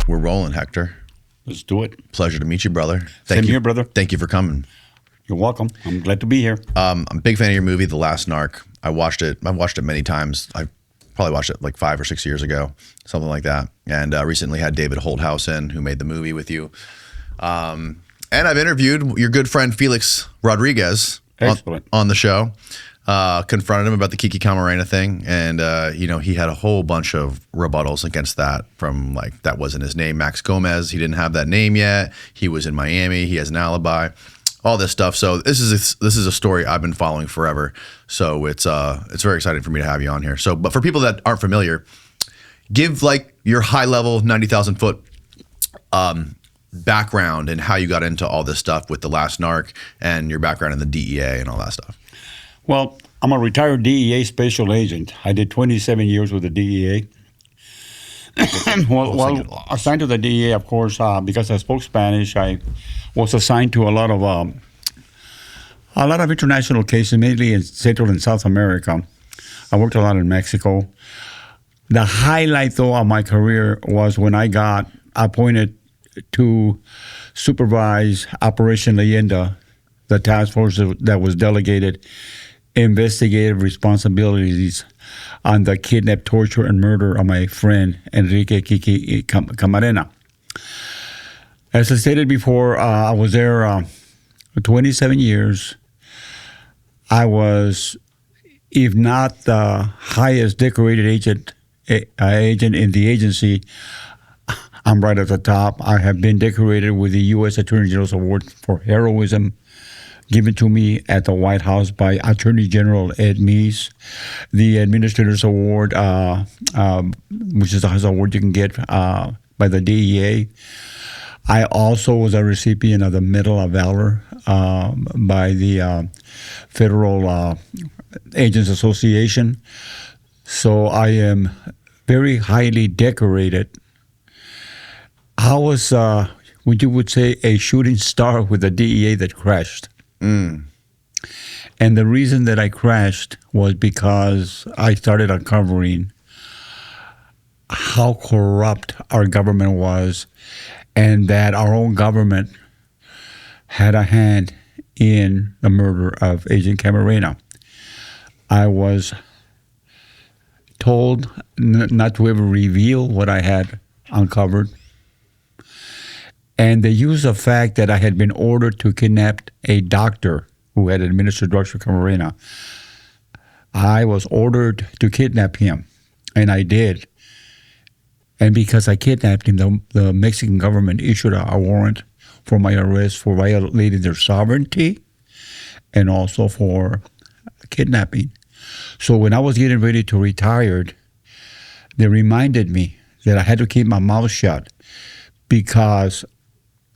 We're rolling, Hector. Let's do it. Pleasure to meet you, brother. Same here, brother. Thank you for coming. You're welcome. I'm glad to be here. I'm a big fan of your movie, The Last Narc. I've watched it many times. I probably watched it like 5 or 6 years ago, something like that. And recently had David Holthouse in, who made the movie with you. And I've interviewed your good friend Felix Rodriguez on the show. Confronted him about the Kiki Camarena thing, and he had a whole bunch of rebuttals against that, from like, that wasn't his name, Max Gomez. He didn't have that name yet. He was in Miami. He has an alibi. All this stuff. So this is a story I've been following forever. So it's very exciting for me to have you on here. So, but for people that aren't familiar, give like your high level 90,000 foot background and how you got into all this stuff with The Last Narc and your background in the DEA and all that stuff. Well, I'm a retired DEA Special Agent. I did 27 years with the DEA. Well, assigned to the DEA, of course, because I spoke Spanish, I was assigned to a lot of international cases, mainly in Central and South America. I worked a lot in Mexico. The highlight, though, of my career was when I got appointed to supervise Operation Leyenda, the task force that was delegated investigative responsibilities on the kidnap, torture, and murder of my friend Enrique Kiki Camarena. As I stated before, I was there 27 years. I was, if not the highest decorated agent in the agency, I'm right at the top. I have been decorated with the U.S. Attorney General's Award for Heroism, given to me at the White House by Attorney General Ed Meese. The Administrator's Award, which is the highest award you can get by the DEA. I also was a recipient of the Medal of Valor by the Federal Agents Association. So I am very highly decorated. I was, what you would say, a shooting star with the DEA that crashed. And the reason that I crashed was because I started uncovering how corrupt our government was, and that our own government had a hand in the murder of Agent Camarena. I was told not to ever reveal what I had uncovered. And they used the fact that I had been ordered to kidnap a doctor who had administered drugs for Camarena. I was ordered to kidnap him, and I did. And because I kidnapped him, the Mexican government issued a warrant for my arrest for violating their sovereignty and also for kidnapping. So when I was getting ready to retire, they reminded me that I had to keep my mouth shut, because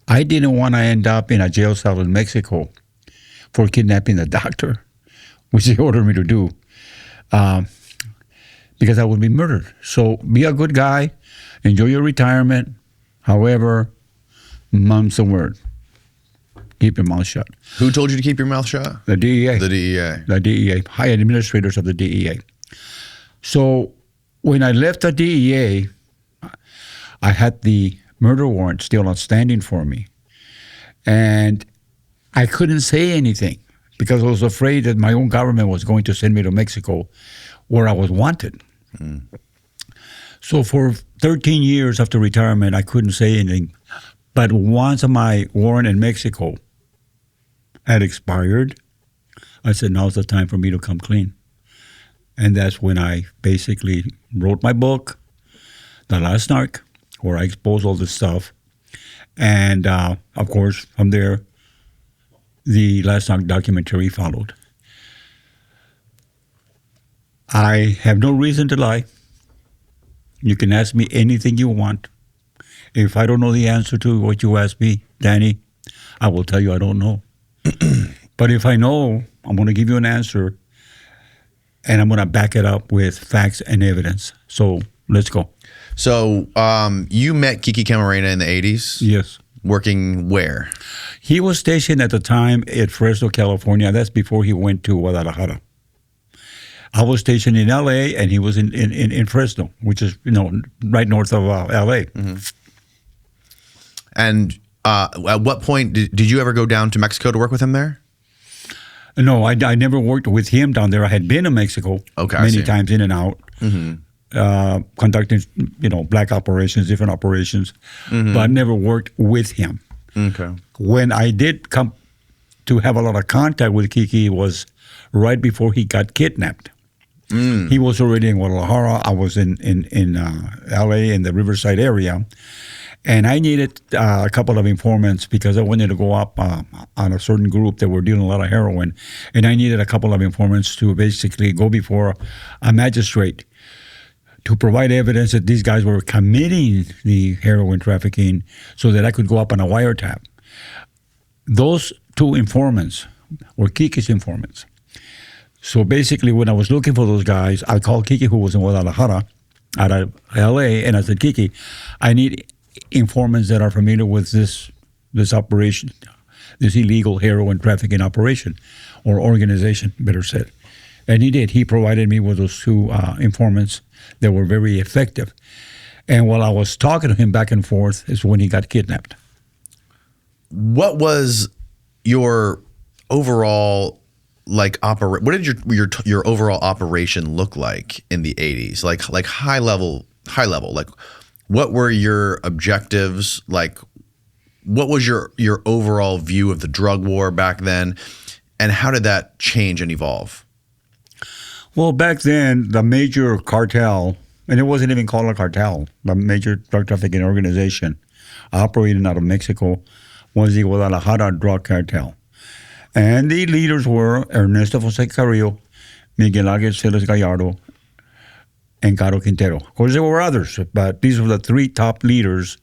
I didn't want to end up in a jail cell in Mexico for kidnapping the doctor, which they ordered me to do, because I would be murdered. So be a good guy, enjoy your retirement. However, mum's the word. Keep your mouth shut. Who told you to keep your mouth shut? The DEA. The DEA. The DEA, high administrators of the DEA. So when I left the DEA, I had the murder warrant still outstanding for me. And I couldn't say anything because I was afraid that my own government was going to send me to Mexico, where I was wanted. So for 13 years after retirement, I couldn't say anything. But once my warrant in Mexico had expired, I said, now's the time for me to come clean. And that's when I basically wrote my book, The Last Narc, where I exposed all this stuff. And of course, from there, the Last Narc documentary followed. I have no reason to lie. You can ask me anything you want. If I don't know the answer to what you ask me, Danny, I will tell you I don't know. But if I know, I'm going to give you an answer, and I'm going to back it up with facts and evidence. So let's go. So you met Kiki Camarena in the 80s? Yes. Working where? He was stationed at the time at Fresno, California. That's before he went to Guadalajara. I was stationed in L.A. and he was in Fresno, which is right north of L.A. Mm-hmm. And at what point did you ever go down to Mexico to work with him there? No, I never worked with him down there. I had been to Mexico many times, in and out, conducting black operations, different operations, but I never worked with him. Okay. When I did come to have a lot of contact with Kiki was right before he got kidnapped. He was already in Guadalajara. I was in L.A. in the Riverside area. And I needed a couple of informants because I wanted to go up on a certain group that were dealing a lot of heroin. And I needed a couple of informants to basically go before a magistrate to provide evidence that these guys were committing the heroin trafficking so that I could go up on a wiretap. Those two informants were Kiki's informants. So basically, when I was looking for those guys, I called Kiki, who was in Guadalajara, out of L.A., and I said, Kiki, I need informants that are familiar with this operation, this illegal heroin trafficking operation, or organization, better said. And he did. He provided me with those two informants that were very effective. And while I was talking to him back and forth is when he got kidnapped. What was your overall what did your overall operation look like in the 80s? Like high level, like what were your objectives? Like what was your overall view of the drug war back then, and how did that change and evolve? Well, back then, the major cartel, and it wasn't even called a cartel, the major drug trafficking organization operating out of Mexico was the Guadalajara drug cartel. And the leaders were Ernesto Fonseca Carrillo, Miguel Ángel Celes Gallardo, and Caro Quintero. Of course, there were others, but these were the three top leaders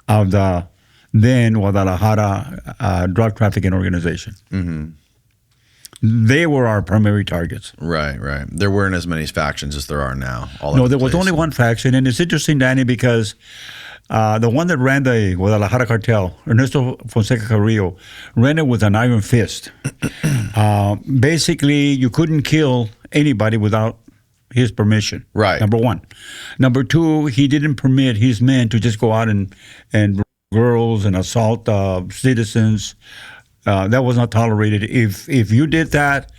of the then Guadalajara drug trafficking organization. Mm-hmm. They were our primary targets. Right. There weren't as many factions as there are now. No, there was only one faction. And it's interesting, Danny, because the one that ran the Guadalajara cartel, Ernesto Fonseca Carrillo, ran it with an iron fist. Basically, you couldn't kill anybody without his permission. Right. Number one. Number two, he didn't permit his men to just go out and girls and assault citizens. That was not tolerated. If you did that,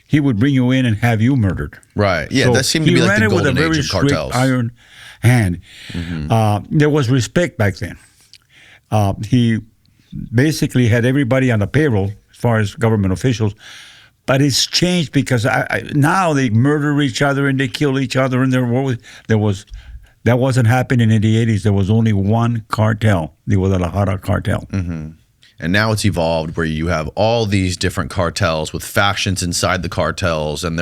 he would bring you in and have you murdered. Right. Yeah, so that seemed to be like the golden age of cartels. Iron hand. Mm-hmm. There was respect back then. He basically had everybody on the payroll as far as government officials, but it's changed because now they murder each other and they kill each other, and that wasn't happening in the 80s. There was only one cartel, the Guadalajara cartel. Mm-hmm. And now it's evolved where you have all these different cartels with factions inside the cartels, and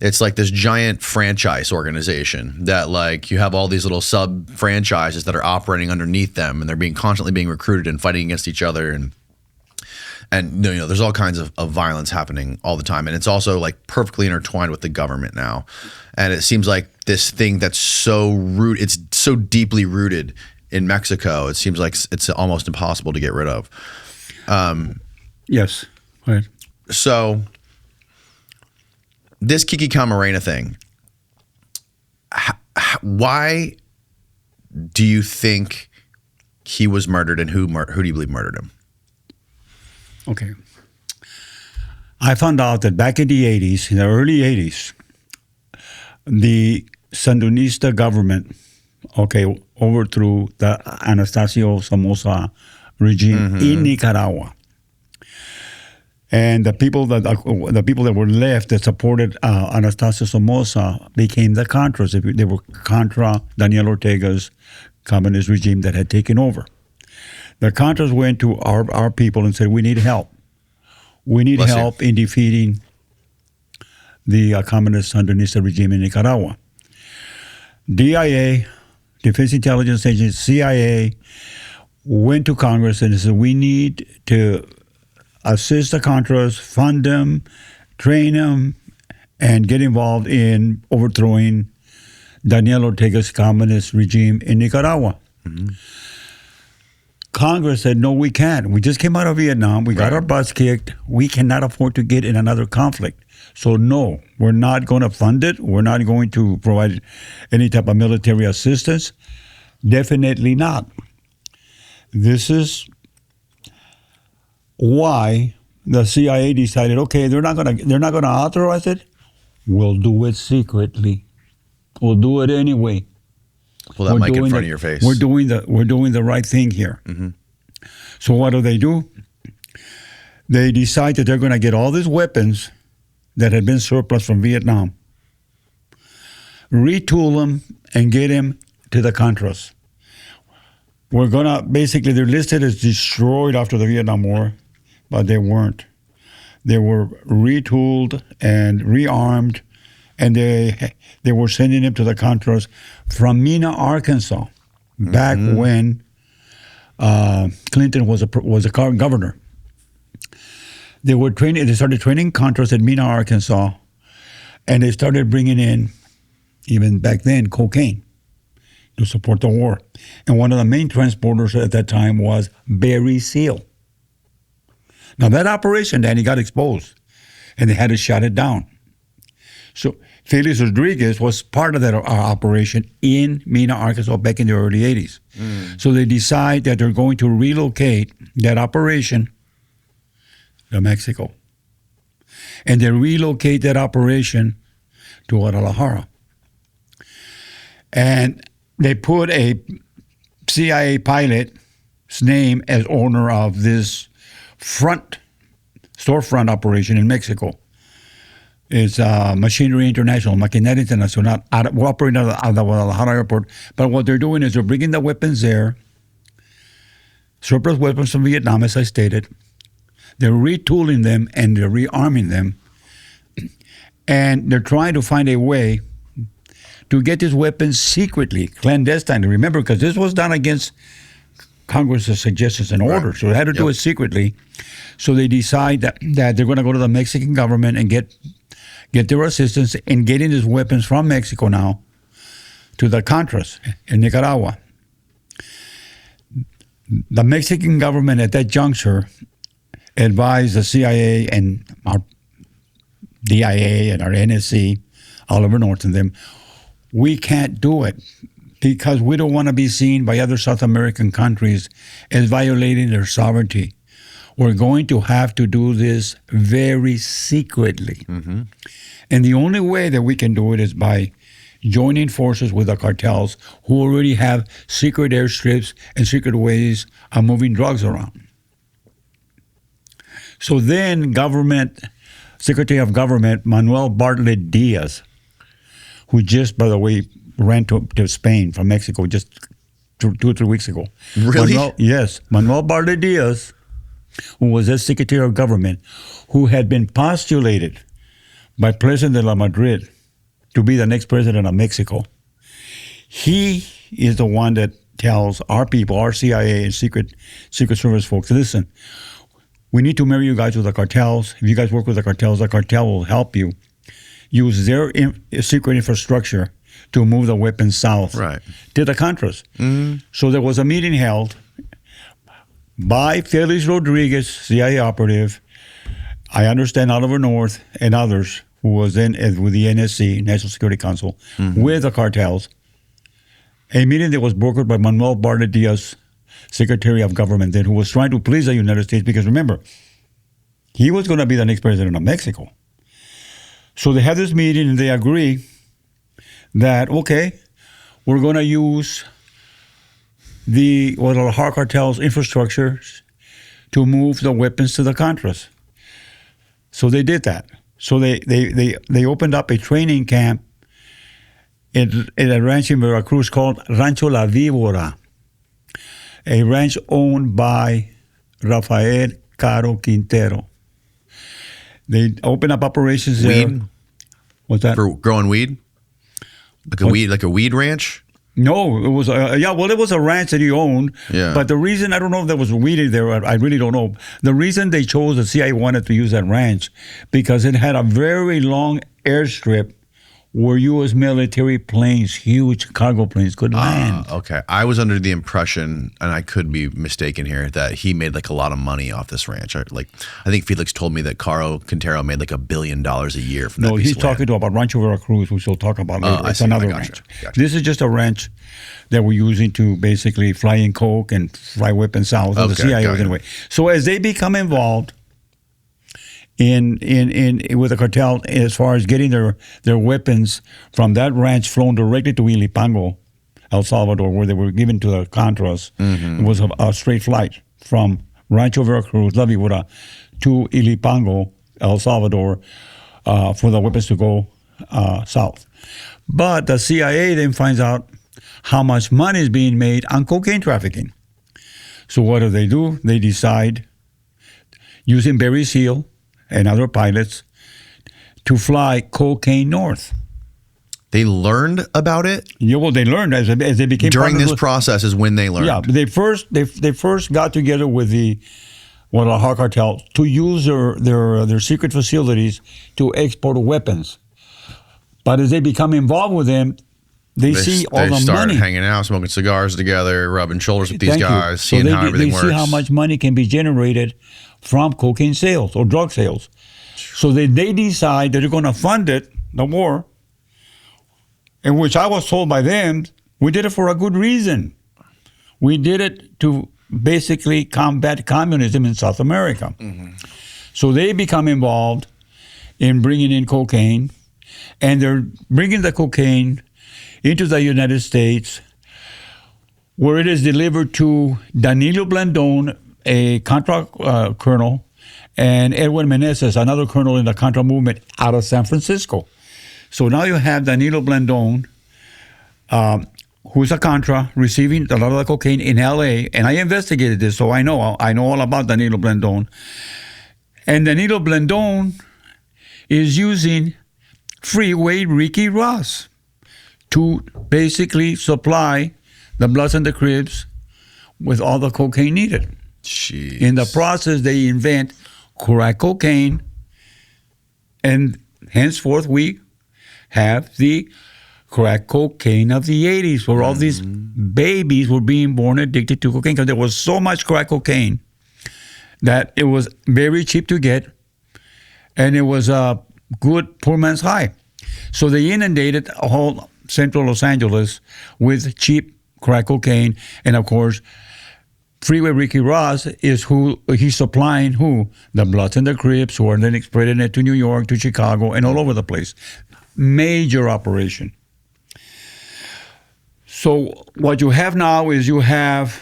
it's like this giant franchise organization that like you have all these little sub franchises that are operating underneath them, and they're constantly being recruited and fighting against each other, and there's all kinds of violence happening all the time, and it's also like perfectly intertwined with the government now, and it seems like this thing that's it's so deeply rooted in Mexico, it seems like it's almost impossible to get rid of. Yes. Right. So this Kiki Camarena thing, why do you think he was murdered, and who do you believe murdered him? Okay. I found out that back in the 80s, in the early 80s, the Sandinista government overthrew the Anastasio Somoza regime in Nicaragua, and the people that were left that supported Anastasio Somoza became the Contras. They were contra Daniel Ortega's communist regime that had taken over. The Contras went to our people and said, "We need help. We need help in defeating the communist Sandinista regime in Nicaragua." DIA, Defense Intelligence Agency, CIA, went to Congress and said, we need to assist the Contras, fund them, train them, and get involved in overthrowing Daniel Ortega's communist regime in Nicaragua. Mm-hmm. Congress said, no, we can't. We just came out of Vietnam. We got our butts kicked. We cannot afford to get in another conflict. So no, we're not going to fund it. We're not going to provide any type of military assistance. Definitely not. This is why the CIA decided, okay, they're not gonna authorize it. We'll do it secretly. We'll do it anyway. Pull that mic in front of your face. We're doing the right thing here. Mm-hmm. So what do? They decide that they're going to get all these weapons that had been surplus from Vietnam, retool them, and get them to the Contras. We're going to, basically, they're listed as destroyed after the Vietnam War, but they weren't. They were retooled and rearmed, and they were sending them to the Contras from Mena, Arkansas, back when Clinton was a governor. They started training Contras at Mena, Arkansas, and they started bringing in, even back then, cocaine to support the war. And one of the main transporters at that time was Barry Seal. Now that operation, Danny, got exposed, and they had to shut it down. So Felix Rodriguez was part of that operation in Mena, Arkansas, back in the early 80s. So they decide that they're going to relocate that operation to Mexico. And they relocate that operation to Guadalajara. And they put a CIA pilot's name as owner of this storefront operation in Mexico. It's Machinery International, Maquinaria Internacional. We're operating out of the Guadalajara airport. But what they're doing is they're bringing the weapons there, surplus weapons from Vietnam, as I stated. They're retooling them and they're rearming them. And they're trying to find a way to get these weapons secretly, clandestinely. Remember, because this was done against Congress's suggestions and orders, so they had to do it secretly. So they decide that they're going to go to the Mexican government and get their assistance in getting these weapons from Mexico now to the Contras in Nicaragua. The Mexican government at that juncture advised the CIA and our DEA and our NSC, Oliver North and them, we can't do it because we don't want to be seen by other South American countries as violating their sovereignty. We're going to have to do this very secretly. Mm-hmm. And the only way that we can do it is by joining forces with the cartels who already have secret airstrips and secret ways of moving drugs around. So then Secretary of Government Manuel Bartlett Diaz, who just, by the way, ran to Spain from Mexico just 2 or 3 weeks ago. Really? Manuel Bartlett Diaz, who was the Secretary of Government, who had been postulated by President de la Madrid to be the next president of Mexico. He is the one that tells our people, our CIA and Secret Service folks, listen, we need to marry you guys with the cartels. If you guys work with the cartel will help you use their secret infrastructure to move the weapons south to the Contras. Mm-hmm. So there was a meeting held by Felix Rodriguez, CIA operative, I understand Oliver North and others who was in with the NSC, National Security Council, with the cartels. A meeting that was brokered by Manuel Bartlett Diaz, Secretary of Government then, who was trying to please the United States because remember, he was going to be the next president of Mexico. So they have this meeting and they agree that, okay, we're going to use the Guadalajara cartel's infrastructure to move the weapons to the Contras. So they did that. So they opened up a training camp in a ranch in Veracruz called Rancho La Víbora, a ranch owned by Rafael Caro Quintero. They opened up operations there. What's that? For growing weed? Like a weed ranch? No, it was it was a ranch that he owned. Yeah. But the reason, I don't know if there was weed there, I really don't know. The reason they chose, the CIA wanted to use that ranch, because it had a very long airstrip where U.S. military planes, huge cargo planes, could land. Okay. I was under the impression, and I could be mistaken here, that he made like a lot of money off this ranch. I think Felix told me that Caro Quintero made like $1 billion a year from that No, piece he's of land. talking about Rancho Veracruz, which we'll talk about later. I It's see. another I gotcha. ranch. Gotcha. This is just a ranch that we're using to basically fly in coke and fly weapons south. Or the Okay, CIA got it. anyway. So as they become involved in with the cartel as far as getting their weapons from that ranch flown directly to Ilipango, El Salvador, where they were given to the Contras. It was a straight flight from Rancho Veracruz, La Vibora, to Ilipango, El Salvador, for the weapons to go south. But the CIA then finds out how much money is being made on cocaine trafficking. So what do? They decide, using Barry Seal and other pilots, to fly cocaine north. They learned about it? Yeah, well, they learned as they became During partners this with- process is when they learned. Yeah, they first got together with the Guadalajara cartel to use their secret facilities to export weapons. But as they become involved with them, they see all They the started money. hanging out, smoking cigars together, rubbing shoulders with these Thank you. guys, So seeing they, how everything they works. see how much money can be generated from cocaine sales or drug sales. So they decide that they're going to fund it, the war, in which I was told by them, we did it for a good reason. We did it to basically combat communism in South America. So they become involved in bringing in cocaine, and they're bringing the cocaine into the United States, where it is delivered to Danilo Blandón, a Contra colonel, and Edwin Meneses, another colonel in the Contra movement, out of San Francisco. So now you have Danilo Blandón, who's a Contra, receiving a lot of the cocaine in L.A., and I investigated this, so I know all about Danilo Blandón. And Danilo Blandón is using Freeway Ricky Ross to basically supply the Bloods and the Crips with all the cocaine needed. Jeez. In the process, they invent crack cocaine, and henceforth we have the crack cocaine of the 80s, where all these babies were being born addicted to cocaine because there was so much crack cocaine that it was very cheap to get, and it was a good poor man's high. So they inundated whole central Los Angeles with cheap crack cocaine, and of course, Freeway Ricky Ross is who he's supplying the Bloods and the Crips, who are then spreading it to New York, to Chicago, and all over the place. Major operation. So what you have now is you have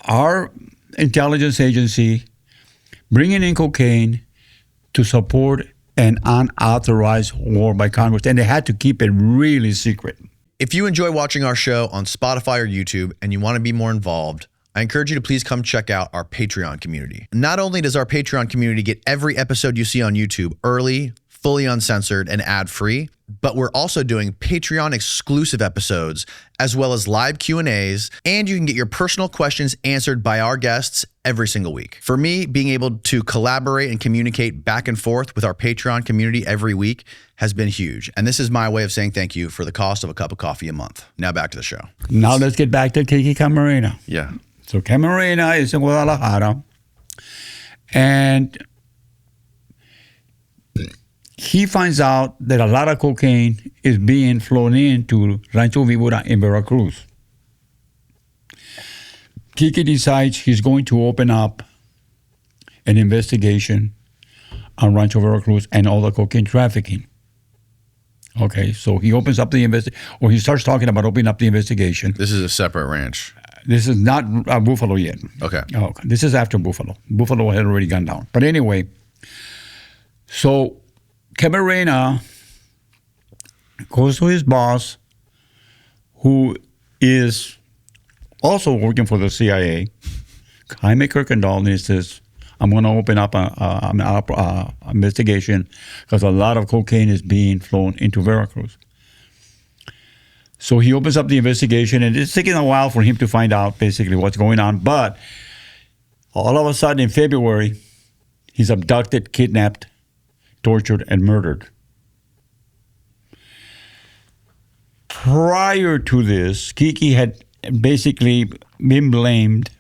our intelligence agency bringing in cocaine to support an unauthorized war by Congress, and they had to keep it really secret. If you enjoy watching our show on Spotify or YouTube and you want to be more involved, I encourage you to please come check out our Patreon community. Not only does our Patreon community get every episode you see on YouTube early, fully uncensored, and ad-free, but we're also doing Patreon exclusive episodes as well as live Q&As, and you can get your personal questions answered by our guests every single week. For me, being able to collaborate and communicate back and forth with our Patreon community every week has been huge. And this is my way of saying thank you for the cost of a cup of coffee a month. Now back to the show. Now let's get back to Kiki Camarena. Yeah. So Camarena is in Guadalajara, and he finds out that a lot of cocaine is being flown into Rancho Vibora in Veracruz. Kiki decides he's going to open up an investigation on Rancho Veracruz and all the cocaine trafficking. Okay, so he opens up the he starts talking about opening up the investigation. This is a separate ranch. This is not Buffalo yet. Okay. Oh, this is after Buffalo. Buffalo had already gone down. But anyway, so Camarena goes to his boss, who is also working for the CIA, Jaime Kirkendall, and he says, I'm going to open up an investigation because a lot of cocaine is being flown into Veracruz. So he opens up the investigation, and it's taking a while for him to find out basically what's going on. But all of a sudden in February, he's abducted, kidnapped, tortured, and murdered. Prior to this, Kiki had basically been blamed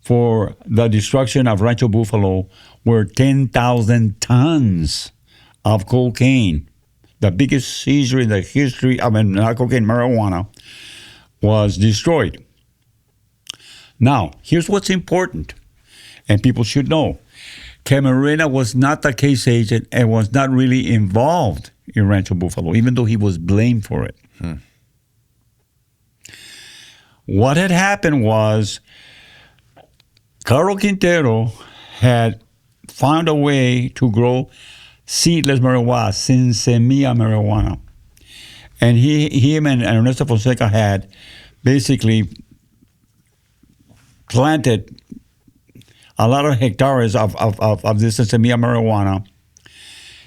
for the destruction of Rancho Buffalo, where 10,000 tons of cocaine, the biggest seizure in the history of not cocaine, marijuana, was destroyed. Now, here's what's important, and people should know. Camarena was not the case agent and was not really involved in Rancho Buffalo, even though he was blamed for it. What had happened was Carlos Quintero had found a way to grow seedless marijuana, sin semilla marijuana. And him and Ernesto Fonseca had basically planted a lot of hectares of this semilla marijuana.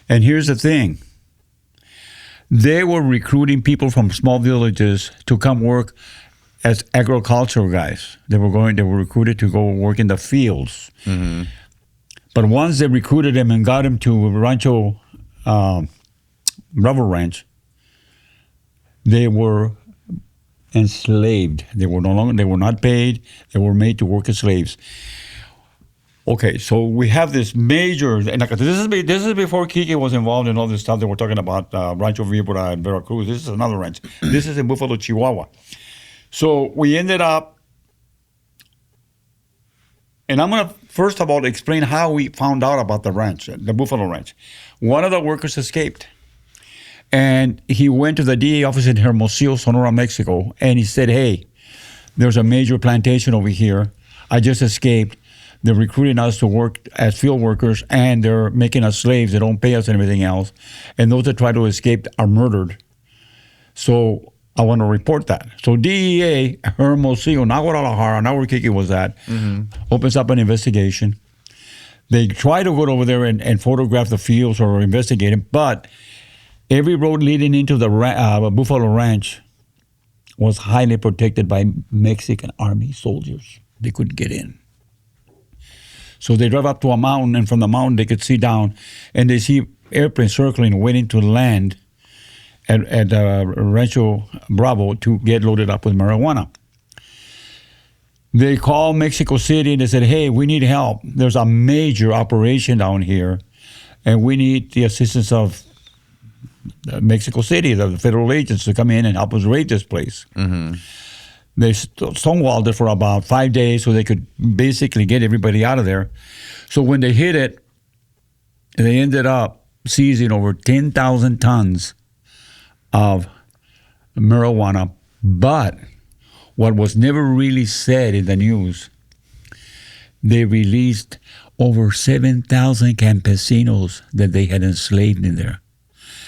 And here's the thing. They were recruiting people from small villages to come work as agricultural guys. They were recruited to go work in the fields. Mm-hmm. But once they recruited them and got them to Rancho Bravo Ranch, they were enslaved. They were not paid. They were made to work as slaves. Okay, so we have this major, and this is before Kiki was involved in all this stuff that we're talking about, Rancho Vibra and Veracruz. This is another ranch. This is in Buffalo, Chihuahua. So we ended up, and I'm going to first of all explain how we found out about the ranch, the Buffalo Ranch. One of the workers escaped, and he went to the DEA office in Hermosillo, Sonora, Mexico, and he said, hey, there's a major plantation over here. I just escaped. They're recruiting us to work as field workers, and they're making us slaves. They don't pay us and everything else. And those that try to escape are murdered. So I want to report that. So DEA, Hermosillo, not Guadalajara, not where Kiki was at, opens up an investigation. They try to go over there and photograph the fields or investigate them, but every road leading into the Buffalo Ranch was highly protected by Mexican Army soldiers. They couldn't get in. So they drive up to a mountain, and from the mountain they could see down, and they see airplanes circling, waiting to land at Rancho Bravo to get loaded up with marijuana. They called Mexico City and they said, hey, we need help. There's a major operation down here, and we need the assistance of Mexico City, the federal agents, to come in and help us raid this place. Mm-hmm. They stonewalled it for about 5 days so they could basically get everybody out of there. So when they hit it, they ended up seizing over 10,000 tons of marijuana. But what was never really said in the news, they released over 7,000 campesinos that they had enslaved in there.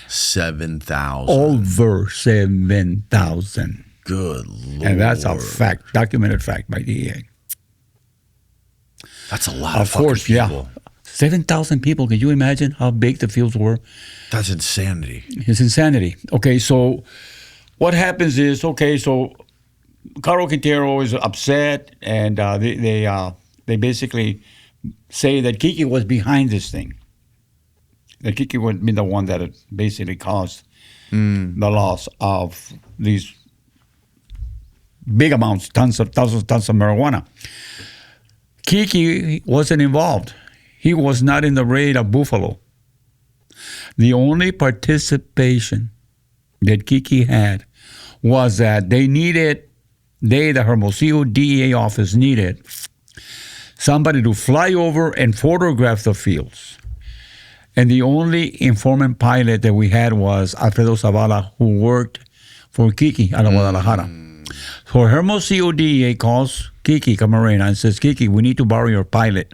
7,000. Over 7,000. Good Lord. And that's a fact, documented fact by DEA. That's a lot of fucking people. Yeah. 7,000 people. Can you imagine how big the fields were? That's insanity. It's insanity. Okay, so what happens is, so Carlos Quintero is upset, and they basically say that Kiki was behind this thing. That Kiki would be the one that had basically caused the loss of these big amounts, thousands of tons of marijuana. Kiki wasn't involved. He was not in the raid of Buffalo. The only participation that Kiki had was that the Hermosillo DEA office needed somebody to fly over and photograph the fields. And the only informant pilot that we had was Alfredo Zavala, who worked for Kiki out of Guadalajara. So Hermosillo DEA calls Kiki Camarena and says, Kiki, we need to borrow your pilot.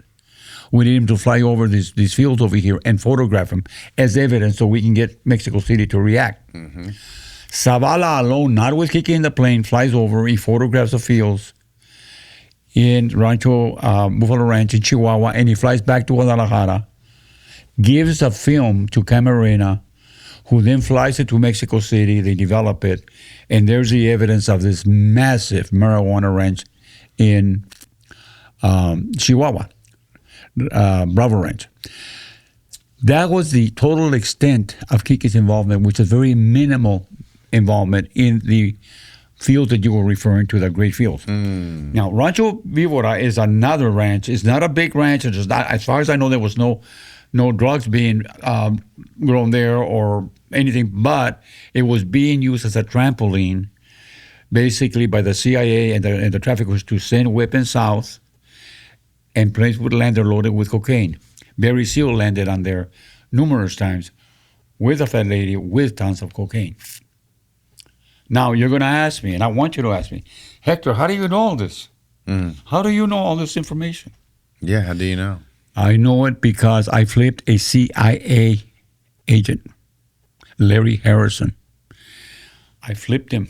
We need him to fly over these fields over here and photograph them as evidence so we can get Mexico City to react. Mm-hmm. Zavala alone, not with Kiki in the plane, flies over. He photographs the fields in Rancho Buffalo Ranch in Chihuahua, and he flies back to Guadalajara, gives a film to Camarena, who then flies it to Mexico City. They develop it, and there's the evidence of this massive marijuana ranch in Chihuahua, Bravo Ranch. That was the total extent of Kiki's involvement, which is very minimal involvement in the fields that you were referring to, the great fields. Now, Rancho Vivora is another ranch. It's not a big ranch. It's not, as far as I know, there was no drugs being grown there or anything, but it was being used as a trampoline, basically by the CIA and the traffickers to send weapons south, and planes would land there loaded with cocaine. Barry Seal landed on there numerous times with a fat lady with tons of cocaine. Now, you're going to ask me, and I want you to ask me, Hector, how do you know all this? How do you know all this information? Yeah, how do you know? I know it because I flipped a CIA agent, Larry Harrison. I flipped him.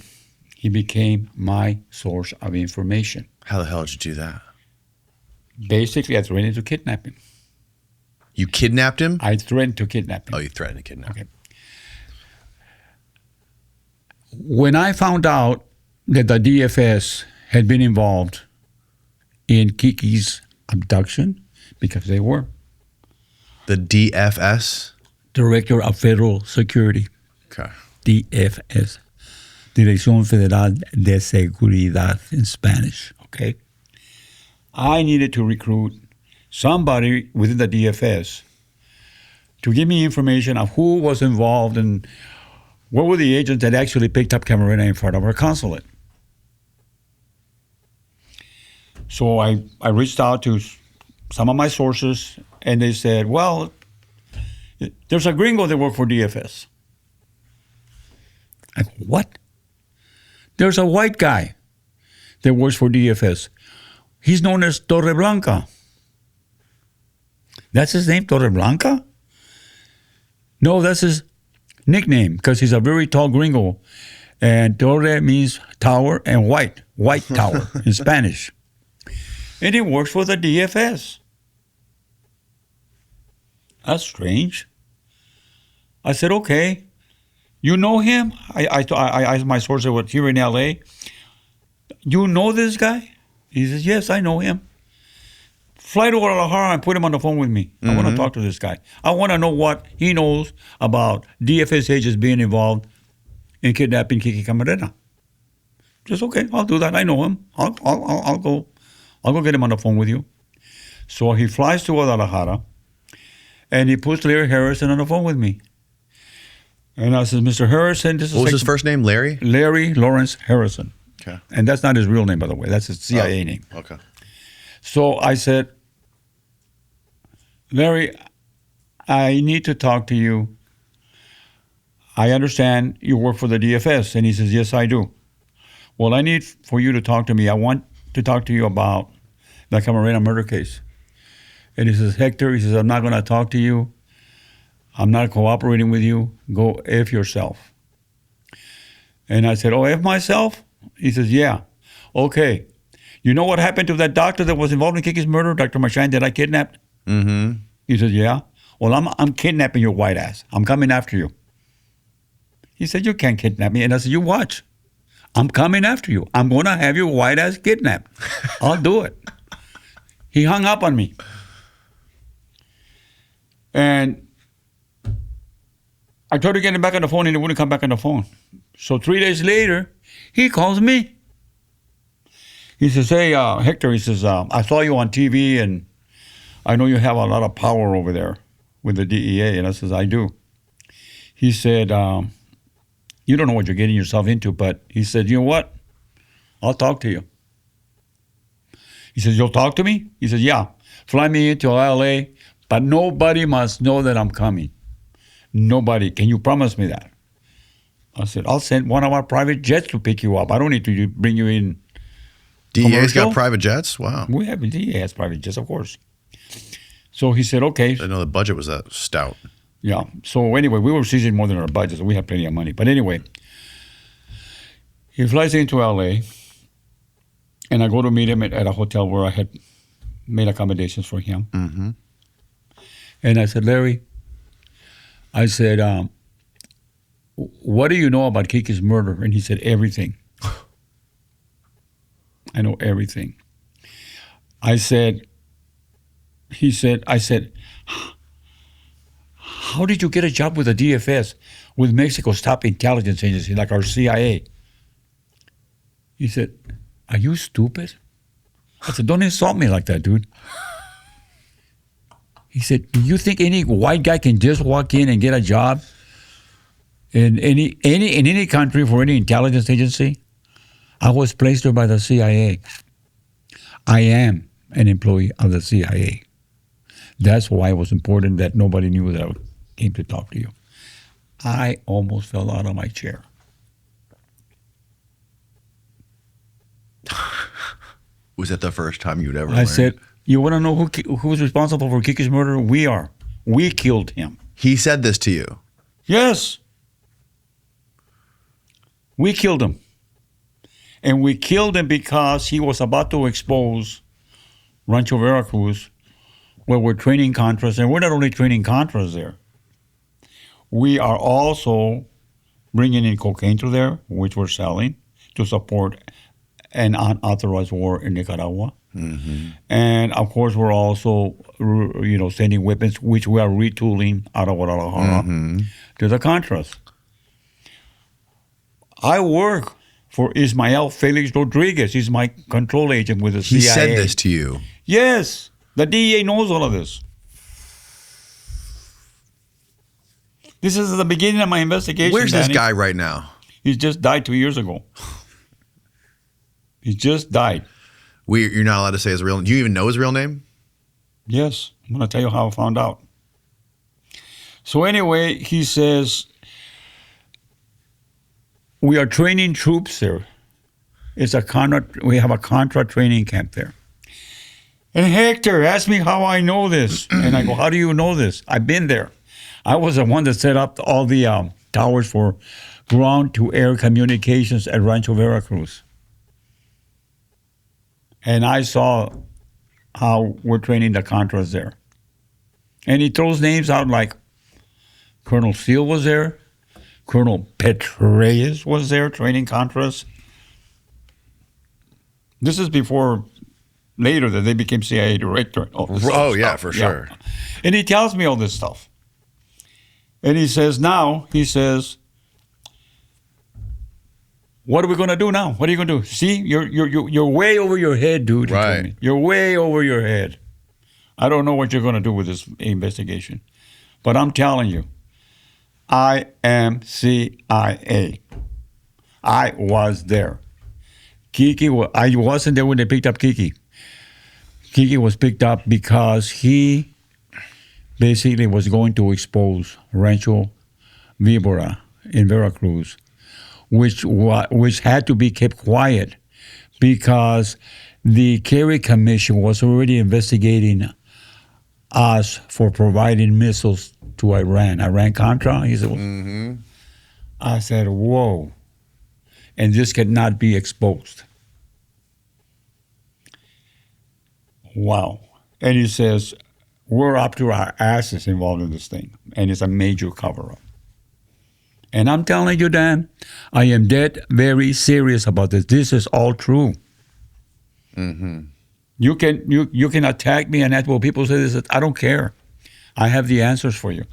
He became my source of information. How the hell did you do that? Basically, I threatened to kidnap him. You kidnapped him? I threatened to kidnap him. Oh, you threatened to kidnap him. Okay. When I found out that the DFS had been involved in Kiki's abduction, because they were. The DFS? Director of Federal Security. Okay. DFS. Dirección Federal de Seguridad in Spanish. Okay. I needed to recruit somebody within the DFS to give me information of who was involved and what were the agents that actually picked up Camarena in front of our consulate. So I reached out to some of my sources, and they said, well, there's a gringo that worked for DFS. I go, what? There's a white guy that works for DFS. He's known as Torreblanca. That's his name, Torreblanca? No, that's his nickname, because he's a very tall gringo. And Torre means tower, and white tower in Spanish. And he works for the DFS. That's strange. I said, okay. You know him? I asked my source here in L.A., you know this guy? He says, yes, I know him. Fly to Guadalajara and put him on the phone with me. I want to talk to this guy. I want to know what he knows about DFS agents being involved in kidnapping Kiki Camarena. Just okay, I'll do that. I know him. I'll go get him on the phone with you. So he flies to Guadalajara, and he puts Larry Harrison on the phone with me. And I said, Mr. Harrison, this is... What was his first name, Larry? Larry Lawrence Harrison. Okay. And that's not his real name, by the way. That's his CIA name. Okay. So I said, Larry, I need to talk to you. I understand you work for the DFS. And he says, yes, I do. Well, I need for you to talk to me. I want to talk to you about the Camarena murder case. And he says, Hector, he says, I'm not going to talk to you. I'm not cooperating with you. Go F yourself. And I said, oh, F myself? He says, yeah. Okay. You know what happened to that doctor that was involved in Kiki's murder, Dr. Marchand, that I kidnapped? Mm-hmm. He says, yeah. Well, I'm kidnapping your white ass. I'm coming after you. He said, you can't kidnap me. And I said, you watch. I'm coming after you. I'm going to have your white ass kidnapped. I'll do it. He hung up on me. And I tried to get him back on the phone, and he wouldn't come back on the phone. So 3 days later, he calls me. He says, hey, Hector, he says, I saw you on TV, and I know you have a lot of power over there with the DEA. And I says, I do. He said, you don't know what you're getting yourself into, but he said, you know what? I'll talk to you. He says, you'll talk to me? He says, yeah. Fly me into L.A., but nobody must know that I'm coming. Nobody. Can you promise me that? I said, I'll send one of our private jets to pick you up. I don't need to bring you in. DEA's got private jets? Wow. We have, DEA has private jets, of course. So he said, okay. I didn't know the budget was that stout. Yeah. So anyway, we were seizing more than our budget, so we had plenty of money. But anyway, he flies into L.A., and I go to meet him at a hotel where I had made accommodations for him. Mm-hmm. And I said, Larry, I said, what do you know about Kiki's murder? And he said, everything. I know everything. I said, how did you get a job with the DFS, with Mexico's top intelligence agency, like our CIA? He said, are you stupid? I said, don't insult me like that, dude. He said, do you think any white guy can just walk in and get a job in any country for any intelligence agency? I was placed there by the CIA. I am an employee of the CIA. That's why it was important that nobody knew that I came to talk to you. I almost fell out of my chair. Was that the first time you'd ever I learned? said, you want to know who's responsible for Kiki's murder? We are. We killed him. He said this to you. Yes. We killed him. And we killed him because he was about to expose Rancho Veracruz, where we're training Contras. And we're not only training Contras there. We are also bringing in cocaine through there, which we're selling to support an unauthorized war in Nicaragua. Mm-hmm. And of course, we're also, sending weapons, which we are retooling out of Guadalajara to the Contras. I work for Ismael Felix Rodriguez. He's my control agent with the CIA. He said this to you. Yes. The DEA knows all of this. This is the beginning of my investigation. Where's Danny. this guy right now? He just died 2 years ago. He just died. You're not allowed to say his real name. Do you even know his real name? Yes. I'm going to tell you how I found out. So anyway, he says, we are training troops there. We have a Contra training camp there. And Hector asked me how I know this. And I go, how do you know this? I've been there. I was the one that set up all the towers for ground-to-air communications at Rancho Veracruz. And I saw how we're training the Contras there. And he throws names out like Colonel Steele was there, Colonel Petraeus was there training Contras. This is before, later, that they became CIA director. For sure. Yeah. And he tells me all this stuff. And he says, what are we going to do now? What are you going to do? See, you're way over your head, dude. He told me. You're way over your head. I don't know what you're going to do with this investigation. But I'm telling you, I am CIA. I was there. I wasn't there when they picked up Kiki. Kiki was picked up because he basically was going to expose Rancho Vibora in Veracruz, which had to be kept quiet because the Kerry Commission was already investigating us for providing missiles to Iran. Iran-Contra, he said. I said, whoa. And this cannot be exposed. Wow. And he says, we're up to our asses involved in this thing. And it's a major cover-up. And I'm telling you, Dan, I am dead very serious about this. This is all true. You can attack me and ask, well, people say this. I don't care. I have the answers for you.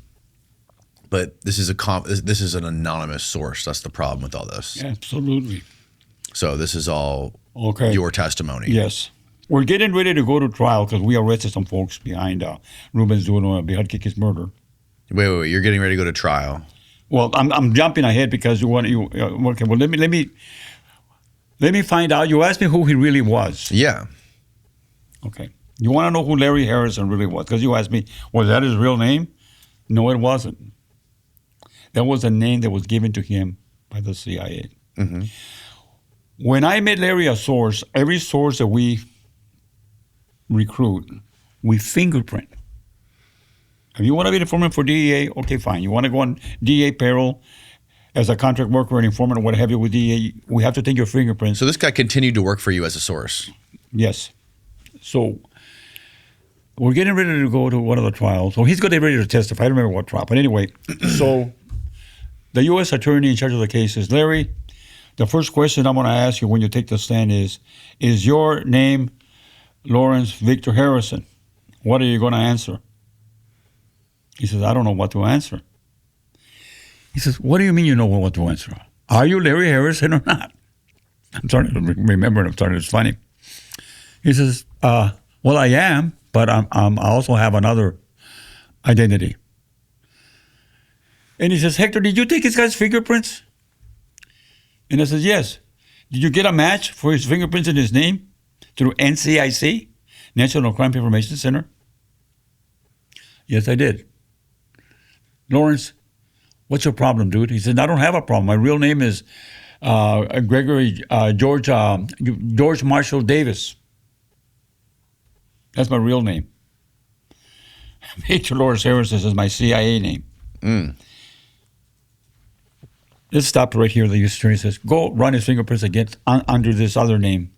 But this is an anonymous source. That's the problem with all this. Absolutely. So this is all your testimony. Yes. We're getting ready to go to trial because we arrested some folks behind Ruben Zuno, behind Kiki's murder. Wait. You're getting ready to go to trial. Well, I'm jumping ahead because okay. Well, let me find out. You asked me who he really was. Yeah. Okay. You want to know who Larry Harrison really was? Because you asked me, was that his real name? No, it wasn't. That was a name that was given to him by the CIA. When I met Larry a source, every source that we recruit, we fingerprint. If you want to be an informant for DEA, okay, fine. You want to go on DEA payroll as a contract worker and informant or what have you with DEA, we have to take your fingerprints. So this guy continued to work for you as a source? Yes. So we're getting ready to go to one of the trials. So he's getting ready to testify. I don't remember what trial. But anyway, so the U.S. attorney in charge of the case says, Larry, the first question I'm going to ask you when you take the stand is your name Lawrence Victor Harrison? What are you going to answer? He says, I don't know what to answer. He says, what do you mean you know what to answer? Are you Larry Harrison or not? I'm starting to remember it. I'm starting. It's funny. He says, well, I am, but I also have another identity. And he says, Hector, did you take this guy's fingerprints? And I says, yes. Did you get a match for his fingerprints in his name through NCIC, National Crime Information Center? Yes, I did. Lawrence, what's your problem, dude? He said, I don't have a problem. My real name is George Marshall Davis. That's my real name. Major Lawrence Harrison is my CIA name. This stopped right here. The U.S. Attorney says, go run his fingerprints again under this other name,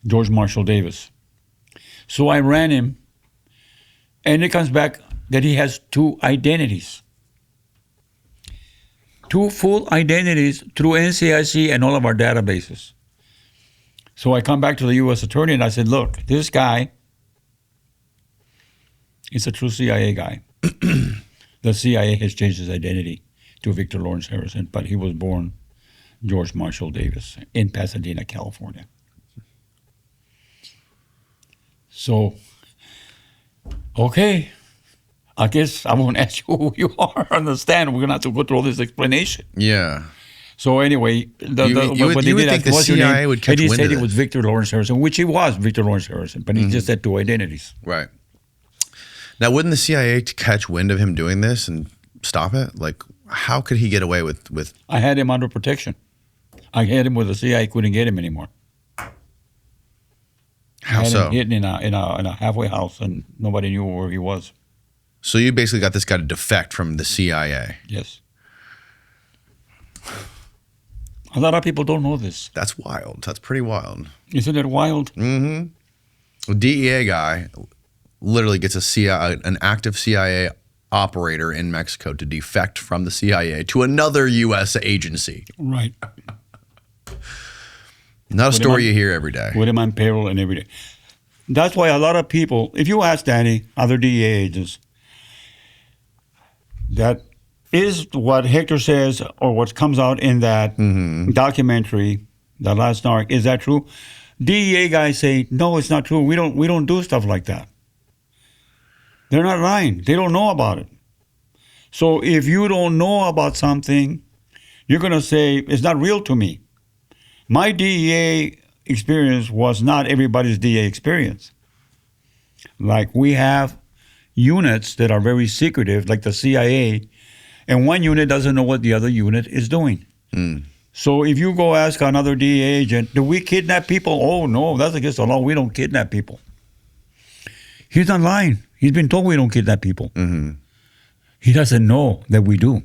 George Marshall Davis. So I ran him, and it comes back that he has two identities. Two full identities through NCIC and all of our databases. So I come back to the U.S. Attorney and I said, look, this guy is a true CIA guy. The CIA has changed his identity to Victor Lawrence Harrison, but he was born George Marshall Davis in Pasadena, California. So, okay. I guess I won't ask you who you are. Understand? We're going to have to go through all this explanation. Yeah. So anyway, you would think the CIA would catch wind of it. And he said it was Victor Lawrence Harrison, which he was Victor Lawrence Harrison, but he just had two identities. Right. Now, wouldn't the CIA catch wind of him doing this and stop it? Like, how could he get away with? I had him under protection. I had him with the CIA. Couldn't get him anymore. How I had so? him hidden in a halfway house, and nobody knew where he was. So you basically got this guy to defect from the CIA. Yes. A lot of people don't know this. That's wild. That's pretty wild. Isn't it wild? Mm-hmm. A DEA guy literally gets an active CIA operator in Mexico to defect from the CIA to another U.S. agency. Right. Not a story you hear every day. With him on payroll and every day. That's why a lot of people, if you ask Danny, other DEA agents, that is what Hector says or what comes out in that documentary, The Last Narc, is that true? DEA guys say, no, it's not true. We don't do stuff like that. They're not lying. They don't know about it. So if you don't know about something, you're going to say, it's not real to me. My DEA experience was not everybody's DEA experience. Like we have units that are very secretive, like the CIA, and one unit doesn't know what the other unit is doing. So if you go ask another DEA agent, do we kidnap people? Oh, no, that's against the law. We don't kidnap people. He's not lying. He's been told we don't kidnap people. He doesn't know that we do.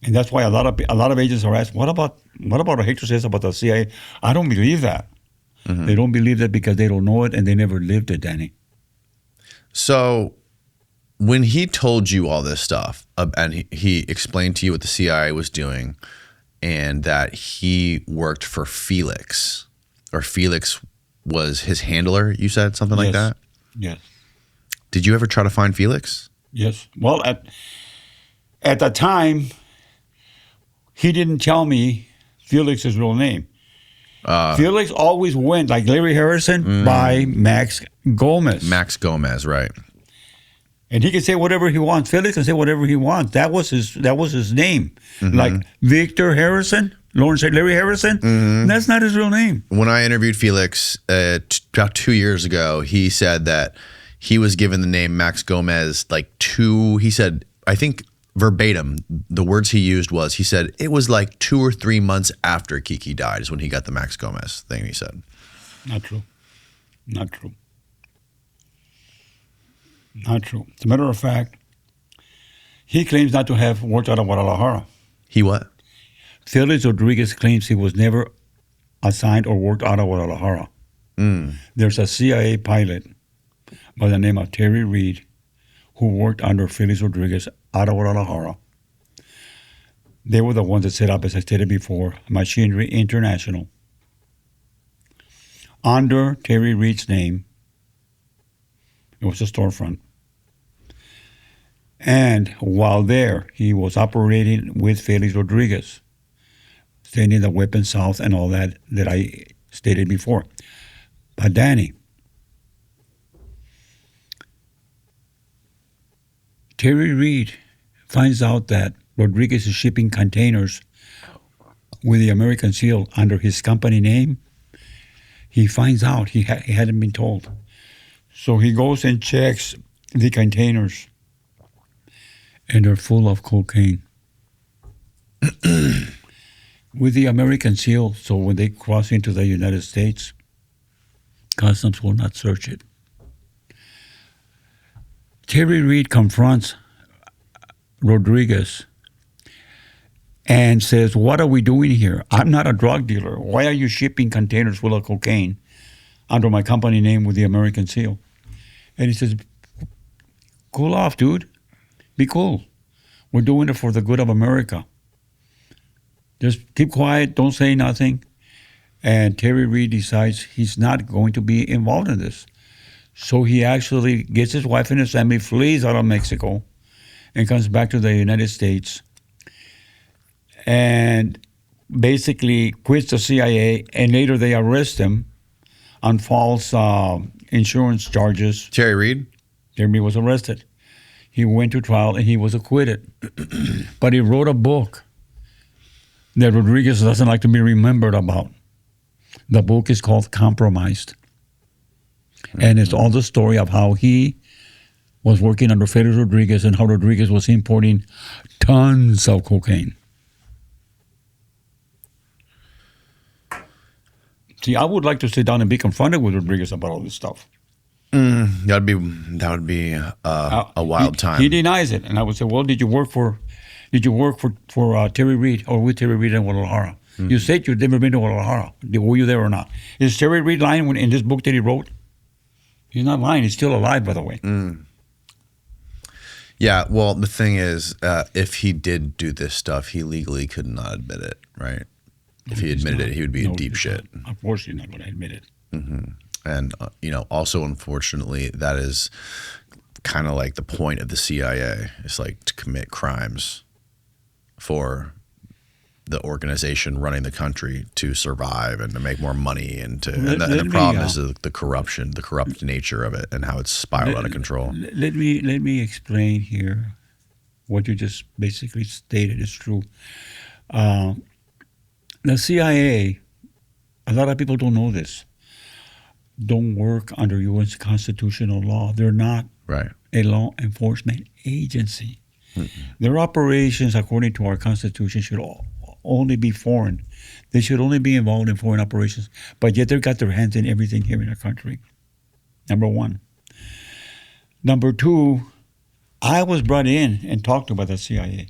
And that's why a lot of agents are asked, what about what Hector says about the CIA? I don't believe that. They don't believe that because they don't know it and they never lived it, Danny. So when he told you all this stuff and he explained to you what the CIA was doing and that he worked for Felix, or Felix was his handler, you said something like that? Yes. Did you ever try to find Felix? Yes. Well, at the time, he didn't tell me Felix's real name. Felix always went, like Larry Harrison, by Max Gomez. Max Gomez, right. And he can say whatever he wants. Felix can say whatever he wants. That was his name. Like Victor Harrison, Larry Harrison, that's not his real name. When I interviewed Felix about 2 years ago, he said that he was given the name Max Gomez he said, I think verbatim, the words he used was, he said, it was like 2 or 3 months after Kiki died is when he got the Max Gomez thing, he said. Not true. Not true. Not true. As a matter of fact, he claims not to have worked out of Guadalajara. He what? Felix Rodriguez claims he was never assigned or worked out of Guadalajara. There's a CIA pilot by the name of Terry Reed who worked under Felix Rodriguez out of Guadalajara. They were the ones that set up, as I stated before, Machinery International. Under Terry Reed's name, it was a storefront. And while there, he was operating with Felix Rodriguez, sending the weapons south and all that I stated before. But Danny, Terry Reed finds out that Rodriguez is shipping containers with the American seal under his company name. He finds out he hadn't been told. So he goes and checks the containers, and they're full of cocaine with the American seal. So when they cross into the United States, customs will not search it. Terry Reed confronts Rodriguez and says, "What are we doing here? I'm not a drug dealer. Why are you shipping containers full of cocaine under my company name with the American seal?" And he says, "Cool off, dude. Be cool. We're doing it for the good of America. Just keep quiet. Don't say nothing." And Terry Reed decides he's not going to be involved in this. So he actually gets his wife and his family, flees out of Mexico, and comes back to the United States, and basically quits the CIA, and later they arrest him on false insurance charges. Terry Reed? Terry Reed was arrested. He went to trial and he was acquitted. But he wrote a book that Rodriguez doesn't like to be remembered about. The book is called Compromised. And it's all the story of how he was working under Felix Rodriguez and how Rodriguez was importing tons of cocaine. See, I would like to sit down and be confronted with Rodriguez about all this stuff. That would be a wild time. He denies it, and I would say, "Well, did you work for Terry Reed or with Terry Reed in Guadalajara? You said you'd never been to Guadalajara. Were you there or not? Is Terry Reed lying in this book that he wrote? He's not lying. He's still alive, by the way." Yeah, well, the thing is, if he did do this stuff, he legally could not admit it, right? If he admitted it, he would be in deep shit. Of course he's not going to admit it. And, also, unfortunately, that is kind of like the point of the CIA. It's like to commit crimes for the organization running the country to survive and to make more money. And the problem is the corruption, the corrupt nature of it and how it's spiraled out of control. Let me explain here what you just basically stated is true. The CIA, a lot of people don't know this, don't work under U.S. constitutional law. They're not a law enforcement agency. Their operations, according to our Constitution, should only be foreign. They should only be involved in foreign operations, but yet they've got their hands in everything here in our country. Number one. Number two, I was brought in and talked to by the CIA.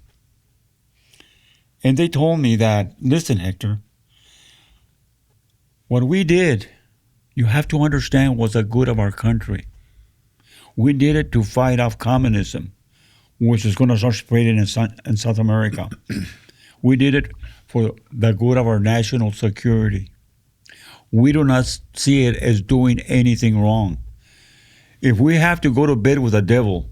And they told me that, "Listen, Hector, what we did, you have to understand, was the good of our country. We did it to fight off communism, which is going to start spreading in South America. We did it for the good of our national security. We do not see it as doing anything wrong. If we have to go to bed with the devil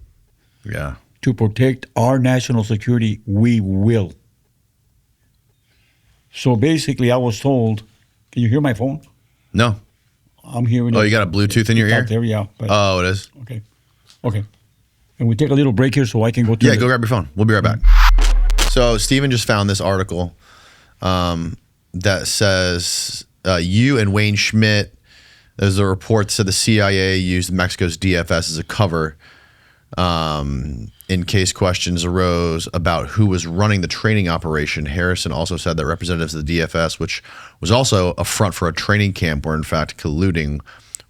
to protect our national security, we will." So basically, I was told, can you hear my phone? No. I'm hearing it. Oh, you got a Bluetooth in your ear? There, yeah. Oh, it is? Okay. And we take a little break here so I can go to go grab your phone. We'll be right back. So Steven just found this article that says you and Wayne Schmidt, there's a report that said the CIA used Mexico's DFS as a cover in case questions arose about who was running the training operation. Harrison also said that representatives of the DFS, which was also a front for a training camp, were in fact colluding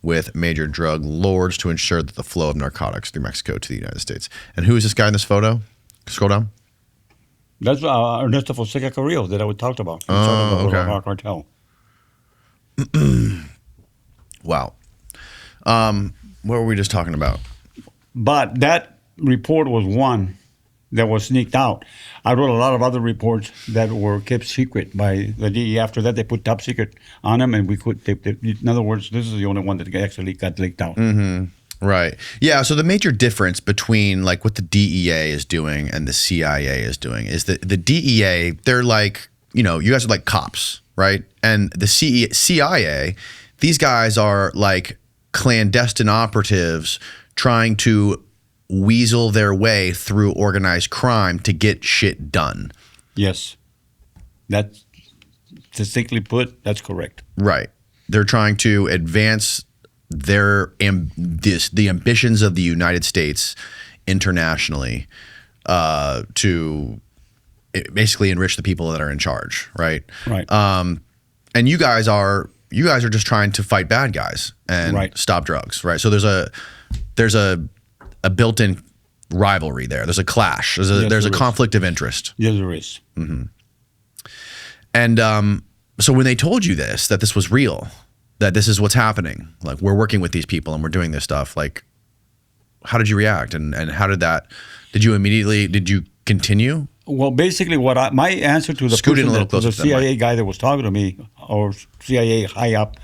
with major drug lords to ensure that the flow of narcotics through Mexico to the United States. And who is this guy in this photo? Scroll down. That's Ernesto Fonseca Carrillo that I talked about. Our cartel. Wow. What were we just talking about? But that report was one that was sneaked out. I wrote a lot of other reports that were kept secret by the DEA. After that, they put top secret on them, and we could. In other words, this is the only one that actually got leaked out. Right. Yeah. So the major difference between like what the DEA is doing and the CIA is doing is that the DEA, they're like, you know, you guys are like cops, right? And the CIA, these guys are like clandestine operatives trying to weasel their way through organized crime to get shit done. Yes. That's succinctly put, that's correct. Right. They're trying to advance the ambitions of the United States internationally to basically enrich the people that are in charge, right? Right. And you guys are just trying to fight bad guys and Right. stop drugs, right? So there's a built-in rivalry there. There's a clash. There's a conflict of interest. Yes, there is. And so when they told you that this was real, that this is what's happening, like we're working with these people and we're doing this stuff, like how did you react? And how did you continue? Well, basically, my answer to the Scoot in person a little to the closer to the CIA guy that was talking to me, or CIA high up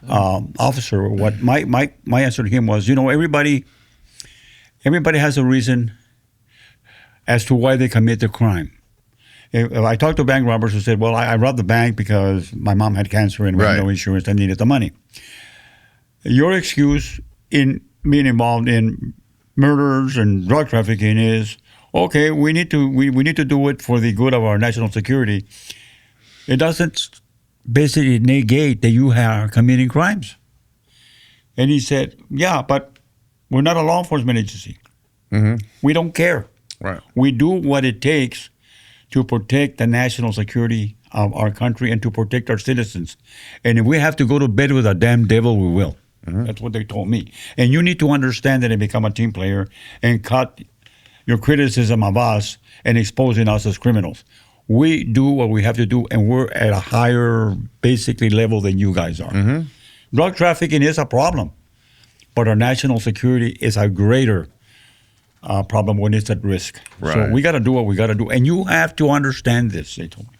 officer, what my answer to him was, you know, everybody has a reason as to why they commit the crime. If I talked to bank robbers who said, well, I robbed the bank because my mom had cancer and we had no insurance, I needed the money. Your excuse in being involved in murders and drug trafficking is, okay, we need to do it for the good of our national security. It doesn't basically negate that you are committing crimes. And he said, yeah, but we're not a law enforcement agency. We don't care. Right. We do what it takes to protect the national security of our country and to protect our citizens. And if we have to go to bed with a damn devil, we will. That's what they told me. And you need to understand that and become a team player and cut your criticism of us and exposing us as criminals. We do what we have to do, and we're at a higher, basically, level than you guys are. Drug trafficking is a problem, but our national security is a greater problem when it's at risk. Right. So we got to do what we got to do. And you have to understand this, they told me.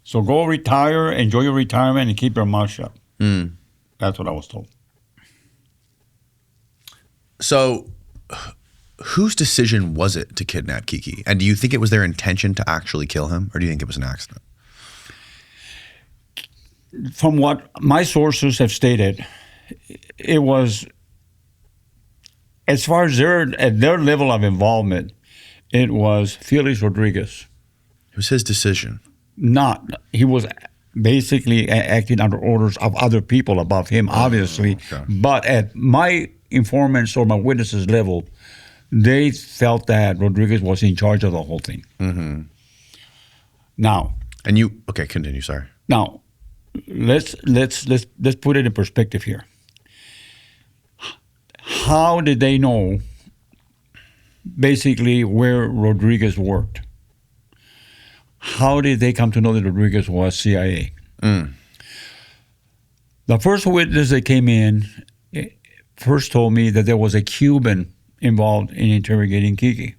So go retire, enjoy your retirement, and keep your mouth shut. That's what I was told. So whose decision was it to kidnap Kiki? And do you think it was their intention to actually kill him, or do you think it was an accident? From what my sources have stated, it was, as far as their level of involvement, it was Felix Rodriguez. It was his decision. He was basically acting under orders of other people above him, obviously. Okay. But at my informants or my witnesses level, they felt that Rodriguez was in charge of the whole thing. Now, and okay, continue. Sorry. Now, let's put it in perspective here. How did they know basically where Rodriguez worked? How did they come to know that Rodriguez was CIA? The first witness that came in first told me that there was a Cuban involved in interrogating Kiki.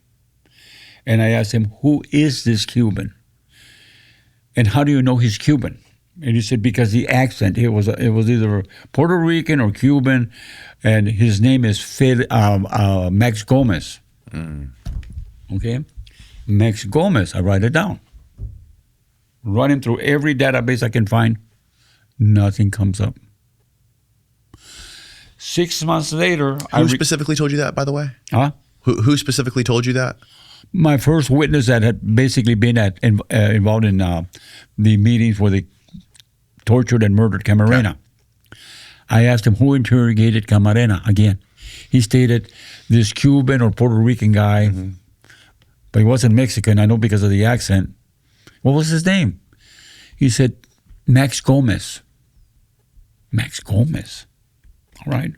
And I asked him, who is this Cuban? And how do you know he's Cuban? And he said, because the accent, it was either Puerto Rican or Cuban, and his name is Max Gomez. Okay? Max Gomez, I write it down. Run him through every database I can find. Nothing comes up. 6 months later... Who specifically told you that, by the way? Huh? Who specifically told you that? My first witness that had basically been involved in the meetings where they tortured and murdered Camarana. Okay. I asked him who interrogated Camarena again. He stated this Cuban or Puerto Rican guy, but he wasn't Mexican, I know because of the accent. What was his name? He said, Max Gomez. Max Gomez. All right.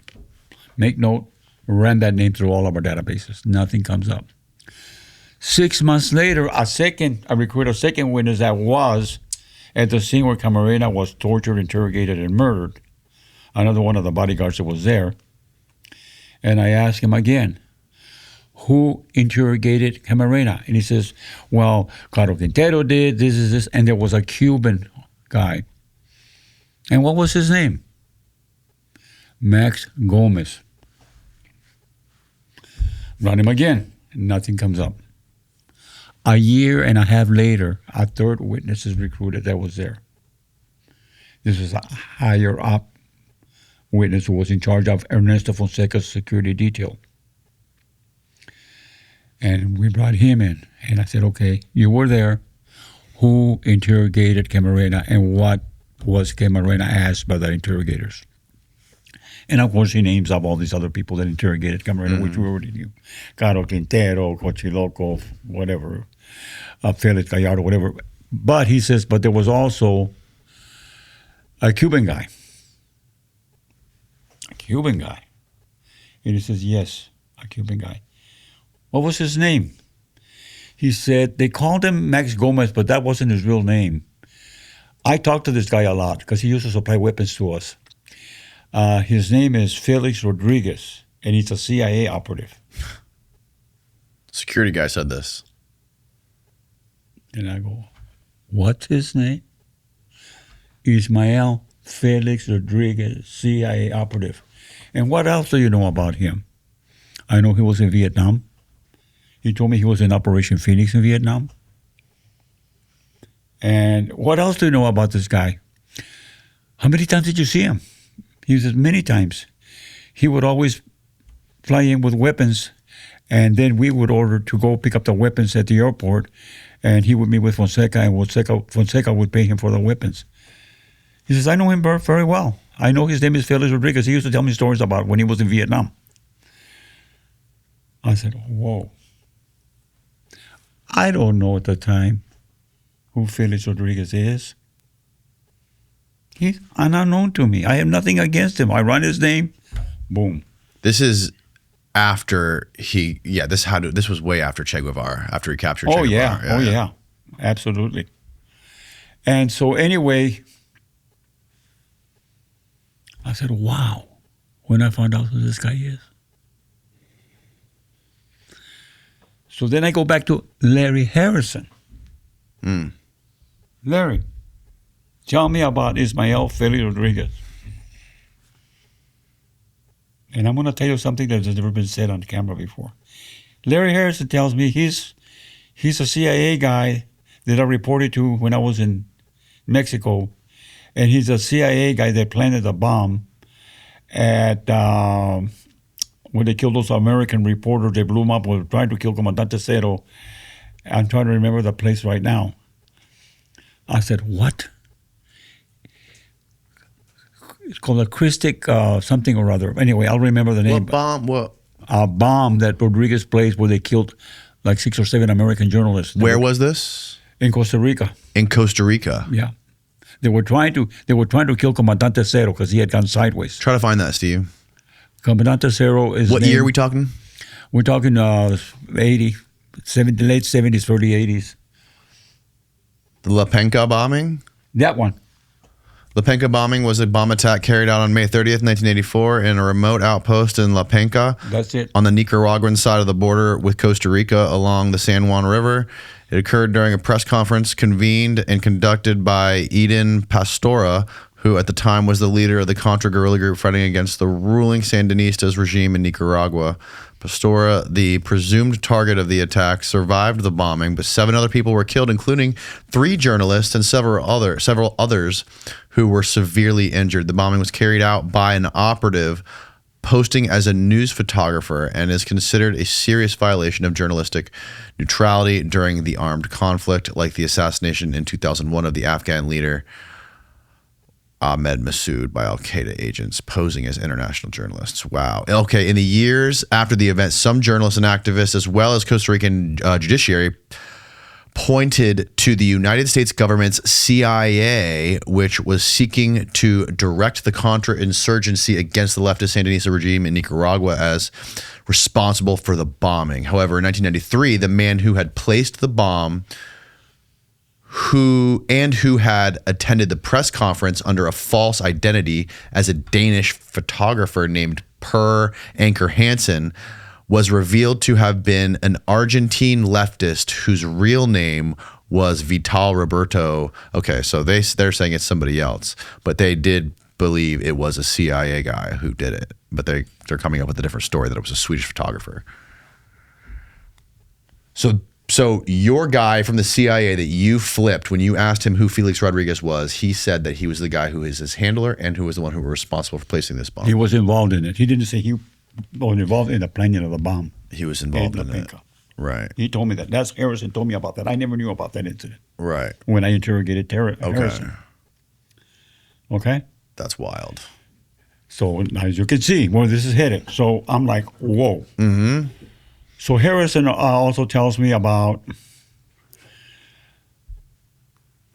Make note. Ran that name through all of our databases. Nothing comes up. 6 months later, I recruited a second witness that was at the scene where Camarena was tortured, interrogated, and murdered. Another one of the bodyguards that was there. And I asked him again, who interrogated Camarena? And he says, well, Claro Quintero did, this, and there was a Cuban guy. And what was his name? Max Gomez. Run him again. Nothing comes up. A year and a half later, a third witness is recruited that was there. This is a higher up witness who was in charge of Ernesto Fonseca's security detail. And we brought him in. And I said, okay, you were there. Who interrogated Camarena and what was Camarena asked by the interrogators? And of course, he names up all these other people that interrogated Camarena, which we already knew. Caro Quintero, Cochiloco, whatever, Felix Gallardo, whatever. But he says, but there was also a Cuban guy. A Cuban guy. And he says, yes, a Cuban guy. What was his name? He said, they called him Max Gomez, but that wasn't his real name. I talked to this guy a lot because he used to supply weapons to us. His name is Felix Rodriguez, and he's a CIA operative. Security guy said this. And I go, what's his name? Ismael Felix Rodriguez, CIA operative. And what else do you know about him? I know he was in Vietnam. He told me he was in Operation Phoenix in Vietnam. And what else do you know about this guy? How many times did you see him? He says, many times. He would always fly in with weapons, and then we would order to go pick up the weapons at the airport, and he would meet with Fonseca, and Fonseca would pay him for the weapons. He says, I know him very well. I know his name is Felix Rodriguez. He used to tell me stories about when he was in Vietnam. I said, whoa. I don't know at the time who Felix Rodriguez is. He's an unknown to me. I have nothing against him. I run his name. Boom. This is after this was way after Che Guevara, after he captured Che Guevara. Yeah. Absolutely. And so anyway, I said, wow, when I found out who this guy is. So then I go back to Larry Harrison. Larry, tell me about Ismael Felix Rodriguez. And I'm going to tell you something that has never been said on camera before. Larry Harrison tells me he's a CIA guy that I reported to when I was in Mexico. And he's a CIA guy that planted a bomb at when they killed those American reporters. They blew them up. Were trying to kill Comandante Cero. I'm trying to remember the place right now. I said, what? It's called a Christic something or other. Anyway, I'll remember the name. What bomb? What? A bomb that Rodriguez placed where they killed like 6 or 7 American journalists. Where was this? In Costa Rica. In Costa Rica. Yeah. They were trying to kill Comandante Cero because he had gone sideways. Try to find that, Steve. Comandante Cero is. What year are we talking? We're talking 80, 70, late 70s, early 80s. The La Penca bombing? That one. La Penca bombing was a bomb attack carried out on May 30th, 1984 in a remote outpost in La Penca. That's it. On the Nicaraguan side of the border with Costa Rica along the San Juan River. It occurred during a press conference convened and conducted by Eden Pastora, who at the time was the leader of the Contra guerrilla group fighting against the ruling Sandinistas regime in Nicaragua. Pastora, the presumed target of the attack, survived the bombing, but 7 other people were killed, including 3 journalists and several others who were severely injured. The bombing was carried out by an operative posting as a news photographer and is considered a serious violation of journalistic neutrality during the armed conflict, like the assassination in 2001 of the Afghan leader Ahmed Massoud by al-Qaeda agents posing as international journalists. Wow. Okay, in the years after the event, some journalists and activists, as well as Costa Rican judiciary, pointed to the United States government's CIA, which was seeking to direct the counterinsurgency against the leftist Sandinista regime in Nicaragua, as responsible for the bombing. However, in 1993, the man who had placed the bomb who had attended the press conference under a false identity as a Danish photographer named Per Anker Hansen, was revealed to have been an Argentine leftist whose real name was Vital Roberto. Okay, so they're saying it's somebody else, but they did believe it was a CIA guy who did it. But they're coming up with a different story, that it was a Swedish photographer. So your guy from the CIA that you flipped, when you asked him who Felix Rodriguez was, he said that he was the guy who is his handler and who was the one who was responsible for placing this bomb. He was involved in it. He didn't say he was involved in the planning of the bomb. He was involved in it. Right. He told me that. That's Harrison told me about that. I never knew about that incident. Right. When I interrogated Harrison. Okay? That's wild. So as you can see where this is headed. So I'm like, whoa. Mm-hmm. So Harrison also tells me about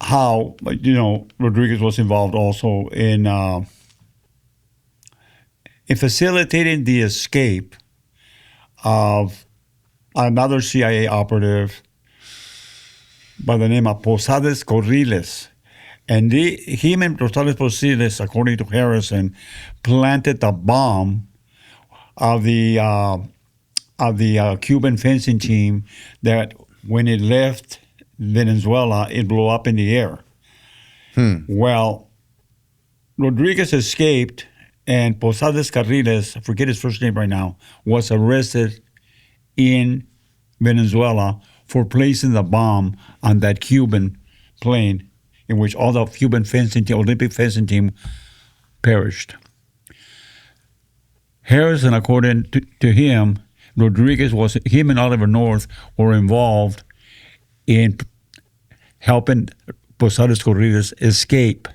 how, Rodriguez was involved also in facilitating the escape of another CIA operative by the name of Posadas Corriles. And him and Posadas Corriles, according to Harrison, planted the bomb of the Cuban fencing team that when it left Venezuela, it blew up in the air. Well, Rodriguez escaped, and Posadas Corriles, I forget his first name right now, was arrested in Venezuela for placing the bomb on that Cuban plane in which all the Cuban fencing team, Olympic fencing team, perished. Harrison, according to him, Rodriguez him and Oliver North were involved in helping Posadas Corriles escape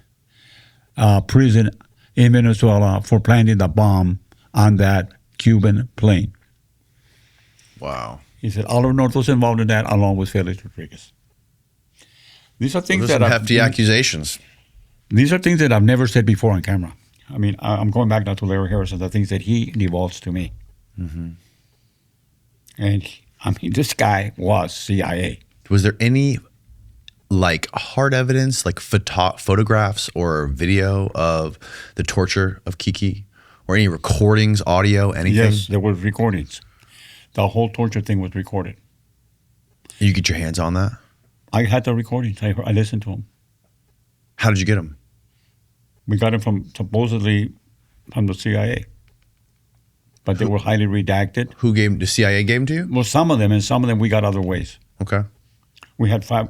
prison in Venezuela for planting the bomb on that Cuban plane. Wow. He said Oliver North was involved in that along with Felix Rodriguez. These are things that hefty accusations. These are things that I've never said before on camera. I mean, I'm going back now to Larry Harrison, the things that he divulged to me. Mm-hmm. And this guy was CIA. Was there any hard evidence, like photographs or video of the torture of Kiki, or any recordings, audio, anything? Yes, there were recordings. The whole torture thing was recorded. You get your hands on that? I had the recordings. I listened to them. How did you get them? We got them supposedly from the CIA. But they were highly redacted. The CIA gave them to you? Well, some of them, and some of them we got other ways. Okay. We had five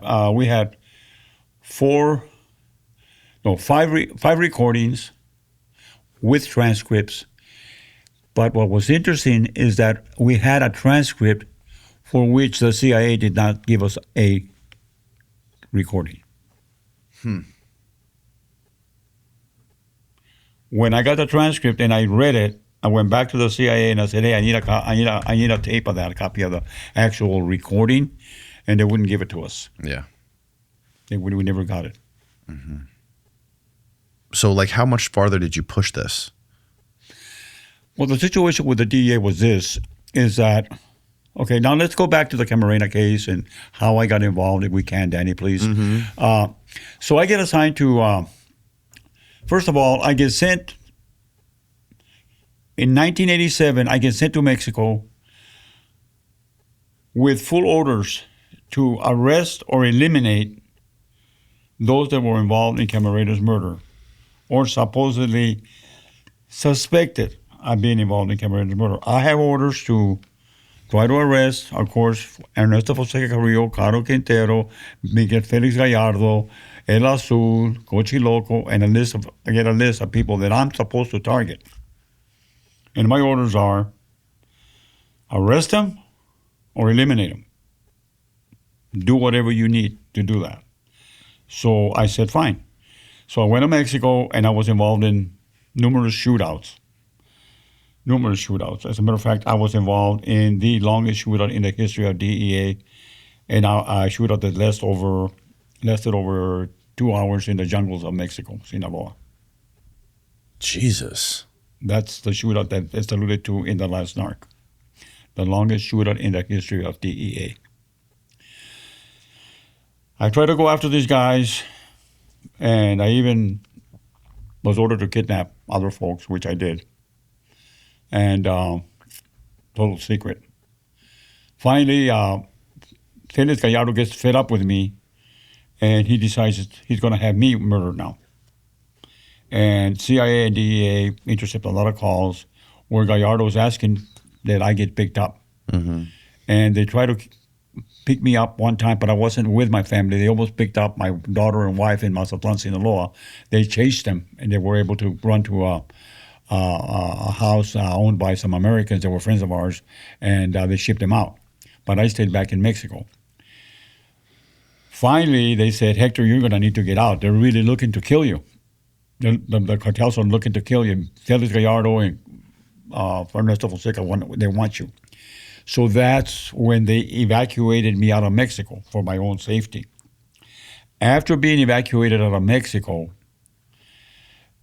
recordings with transcripts. But what was interesting is that we had a transcript for which the CIA did not give us a recording. When I got the transcript and I read it, I went back to the CIA and I said, "Hey, I need a tape of that, a copy of the actual recording," and they wouldn't give it to us. Yeah, we never got it. Mm-hmm. So, how much farther did you push this? Well, the situation with the DEA was this: is that okay? Now let's go back to the Camarena case and how I got involved. If we can, Danny, please. Mm-hmm. So I get assigned to. First of all, I get sent. In 1987, I get sent to Mexico with full orders to arrest or eliminate those that were involved in Camarena's murder or supposedly suspected of being involved in Camarena's murder. I have orders to try to arrest, of course, Ernesto Fonseca Carrillo, Caro Quintero, Miguel Felix Gallardo, El Azul, Cochi Loco, and I get a list of people that I'm supposed to target. And my orders are arrest them or eliminate them. Do whatever you need to do that. So I said, fine. So I went to Mexico and I was involved in numerous shootouts. As a matter of fact, I was involved in the longest shootout in the history of DEA, and a shootout that lasted over 2 hours in the jungles of Mexico, Sinaloa. Jesus. That's the shootout that is alluded to in the last narc. The longest shootout in the history of DEA. I tried to go after these guys, and I even was ordered to kidnap other folks, which I did. And total secret. Finally, Felix Gallardo gets fed up with me, and he decides he's going to have me murdered now. And CIA and DEA intercept a lot of calls where Gallardo is asking that I get picked up. Mm-hmm. And they try to picked me up one time, but I wasn't with my family. They almost picked up my daughter and wife in Mazatlan, Sinaloa. They chased them, and they were able to run to a house owned by some Americans that were friends of ours, and they shipped them out. But I stayed back in Mexico. Finally, they said, Hector, you're going to need to get out. They're really looking to kill you. The cartels are looking to kill you. Felix Gallardo and Ernesto Fonseca, they want you. So that's when they evacuated me out of Mexico for my own safety. After being evacuated out of Mexico,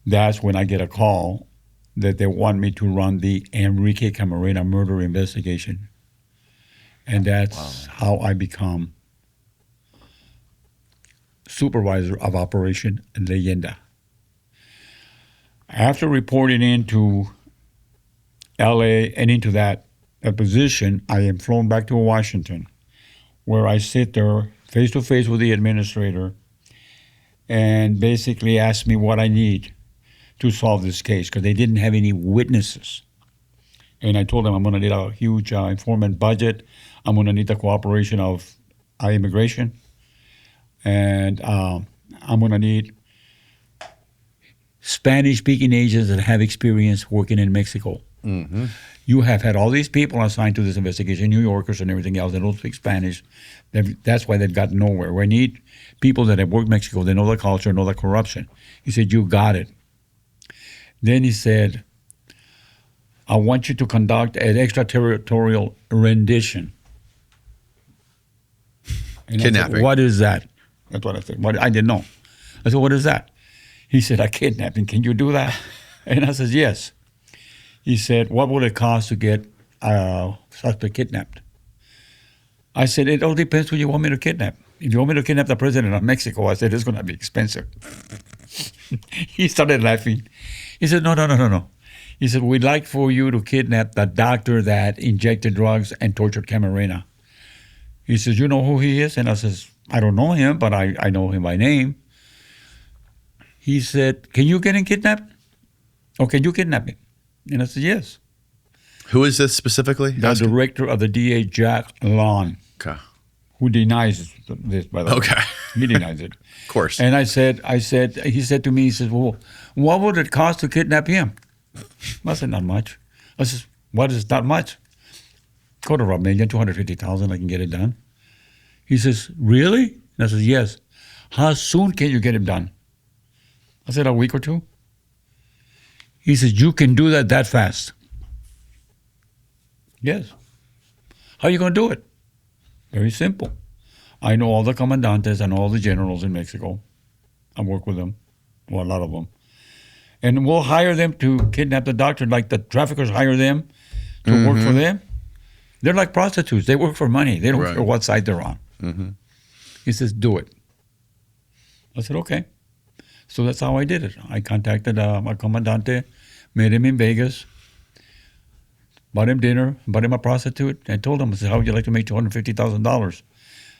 that's when I get a call that they want me to run the Enrique Camarena murder investigation. And that's how I become supervisor of Operation Leyenda. After reporting into LA and into that position, I am flown back to Washington, where I sit there face to face with the administrator and basically ask me what I need to solve this case, because they didn't have any witnesses. And I told them I'm going to need a huge informant budget. I'm going to need the cooperation of immigration. And I'm going to need Spanish-speaking agents that have experience working in Mexico. Mm-hmm. You have had all these people assigned to this investigation, New Yorkers and everything else, that don't speak Spanish. That's why they've got nowhere. We need people that have worked in Mexico, they know the culture, know the corruption. He said, you got it. Then he said, I want you to conduct an extraterritorial rendition. And Kidnapping. I said, what is that? That's what I said. I didn't know. I said, what is that? He said, a kidnapping. Can you do that? And I said, yes. He said, what would it cost to get a suspect kidnapped? I said, it all depends who you want me to kidnap. If you want me to kidnap the president of Mexico, I said, it's going to be expensive. He started laughing. He said, no. He said, we'd like for you to kidnap the doctor that injected drugs and tortured Camarena. He says, you know who he is? And I says, I don't know him, but I know him by name. He said, can you get him kidnapped? Or can you kidnap him? And I said, yes. Who is this specifically? The director of the DEA, Jack Lawn. Okay. Who denies this, by the way. Okay. He denies it. Of course. And he said to me, he says, well, what would it cost to kidnap him? I said, not much. I said, what is not much? Go to $1 million, $250,000, I can get it done. He says, really? And I said, yes. How soon can you get him done? I said, a week or two. He says, you can do that fast? Yes. How are you going to do it? Very simple. I know all the comandantes and all the generals in Mexico. I work with them, well, a lot of them. And we'll hire them to kidnap the doctor, like the traffickers hire them to work for them. They're like prostitutes. They work for money. They don't care what side they're on. Mm-hmm. He says, do it. I said, okay. So that's how I did it. I contacted my comandante, met him in Vegas, bought him dinner, bought him a prostitute. I told him, I said, how would you like to make $250,000?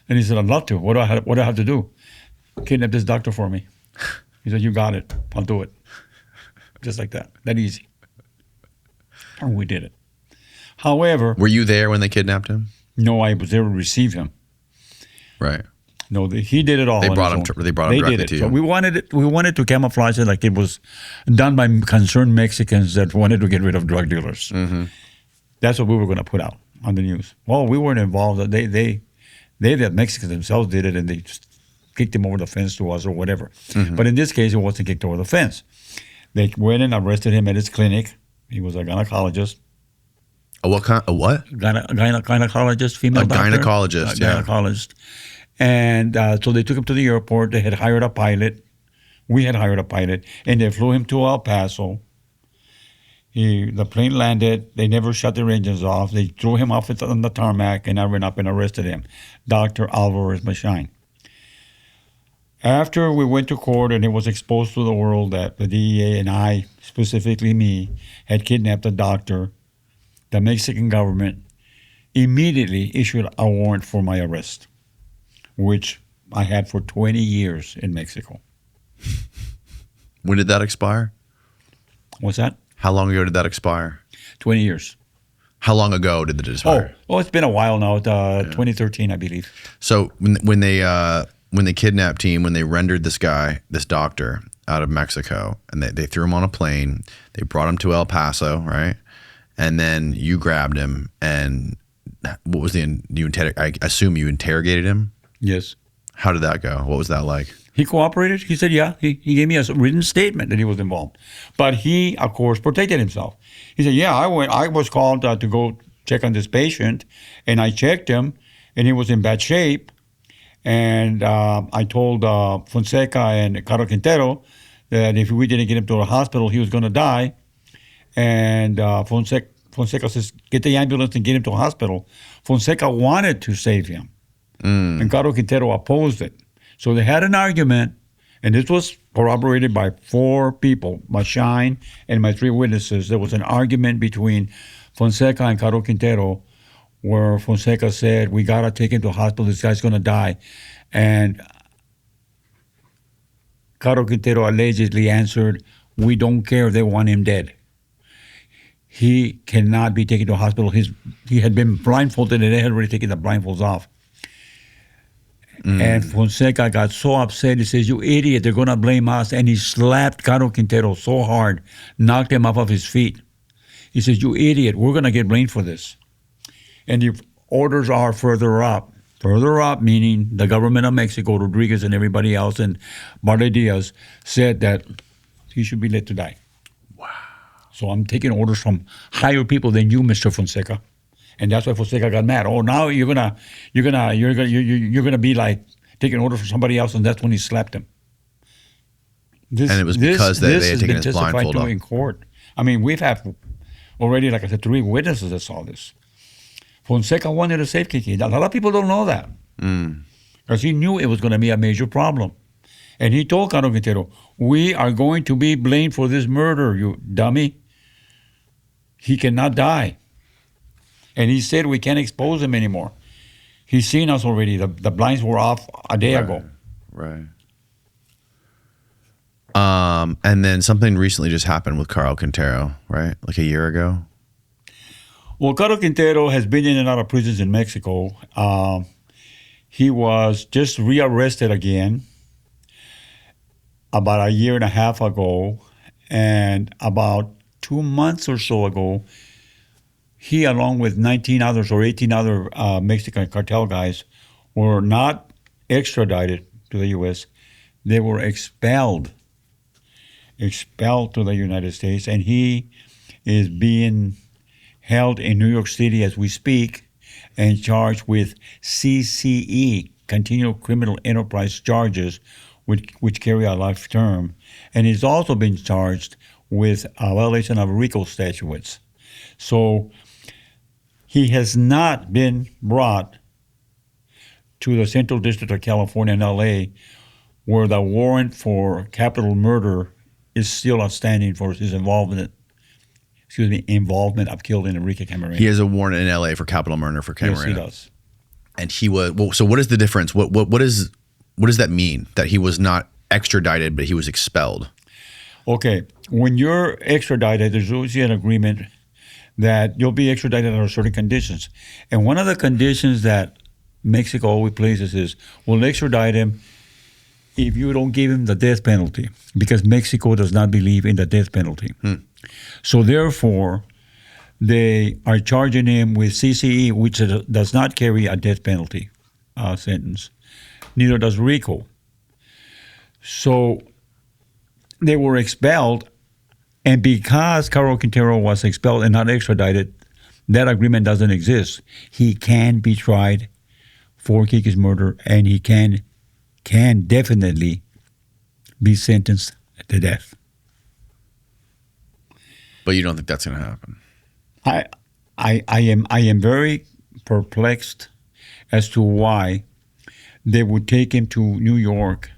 And he said, I'd love to. What do I have to do? Kidnap this doctor for me. He said, you got it. I'll do it. Just like that. That easy. And we did it. However... Were you there when they kidnapped him? No, I was there to receive him. Right. No, he did it all. They brought him directly to you. So we wanted to camouflage it like it was done by concerned Mexicans that wanted to get rid of drug dealers. Mm-hmm. That's what we were going to put out on the news. Well, we weren't involved. The Mexicans themselves did it, and they just kicked him over the fence to us or whatever. Mm-hmm. But in this case, it wasn't kicked over the fence. They went and arrested him at his clinic. He was a gynecologist. A what kind? A what? Gynecologist, female doctor. A gynecologist, yeah. Gynecologist. And so they took him to the airport. They had hired a pilot. We had hired a pilot. And they flew him to El Paso. The plane landed. They never shut their engines off. They threw him off on the tarmac, and I ran up and arrested him, Dr. Alvarez Machine. After we went to court and it was exposed to the world that the DEA and I, specifically me, had kidnapped a doctor, the Mexican government immediately issued a warrant for my arrest, which I had for 20 years in Mexico. When did that expire? What's that? How long ago did that expire? 20 years. How long ago did the disappear? It's been a while now. 2013, I believe. So when they kidnapped him, when they rendered this doctor out of Mexico, and they threw him on a plane, they brought him to El Paso, right? And then you grabbed him, and what was I assume you interrogated him? Yes. How did that go? What was that like? He cooperated. He said, yeah. He gave me a written statement that he was involved. But he, of course, protected himself. He said, yeah, I was called to go check on this patient, and I checked him, and he was in bad shape. And I told Fonseca and Caro Quintero that if we didn't get him to the hospital, he was going to die. And Fonseca says, get the ambulance and get him to a hospital. Fonseca wanted to save him. And Caro Quintero opposed it. So they had an argument, and this was corroborated by 4 people, my Shine and my 3 witnesses. There was an argument between Fonseca and Caro Quintero where Fonseca said, we got to take him to a hospital, this guy's going to die. And Caro Quintero allegedly answered, we don't care, they want him dead. He cannot be taken to a hospital. He had been blindfolded, and they had already taken the blindfolds off. And Fonseca got so upset, he says, you idiot, they're going to blame us. And he slapped Caro Quintero so hard, knocked him off of his feet. He says, you idiot, we're going to get blamed for this. And the orders are further up. Further up, meaning the government of Mexico, Rodriguez and everybody else, and Barle Diaz said that he should be let to die. Wow. So I'm taking orders from higher people than you, Mr. Fonseca. And that's why Fonseca got mad. Oh, now you're gonna be like taking orders from somebody else, and that's when he slapped him. And it was because they had taken his blindfold off. In court. I mean, we've had already, like I said, 3 witnesses that saw this. Fonseca wanted to save Kiki. A lot of people don't know that. Because he knew it was going to be a major problem. And he told Caro Quintero, we are going to be blamed for this murder, you dummy. He cannot die. And he said we can't expose him anymore. He's seen us already. The blinds were off a day ago. Right. And then something recently just happened with Caro Quintero, right? Like a year ago? Well, Caro Quintero has been in and out of prisons in Mexico. He was just rearrested again about a year and a half ago. And about 2 months or so ago, he, along with 19 others or 18 other Mexican cartel guys, were not extradited to the U.S. They were expelled to the United States. And he is being held in New York City as we speak and charged with CCE, continual criminal enterprise charges, which carry a life term. And he's also been charged with a violation of RICO statutes. So he has not been brought to the Central District of California in L.A., where the warrant for capital murder is still outstanding for his involvement of killing Enrique Camarena. He has a warrant in L.A. for capital murder for Camarena. Yes, he does. And he was, well, so what is the difference? What does that mean, that he was not extradited, but he was expelled? Okay, when you're extradited, there's usually an agreement that you'll be extradited under certain conditions. And one of the conditions that Mexico always places is, we'll extradite him if you don't give him the death penalty, because Mexico does not believe in the death penalty. So therefore, they are charging him with CCE, which does not carry a death penalty sentence. Neither does RICO. So they were expelled, and because Caro Quintero was expelled and not extradited, that agreement doesn't exist. He can be tried for Kiki's murder, and he can definitely be sentenced to death. But you don't think that's going to happen? I am very perplexed as to why they would take him to New York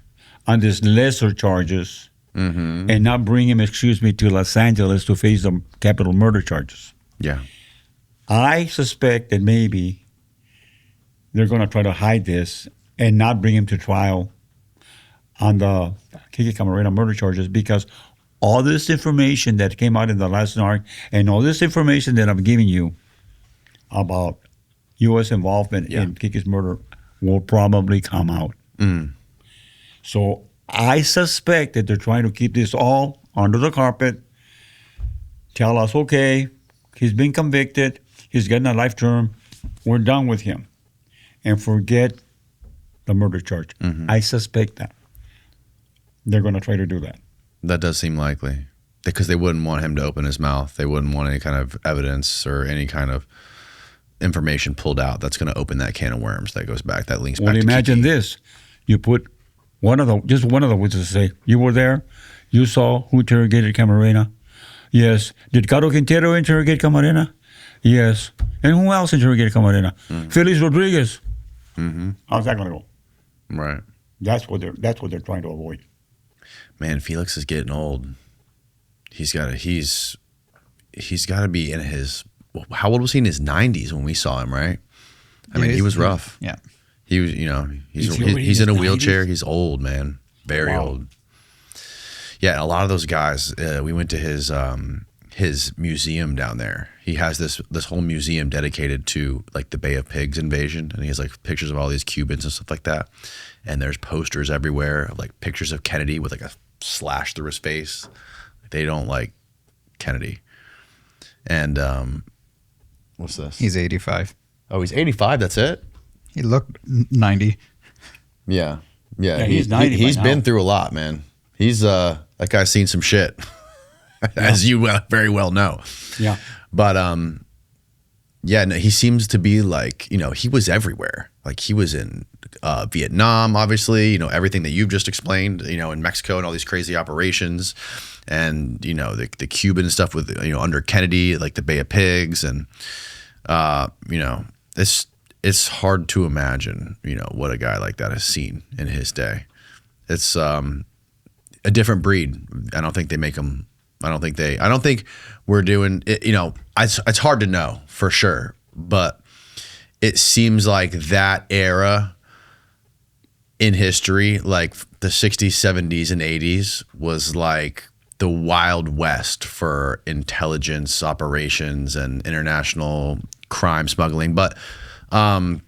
on these lesser charges and not bring him, to Los Angeles to face the capital murder charges. Yeah. I suspect that maybe they're going to try to hide this and not bring him to trial on the Kiki Camarena murder charges, because all this information that came out in the last NARC and all this information that I'm giving you about U.S. involvement in Kiki's murder will probably come out. So I suspect that they're trying to keep this all under the carpet, tell us, okay, he's been convicted, he's getting a life term, we're done with him, and forget the murder charge. I suspect that. They're going to try to do that. That does seem likely. Because they wouldn't want him to open his mouth. They wouldn't want any kind of evidence or any kind of information pulled out that's going to open that can of worms that goes back, that links back to imagine Kiki. this. You put just one of the witnesses say, you were there, you saw who interrogated Camarena? Yes. Did Caro Quintero interrogate Camarena? Yes. And who else interrogated Camarena? Felix Rodriguez. How's that going to go? Right. That's what they're trying to avoid. Man, Felix is getting old. He's got to be in his, how old was he in his 90s when we saw him, right? I mean, he was rough. Yeah. He was, he's in a wheelchair. 90s? He's old, man. Very old. Yeah, a lot of those guys, we went to his museum down there. He has this whole museum dedicated to like the Bay of Pigs invasion, and he has like pictures of all these Cubans and stuff like that. And there's posters everywhere of like pictures of Kennedy with like a slash through his face. They don't like Kennedy. And what's this? He's 85. Oh, he's 85. That's it. He looked 90. Yeah. He's 90. He's been through a lot, man. He's that guy's seen some shit, as you very well know. Yeah. But no, he seems to be like, he was everywhere. Like he was in Vietnam, obviously, everything that you've just explained, in Mexico and all these crazy operations, and the Cuban stuff with under Kennedy, like the Bay of Pigs, and it's hard to imagine what a guy like that has seen in his day. It's a different breed. I don't think they make them. I don't think we're doing it. It's hard to know for sure, but it seems like that era in history, like the 60s, 70s, and 80s, was like the Wild West for intelligence operations and international crime smuggling. But, and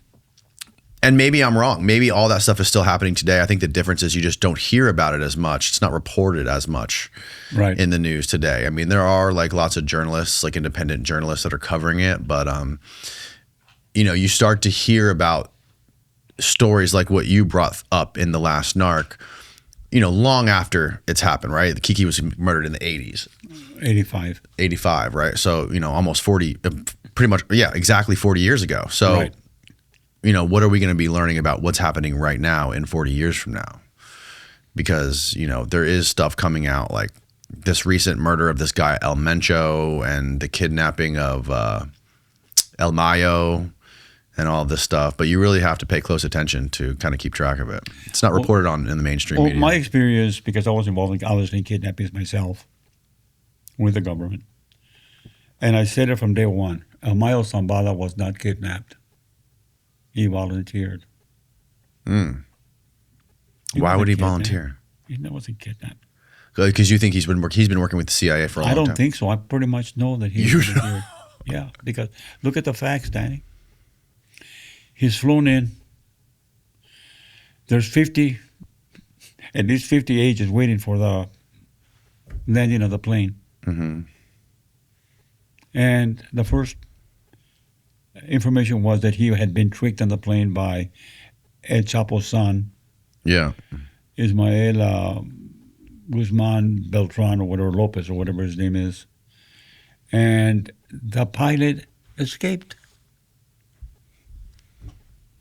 maybe I'm wrong. Maybe all that stuff is still happening today. I think the difference is you just don't hear about it as much. It's not reported as much in the news today. I mean, there are like lots of journalists, like independent journalists that are covering it, but you start to hear about stories like what you brought up in the last Narc, long after it's happened, right? Kiki was murdered in the 80s. 85, right? So, almost 40, pretty much, exactly 40 years ago. So, what are we going to be learning about what's happening right now in 40 years from now? Because, there is stuff coming out like this recent murder of this guy, El Mencho, and the kidnapping of El Mayo, and all this stuff, but you really have to pay close attention to kind of keep track of it. It's not reported on in the mainstream media. My experience, because I was involved in kidnappings myself with the government, and I said it from day one, Mayo Zambada was not kidnapped. He volunteered. Why would he volunteer? He wasn't kidnapped. Because you think he's been working with the CIA for a long time? I don't think so. I pretty much know that he volunteered. Yeah, because look at the facts, Danny. He's flown in. There's at least 50 agents waiting for the landing of the plane. And the first information was that he had been tricked on the plane by El Chapo's son. Yeah. Ismael Guzman Beltran or whatever, Lopez or whatever his name is. And the pilot escaped.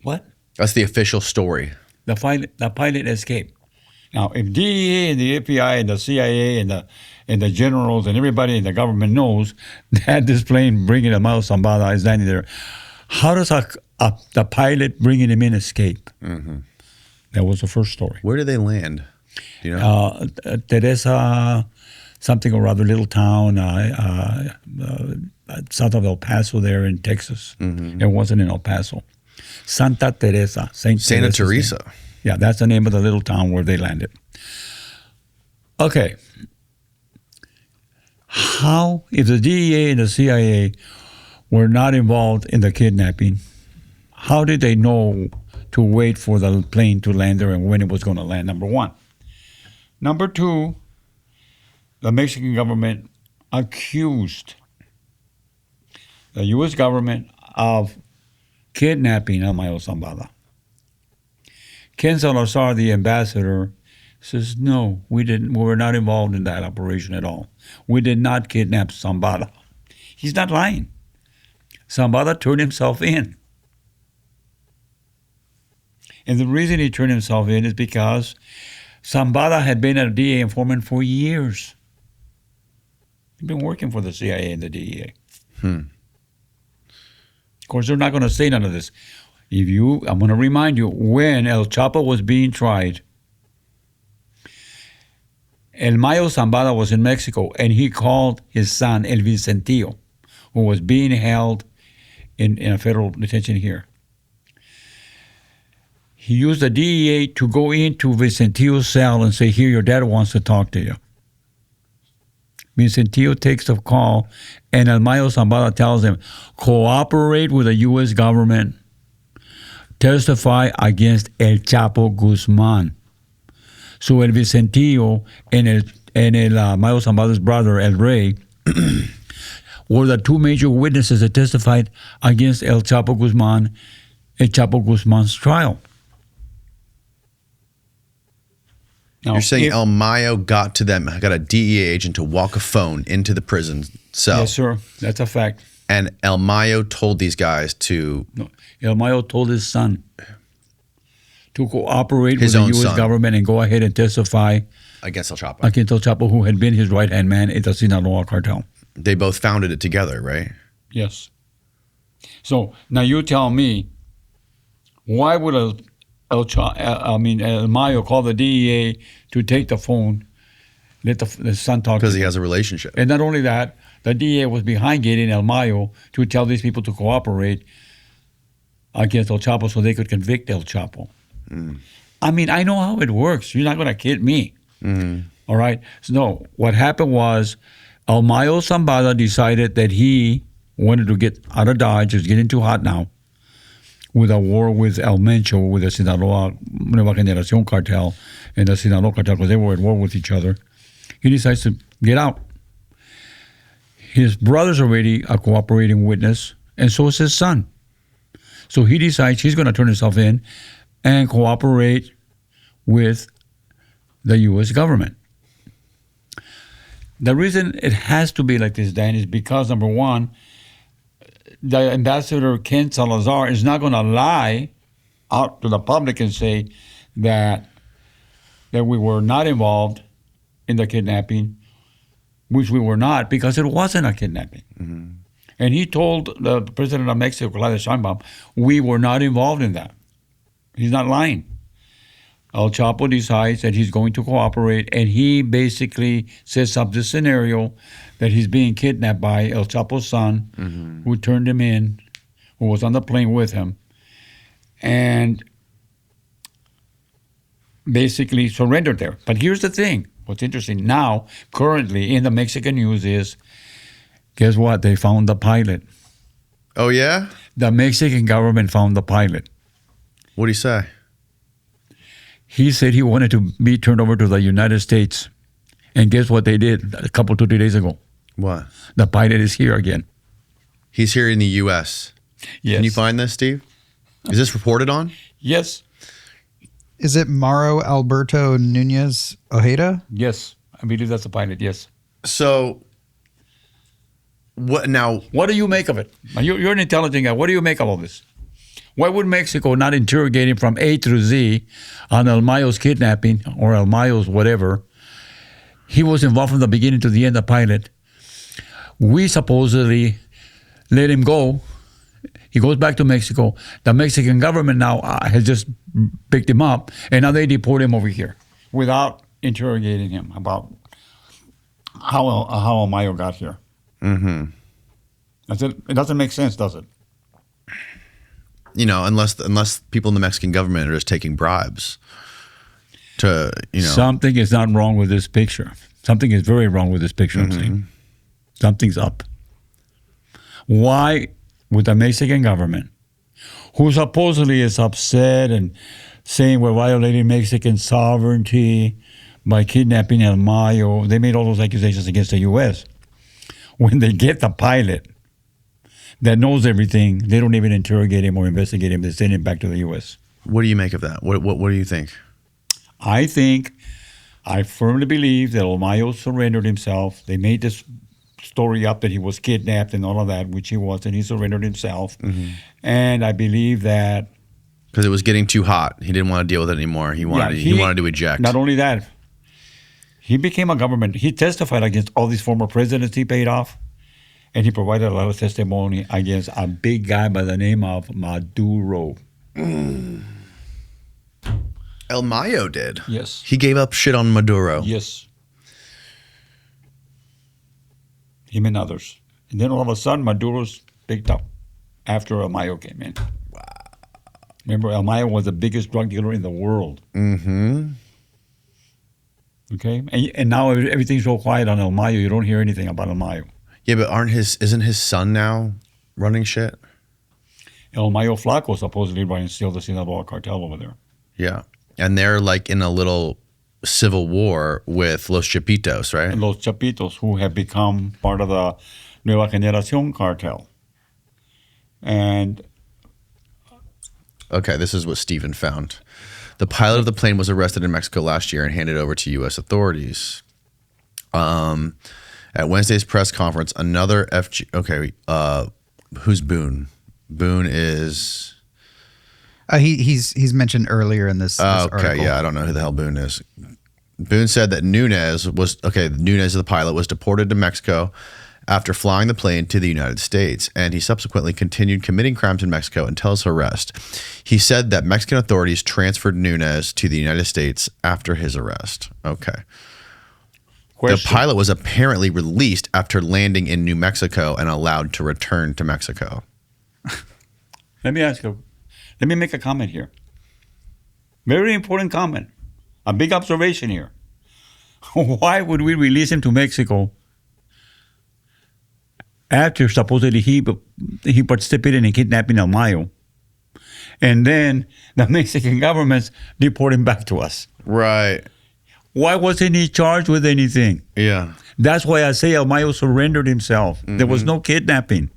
What? That's the official story. The pilot escaped. Now, if DEA and the FBI and the CIA and the generals and everybody in the government knows that this plane bringing a Mayo Zambada is landing there, how does the pilot bringing him in escape? That was the first story. Where did they land? Do you know? Teresa, something or other, little town south of El Paso there in Texas. It wasn't in El Paso. Santa Teresa. Santa Teresa. Yeah, that's the name of the little town where they landed. Okay. How, if the DEA and the CIA were not involved in the kidnapping, how did they know to wait for the plane to land there and when it was going to land? Number one. Number two, the Mexican government accused the U.S. government of kidnapping Mayo Zambada. Ken Salazar, the ambassador, says, no, we didn't. We were not involved in that operation at all. We did not kidnap Zambada. He's not lying. Zambada turned himself in. And the reason he turned himself in is because Zambada had been a DEA informant for years. He'd been working for the CIA and the DEA. Of course, they're not going to say none of this. I'm going to remind you, when El Chapo was being tried, El Mayo Zambada was in Mexico, and he called his son, El Vicentillo, who was being held in a federal detention here. He used the DEA to go into Vicentillo's cell and say, here, your dad wants to talk to you. Vicentillo takes the call, and El Mayo Zambada tells him, cooperate with the U.S. government, testify against El Chapo Guzman. So El Vicentillo and El Mayo Zambada's brother, El Rey, were the two major witnesses that testified against El Chapo Guzman's trial. Now, You're saying El Mayo got a DEA agent to walk a phone into the prison cell. Yes, sir. That's a fact. And El Mayo told these guys to... No, El Mayo told his son to cooperate His with own the U.S. son. government and go ahead and testify against El Chapo. against El Chapo, who had been his right-hand man in the Sinaloa cartel. They both founded it together, right? Yes. So now you tell me, why would El Mayo call the DEA to take the phone, let the son talk? Because he has a relationship. And not only that, the DEA was behind getting El Mayo to tell these people to cooperate against El Chapo so they could convict El Chapo. I mean, I know how it works. You're not going to kid me. All right? So no, what happened was El Mayo Zambada decided that he wanted to get out of Dodge. It's getting too hot now with a war with El Mencho, with the Sinaloa Nueva Generación cartel and the Sinaloa cartel, because they were at war with each other. He decides to get out. His brother's already a cooperating witness, and so is his son. So he decides he's going to turn himself in and cooperate with the U.S. government. The reason it has to be like this, Dan, is because, number one, the ambassador, Ken Salazar, is not going to lie out to the public and say that we were not involved in the kidnapping, which we were not, because it wasn't a kidnapping. And he told the president of Mexico, Claudia Sheinbaum, we were not involved in that. He's not lying. El Chapo decides that he's going to cooperate, and he basically sets up this scenario that he's being kidnapped by El Chapo's son, who turned him in, who was on the plane with him, and basically surrendered there. But here's the thing. What's interesting now, currently in the Mexican news is, guess what? They found the pilot. Oh, yeah? The Mexican government found the pilot. What'd he say? He said he wanted to be turned over to the United States. And guess what they did a couple, 2-3 days ago? What? The pilot is here again. He's here in the U.S. Yes. Can you find this, Steve? Is this reported on? Yes. Is it Mauro Alberto Nunez Ojeda? Yes. I believe that's the pilot, yes. So, what now? What do you make of it? Now, you're an intelligent guy. What do you make of all this? Why would Mexico not interrogate him from A through Z on El Mayo's kidnapping or El Mayo's whatever? He was involved from the beginning to the end, the pilot. We supposedly let him go. He goes back to Mexico. The Mexican government now has just picked him up, and now they deport him over here without interrogating him about how El Mayo got here. It doesn't make sense, does it? You know, unless people in the Mexican government are just taking bribes to, you know. Something is not wrong with this picture. Something is very wrong with this picture, I'm saying. Something's up. Why would the Mexican government, who supposedly is upset and saying we're violating Mexican sovereignty by kidnapping El Mayo, they made all those accusations against the U.S. When they get the pilot that knows everything, they don't even interrogate him or investigate him. They send him back to the U.S. What do you make of that? What do you think? I firmly believe that El Mayo surrendered himself. They made this story up that he was kidnapped and all of that, which he was, and he surrendered himself. Mm-hmm. And I believe that Because it was getting too hot. He didn't want to deal with it anymore. He wanted to eject. Not only that, he became a government. He testified against all these former presidents he paid off, and he provided a lot of testimony against a big guy by the name of Maduro. El Mayo did. Yes. He gave up shit on Maduro. Yes. Him and others. And then all of a sudden, Maduro's picked up after El Mayo came in. Wow. Remember, El Mayo was the biggest drug dealer in the world. Mm-hmm. Okay? And now everything's so quiet on El Mayo, you don't hear anything about El Mayo. Yeah, but isn't his son now running shit? El Mayo Flaco supposedly running still the Sinaloa cartel over there. Yeah. And they're like in a little civil war with Los Chapitos, right? And Los Chapitos, who have become part of the Nueva Generación cartel. And okay, this is what Stephen found. The pilot of the plane was arrested in Mexico last year and handed over to U.S. authorities. At Wednesday's press conference, another FG... Okay, who's Boone? Boone is... He's mentioned earlier in this article. Okay, yeah, I don't know who the hell Boone is. Boone said that Nunez, the pilot, was deported to Mexico after flying the plane to the United States, and he subsequently continued committing crimes in Mexico until his arrest. He said that Mexican authorities transferred Nunez to the United States after his arrest. Okay. The pilot was apparently released after landing in New Mexico and allowed to return to Mexico. let me make a comment here. Very important comment. A big observation here. Why would we release him to Mexico after supposedly he participated in kidnapping El Mayo, and then the Mexican government deport him back to us? Right. Why wasn't he charged with anything? Yeah. That's why I say El Mayo surrendered himself. Mm-hmm. There was no kidnapping.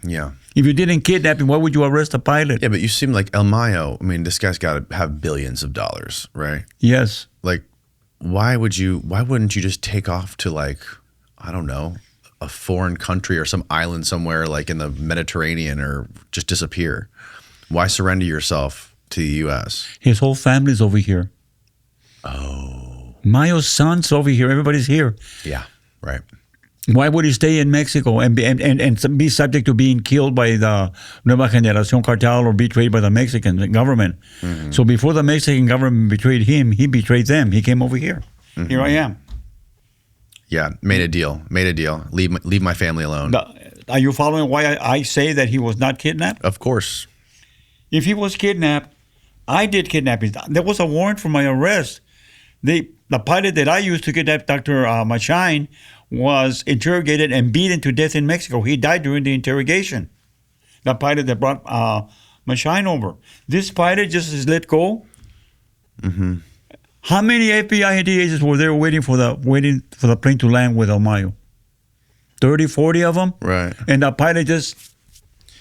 Yeah. If you didn't kidnap him, why would you arrest a pilot? Yeah, but you seem like El Mayo. I mean, this guy's got to have billions of dollars, right? Yes. Like, why wouldn't you just take off to, like, I don't know, a foreign country or some island somewhere like in the Mediterranean, or just disappear? Why surrender yourself to the U.S.? His whole family's over here. Oh. Mayo's son's over here. Everybody's here. Yeah, right. Why would he stay in Mexico and be subject to being killed by the Nueva Generación cartel or betrayed by the Mexican government? Mm-hmm. So before the Mexican government betrayed him, he betrayed them. He came over here. Mm-hmm. Here I am. Yeah, made a deal. Leave my family alone. Are you following why I say that he was not kidnapped? Of course. If he was kidnapped, I did kidnapping. There was a warrant for my arrest. The pilot that I used to kidnap Dr. Machine was interrogated and beaten to death in Mexico. He died during the interrogation. The pilot that brought Machine over. This pilot just is let go. Mm-hmm. How many FBI and DEA agents were there waiting for the plane to land with El Mayo? 30, 40 of them? Right. And the pilot just,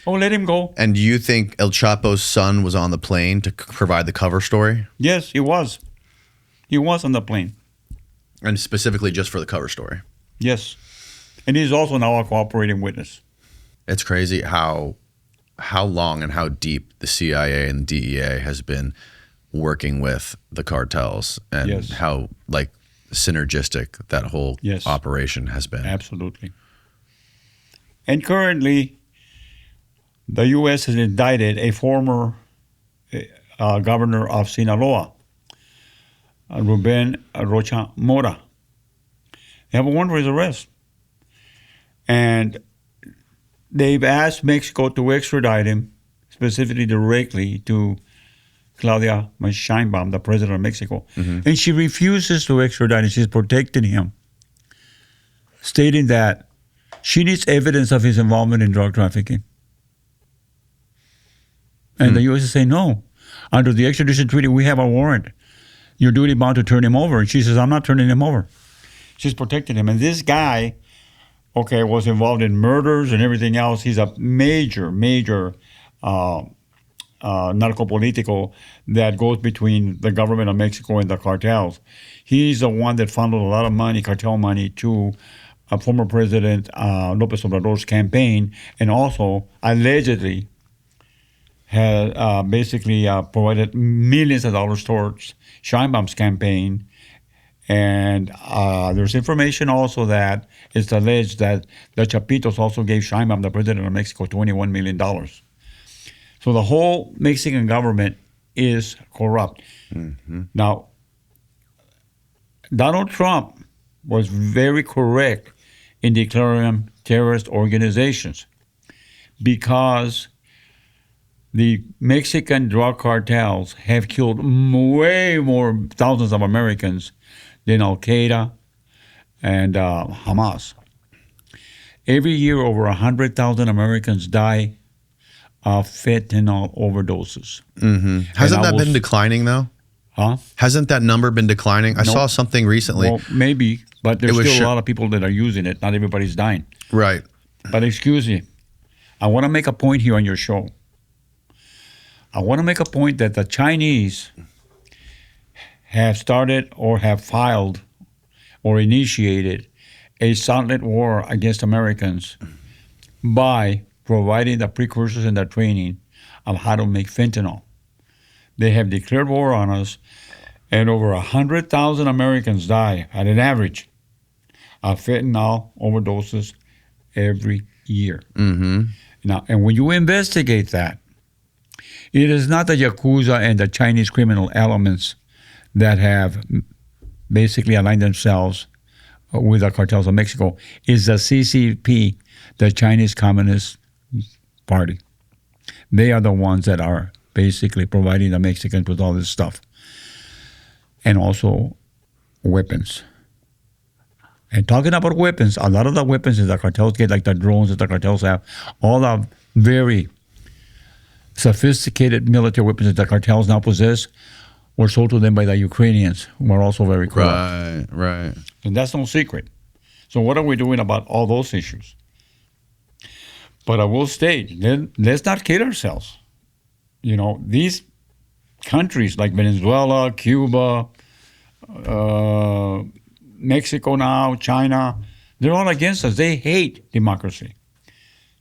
let him go. And do you think El Chapo's son was on the plane to provide the cover story? Yes, he was. He was on the plane. And specifically just for the cover story? Yes. And he's also now a cooperating witness. It's crazy how long and how deep the CIA and the DEA has been working with the cartels, and yes, how like synergistic that whole operation has been. Absolutely. And currently, the U.S. has indicted a former governor of Sinaloa, Ruben Rocha Mora. They have a warrant for his arrest. And they've asked Mexico to extradite him, specifically directly to Claudia Sheinbaum, the president of Mexico. Mm-hmm. And she refuses to extradite him. She's protecting him, stating that She needs evidence of his involvement in drug trafficking. And the U.S. is saying, no. Under the extradition treaty, we have a warrant. You're duty bound to turn him over. And she says, I'm not turning him over. She's protecting him. And this guy, was involved in murders and everything else. He's a major narco-political that goes between the government of Mexico and the cartels. He's the one that funneled a lot of money, cartel money, to former President Lopez Obrador's campaign, and also allegedly has provided millions of dollars towards Sheinbaum's campaign. And there's information also that it's alleged that the Chapitos also gave Sheinbaum, the president of Mexico, $21 million. So the whole Mexican government is corrupt. Mm-hmm. Now, Donald Trump was very correct in declaring them terrorist organizations because the Mexican drug cartels have killed way more thousands of Americans than Al-Qaeda and Hamas. Every year, over 100,000 Americans die of fentanyl overdoses. Mm-hmm. Hasn't that been declining, though? Huh? Hasn't that number been declining? I saw something recently. Well, maybe, but there's still a lot of people that are using it. Not everybody's dying. Right. But excuse me, I want to make a point here on your show. I want to make a point that the Chinese have started or have filed or initiated a silent war against Americans by providing the precursors and the training of how to make fentanyl. They have declared war on us, and over 100,000 Americans die at an average of fentanyl overdoses every year. Mm-hmm. Now, and when you investigate that, it is not the Yakuza and the Chinese criminal elements that have basically aligned themselves with the cartels of Mexico. It's the CCP, the Chinese Communist Party. They are the ones that are basically providing the Mexicans with all this stuff. And also weapons. And talking about weapons, a lot of the weapons that the cartels get, like the drones that the cartels have, all the very sophisticated military weapons that the cartels now possess were sold to them by the Ukrainians, who are also very corrupt. Right. And that's no secret. So what are we doing about all those issues? But I will state, let's not kid ourselves. You know, these countries like Venezuela, Cuba, Mexico now, China, they're all against us. They hate democracy.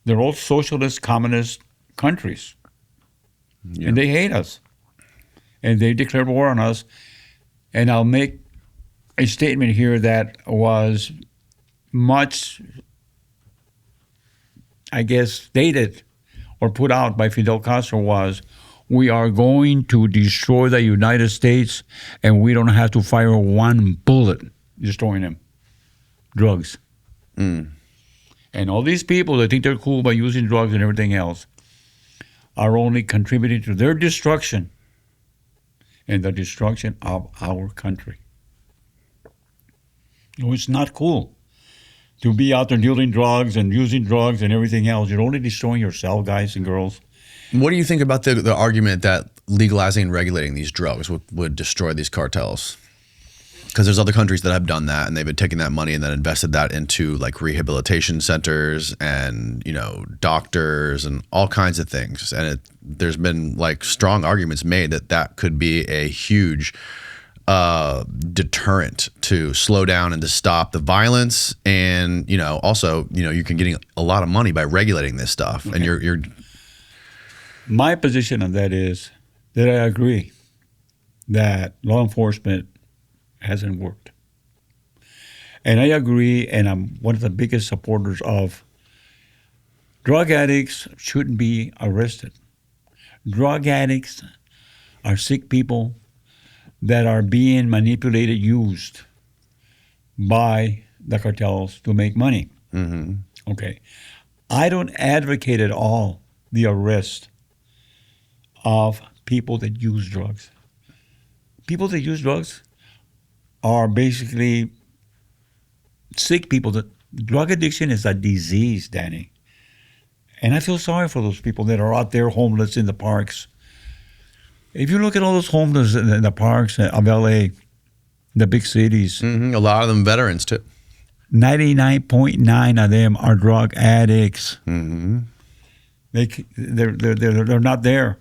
They're all socialist, communist countries. Yeah. And they hate us. And they declared war on us. And I'll make a statement here that was much, I guess, stated or put out by Fidel Castro was, we are going to destroy the United States and we don't have to fire one bullet destroying them. Drugs. Mm. And all these people that think they're cool by using drugs and everything else are only contributing to their destruction and the destruction of our country. You know, it's not cool to be out there dealing drugs and using drugs and everything else. You're only destroying yourself, guys and girls. What do you think about the argument that legalizing and regulating these drugs would destroy these cartels? Because there's other countries that have done that, and they've been taking that money and then invested that into like rehabilitation centers and, you know, doctors and all kinds of things. And there's been like strong arguments made that could be a huge deterrent to slow down and to stop the violence. And, you know, also, you know, you can getting a lot of money by regulating this stuff. Okay. And you're my position on that is that I agree that law enforcement hasn't worked. And I agree, and I'm one of the biggest supporters of drug addicts shouldn't be arrested. Drug addicts are sick people that are being manipulated, used by the cartels to make money. Mm-hmm. Okay. I don't advocate at all the arrest of people that use drugs. People that use drugs are basically sick people that Drug addiction is a disease, Danny. And I feel sorry for those people that are out there homeless in the parks. If you look at all those homeless in the parks of LA, the big cities, A lot of them veterans too. 99.9 of them are drug addicts. Mm-hmm. They're not there.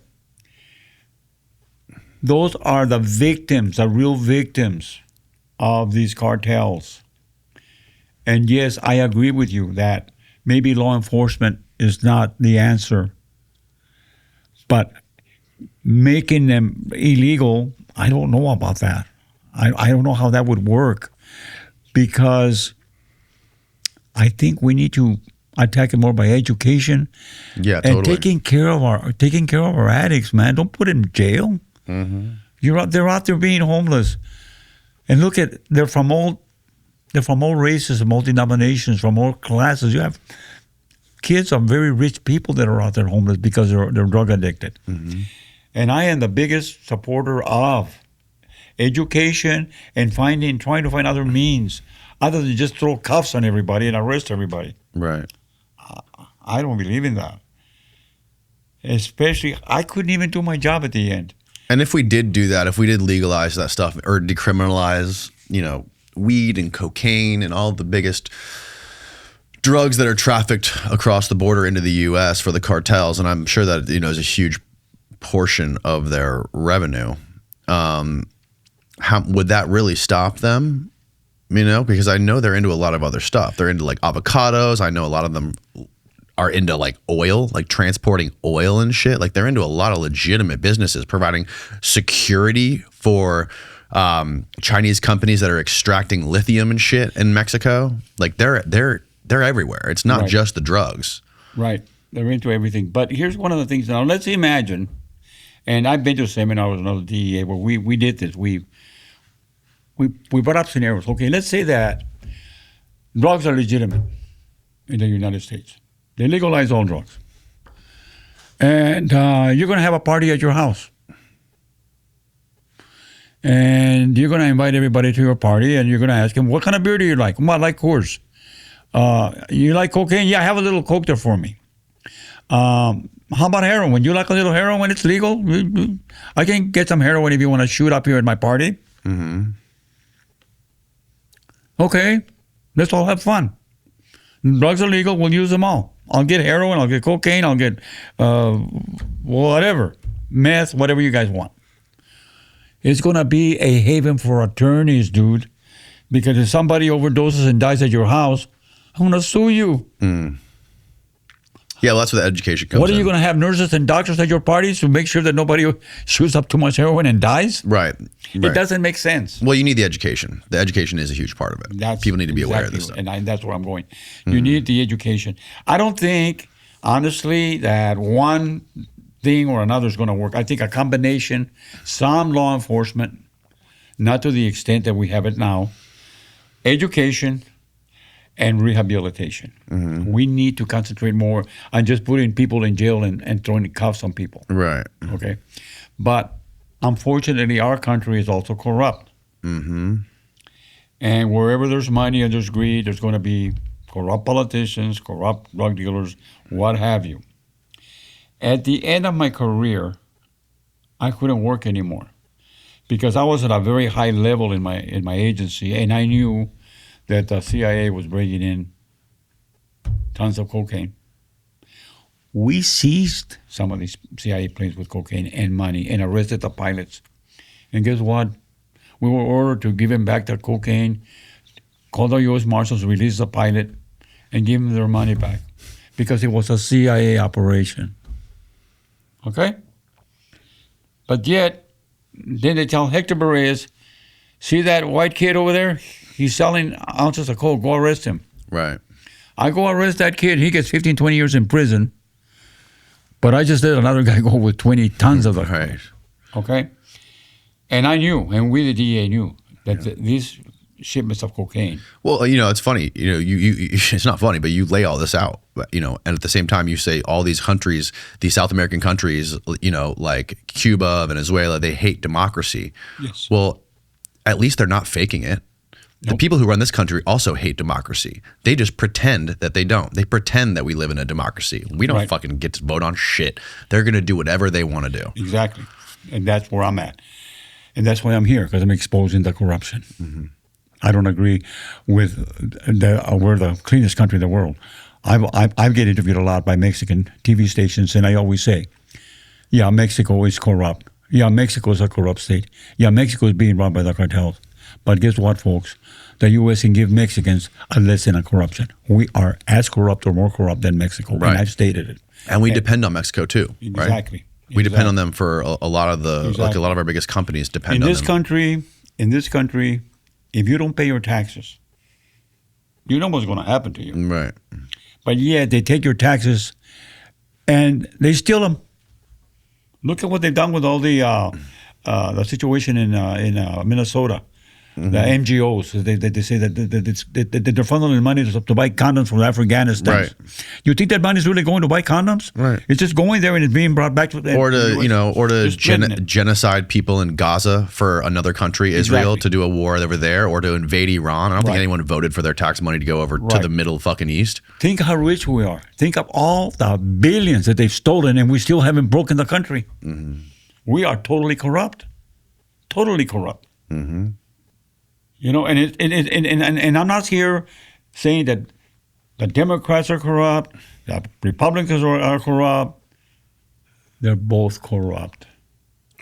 Those are the victims, the real victims of these cartels. And yes, I agree with you that maybe law enforcement is not the answer. But making them illegal, I don't know about that. I don't know how that would work, because I think we need to attack it more by education. Yeah, and totally. taking care of our addicts, man. Don't put them in jail. Mm-hmm. They're out there being homeless, and look at they're from all races, multi-denominations, from all classes. You have kids of very rich people that are out there homeless because they're drug addicted. Mm-hmm. And I am the biggest supporter of education and trying to find other means other than just throw cuffs on everybody and arrest everybody. Right. I don't believe in that. Especially, I couldn't even do my job at the end. And if we did do that, if we did legalize that stuff or decriminalize, weed and cocaine and all the biggest drugs that are trafficked across the border into the U.S. for the cartels, and I'm sure that is a huge portion of their revenue. How would that really stop them? Because I know they're into a lot of other stuff. They're into like avocados. I know a lot of them are into like oil, like transporting oil and shit. Like they're into a lot of legitimate businesses, providing security for Chinese companies that are extracting lithium and shit in Mexico. Like they're everywhere. It's not just the drugs. Right. They're into everything. But here's one of the things. Now let's imagine, and I've been to a seminar with another DEA where we did this. We brought up scenarios. Okay, let's say that drugs are legitimate in the United States. They legalize all drugs. And you're going to have a party at your house. And you're going to invite everybody to your party, and you're going to ask them, what kind of beer do you like? Well, I like Coors. You like cocaine? Yeah, have a little Coke there for me. How about heroin? You like a little heroin when it's legal? I can get some heroin if you want to shoot up here at my party. Mm-hmm. Okay, let's all have fun. Drugs are legal, we'll use them all. I'll get heroin, I'll get cocaine, I'll get whatever, meth, whatever you guys want. It's going to be a haven for attorneys, dude. Because if somebody overdoses and dies at your house, I'm going to sue you. Mm. Yeah, well, that's where the education comes in. What are you going to have nurses and doctors at your parties to make sure that nobody shoots up too much heroin and dies? Right. It doesn't make sense. Well, you need the education. The education is a huge part of it. People need to be aware of this stuff. And that's where I'm going. You need the education. I don't think, honestly, that one thing or another is going to work. I think a combination, some law enforcement, not to the extent that we have it now, education, and rehabilitation. Mm-hmm. We need to concentrate more on just putting people in jail and throwing cuffs on people. Right. Okay. But unfortunately, our country is also corrupt. Mm-hmm. And wherever there's money and there's greed, there's going to be corrupt politicians, corrupt drug dealers, what have you. At the end of my career, I couldn't work anymore because I was at a very high level in my agency, and I knew that the CIA was bringing in tons of cocaine. We seized some of these CIA planes with cocaine and money and arrested the pilots. And guess what? We were ordered to give them back their cocaine, call the U.S. Marshals, release the pilot, and give them their money back because it was a CIA operation. Okay? But yet, then they tell Hector Berrellez, see that white kid over there? He's selling ounces of coke. Go arrest him. Right. I go arrest that kid. He gets 15, 20 years in prison. But I just let another guy go with 20 tons of it. Right. Okay? And I knew, and we, the DEA, knew that these shipments of cocaine. Well, it's funny. You it's not funny, but you lay all this out. And at the same time, you say all these countries, these South American countries, like Cuba, Venezuela, they hate democracy. Yes. Well, at least they're not faking it. The people who run this country also hate democracy. They just pretend that they don't. They pretend that we live in a democracy. We don't fucking get to vote on shit. They're going to do whatever they want to do. Exactly. And that's where I'm at. And that's why I'm here, because I'm exposing the corruption. Mm-hmm. I don't agree with we're the cleanest country in the world. I get interviewed a lot by Mexican TV stations, and I always say, yeah, Mexico is corrupt. Yeah, Mexico is a corrupt state. Yeah, Mexico is being run by the cartels. But guess what, folks? The U.S. can give Mexicans a lesson on corruption. We are as corrupt or more corrupt than Mexico, and I've stated it. And we depend on Mexico too, right? Exactly. We depend on them for a lot of like a lot of our biggest companies depend on them. In this country, if you don't pay your taxes, you know what's going to happen to you. Right. But yet they take your taxes and they steal them. Look at what they've done with all the situation in Minnesota. Mm-hmm. The NGOs, they say that they're funneling money to buy condoms from Afghanistan. Right. You think that money is really going to buy condoms? Right. It's just going there and it's being brought back to genocide people in Gaza for another country, Israel, to do a war over there, or to invade Iran. I don't think anyone voted for their tax money to go over to the Middle fucking East. Think how rich we are. Think of all the billions that they've stolen, and we still haven't broken the country. Mm-hmm. We are totally corrupt. Totally corrupt. Mm-hmm. You know, and I'm not here saying that the Democrats are corrupt, the Republicans are corrupt. They're both corrupt.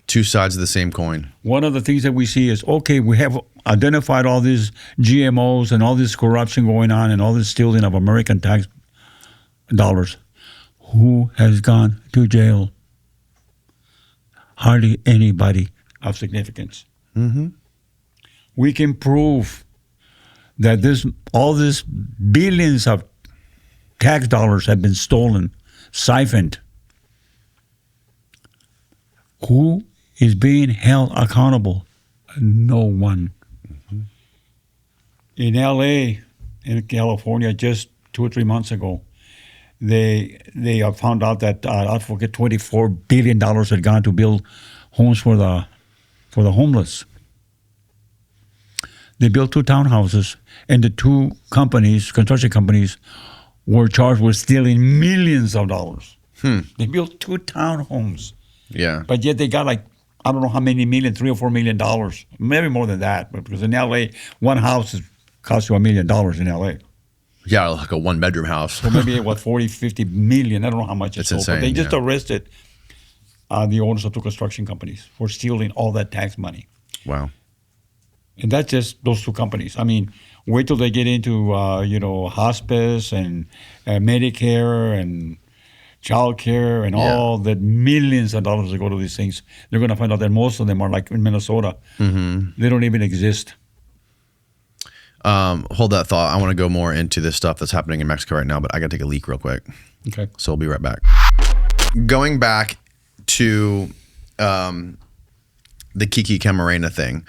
Two sides of the same coin. One of the things that we see is, okay, we have identified all these GMOs and all this corruption going on and all this stealing of American tax dollars. Who has gone to jail? Hardly anybody of significance. Mm-hmm. We can prove that all these billions of tax dollars have been stolen, siphoned. Who is being held accountable? No one. Mm-hmm. In L.A., in California, just 2 or 3 months ago, they found out that I forget $24 billion had gone to build homes for the homeless. They built 2 townhouses, and the 2 construction companies, were charged with stealing millions of dollars. They built 2 townhomes. Yeah. But yet they got I don't know how many million, $3 or $4 million, maybe more than that. But because in L.A., one house costs you $1 million in L.A. Yeah, like a 1-bedroom house. So maybe 40, 50 million. I don't know how much it's sold. Insane, but they just arrested the owners of 2 construction companies for stealing all that tax money. Wow. And that's just those 2 companies. I mean, wait till they get into hospice and Medicare and child care and all the millions of dollars that go to these things. They're going to find out that most of them are like in Minnesota. Mm-hmm. They don't even exist. Hold that thought. I want to go more into this stuff that's happening in Mexico right now, but I got to take a leak real quick. Okay. So I'll be right back. Going back to the Kiki Camarena thing.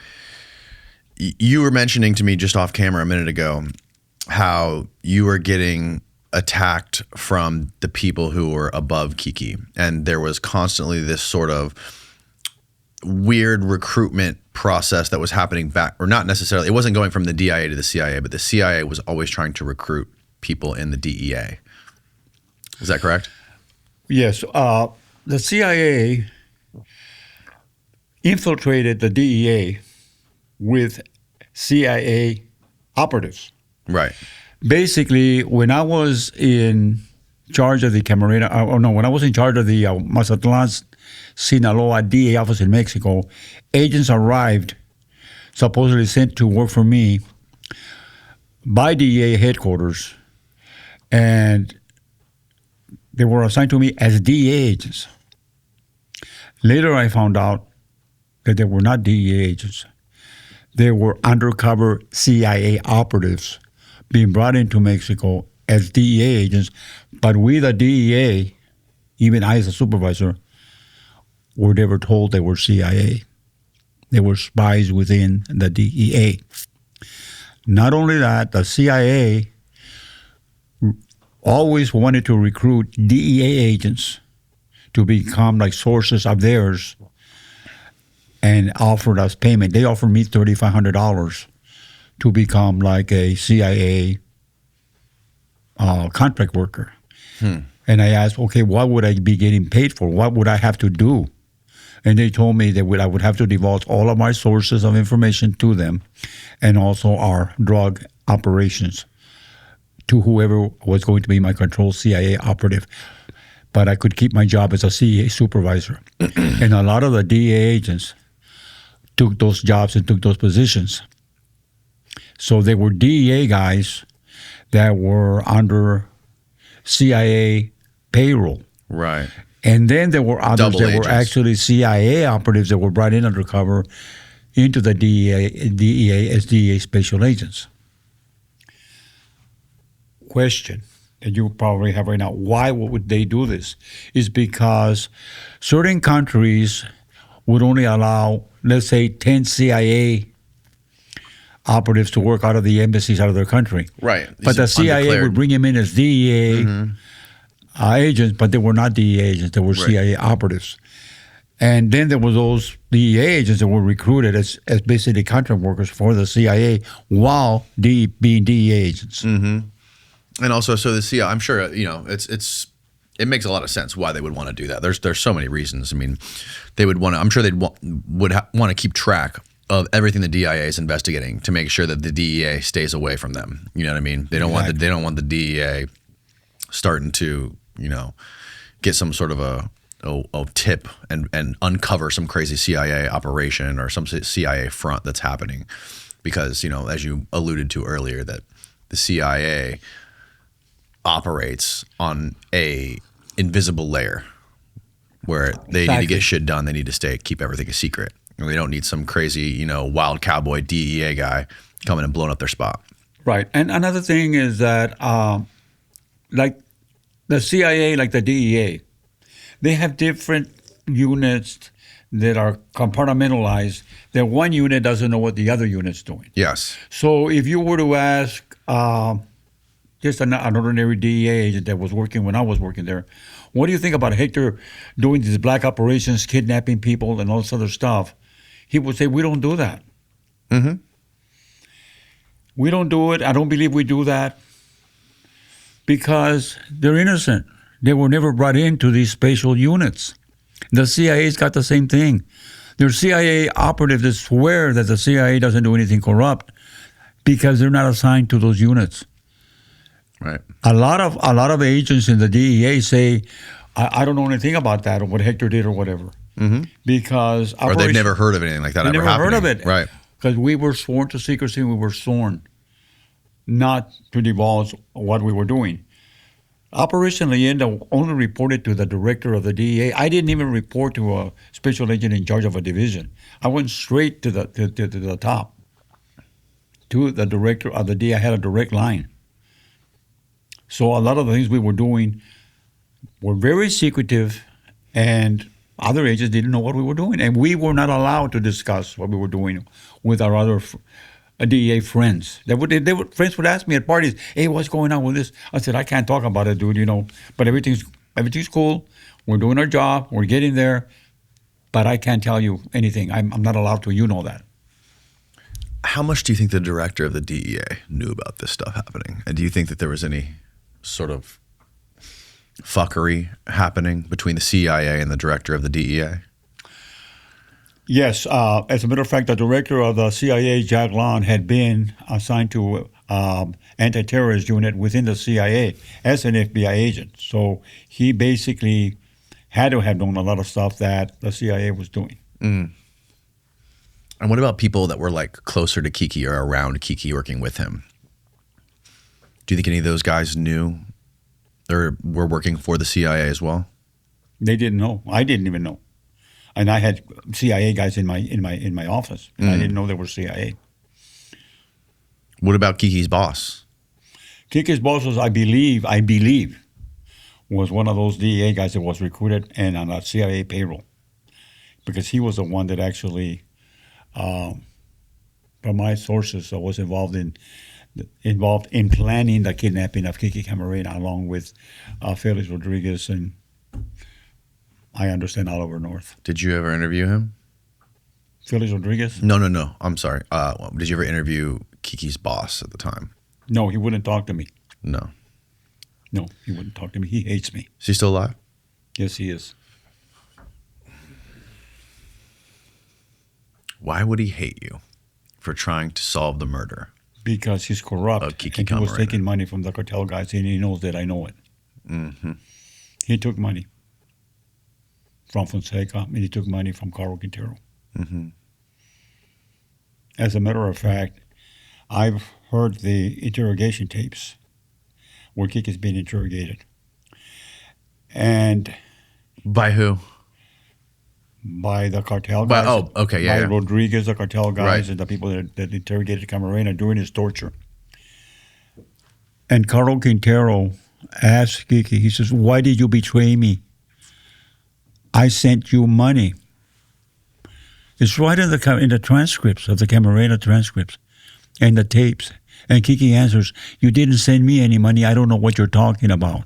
You were mentioning to me just off camera a minute ago how you were getting attacked from the people who were above Kiki, and there was constantly this sort of weird recruitment process that was happening back, or not necessarily, it wasn't going from the DIA to the CIA, but the CIA was always trying to recruit people in the DEA. Is that correct? Yes. The CIA infiltrated the DEA with CIA operatives. Right. Basically, when I was in charge of the Camarena, when I was in charge of the Mazatlan, Sinaloa DEA office in Mexico, agents arrived, supposedly sent to work for me by DEA headquarters, and they were assigned to me as DEA agents. Later, I found out that they were not DEA agents. They were undercover CIA operatives being brought into Mexico as DEA agents, but we, the DEA, even I as a supervisor, were never told they were CIA. They were spies within the DEA. Not only that, the CIA always wanted to recruit DEA agents to become like sources of theirs and offered us payment. They offered me $3,500 to become like a CIA contract worker. And I asked, okay, what would I be getting paid for? What would I have to do? And they told me that I would have to divulge all of my sources of information to them, and also our drug operations to whoever was going to be my control CIA operative. But I could keep my job as a CIA supervisor. And a lot of the DEA agents took those jobs and took those positions. So they were DEA guys that were under CIA payroll. Right. And then there were others Double that agents. were actually CIA operatives that were brought in undercover into the DEA as DEA Special Agents. Question that you probably have right now, why would they do this? Is because certain countries would only allow, let's say, 10 CIA operatives to work out of the embassies out of their country. Right. But the CIA would bring them in as DEA agents, but they were not DEA agents. They were CIA operatives. And then there was those DEA agents that were recruited as basically contract workers for the CIA while being DEA agents. And also, so the CIA, I'm sure, it makes a lot of sense why they would want to do that. There's so many reasons. I mean, they would want to, I'm sure they'd want to keep track of everything the DEA is investigating to make sure that the DEA stays away from them. You know what I mean? They don't want the DEA starting to, get some sort of a tip and uncover some crazy CIA operation or some CIA front that's happening. Because, as you alluded to earlier, that the CIA operates on a invisible layer where they need to get shit done. They need to keep everything a secret. And they don't need some crazy, wild cowboy DEA guy coming and blowing up their spot. Right. And another thing is that, like the CIA, like the DEA, they have different units that are compartmentalized, that one unit doesn't know what the other unit's doing. Yes. So if you were to ask just an ordinary DEA agent that was working when I was working there, what do you think about Hector doing these black operations, kidnapping people and all this other stuff? He would say, we don't do that. We don't do it. I don't believe we do that because they're innocent. They were never brought into these special units. The CIA's got the same thing. There's CIA operatives that swear that the CIA doesn't do anything corrupt because they're not assigned to those units. Right. A lot of agents in the DEA say, I don't know anything about that or what Hector did or whatever. Because or they've never heard of anything like that they ever never happening. heard of it. Right. Because we were sworn to secrecy. We were sworn not to divulge what we were doing. Operation Leyenda only reported to the director of the DEA. I didn't even report to a special agent in charge of a division. I went straight to the top, to the director of the DEA. I had a direct line. So a lot of the things we were doing were very secretive, and other agents didn't know what we were doing. And we were not allowed to discuss what we were doing with our other DEA friends. Friends would ask me at parties, hey, what's going on with this? I said, I can't talk about it, dude, but everything's cool. We're doing our job. We're getting there. But I can't tell you anything. I'm not allowed to. You know that. How much do you think the director of the DEA knew about this stuff happening? And do you think that there was any sort of fuckery happening between the CIA and the director of the DEA? Yes. As a matter of fact, the director of the CIA, Jack Long, had been assigned to anti-terrorist unit within the CIA as an FBI agent. So he basically had to have known a lot of stuff that the CIA was doing. And what about people that were like closer to Kiki or around Kiki working with him? Do you think any of those guys knew or were working for the CIA as well? They didn't know. I didn't even know. And I had CIA guys in my office. And I didn't know they were CIA. What about Kiki's boss? Kiki's boss was, I believe, was one of those DEA guys that was recruited and on a CIA payroll. Because he was the one that actually, from my sources, was involved in planning the kidnapping of Kiki Camarena along with Felix Rodriguez and I understand Oliver North. Did you ever interview him? Felix Rodriguez? No. I'm sorry. Did you ever interview Kiki's boss at the time. No, he wouldn't talk to me. No. No, he wouldn't talk to me. He hates me. Is he still alive? Yes, he is. Why would he hate you for trying to solve the murder? Because he's corrupt. Of Kiki and he was Camarena. taking money from the cartel guys, and he knows that I know it. Mm-hmm. He took money from Fonseca, and he took money from Carlos Quintero. Mm-hmm. As a matter of fact, I've heard the interrogation tapes where Kiki's being interrogated. And By who? by the cartel By- guys. oh, okay, yeah, By yeah. Rodriguez, the cartel guys, Right. and the people that interrogated Camarena during his torture. And Carlos Quintero asked Kiki, he says, "Why did you betray me? I sent you money." It's right in the transcripts of the Camarena transcripts and the tapes. And Kiki answers, "You didn't send me any money. I don't know what you're talking about.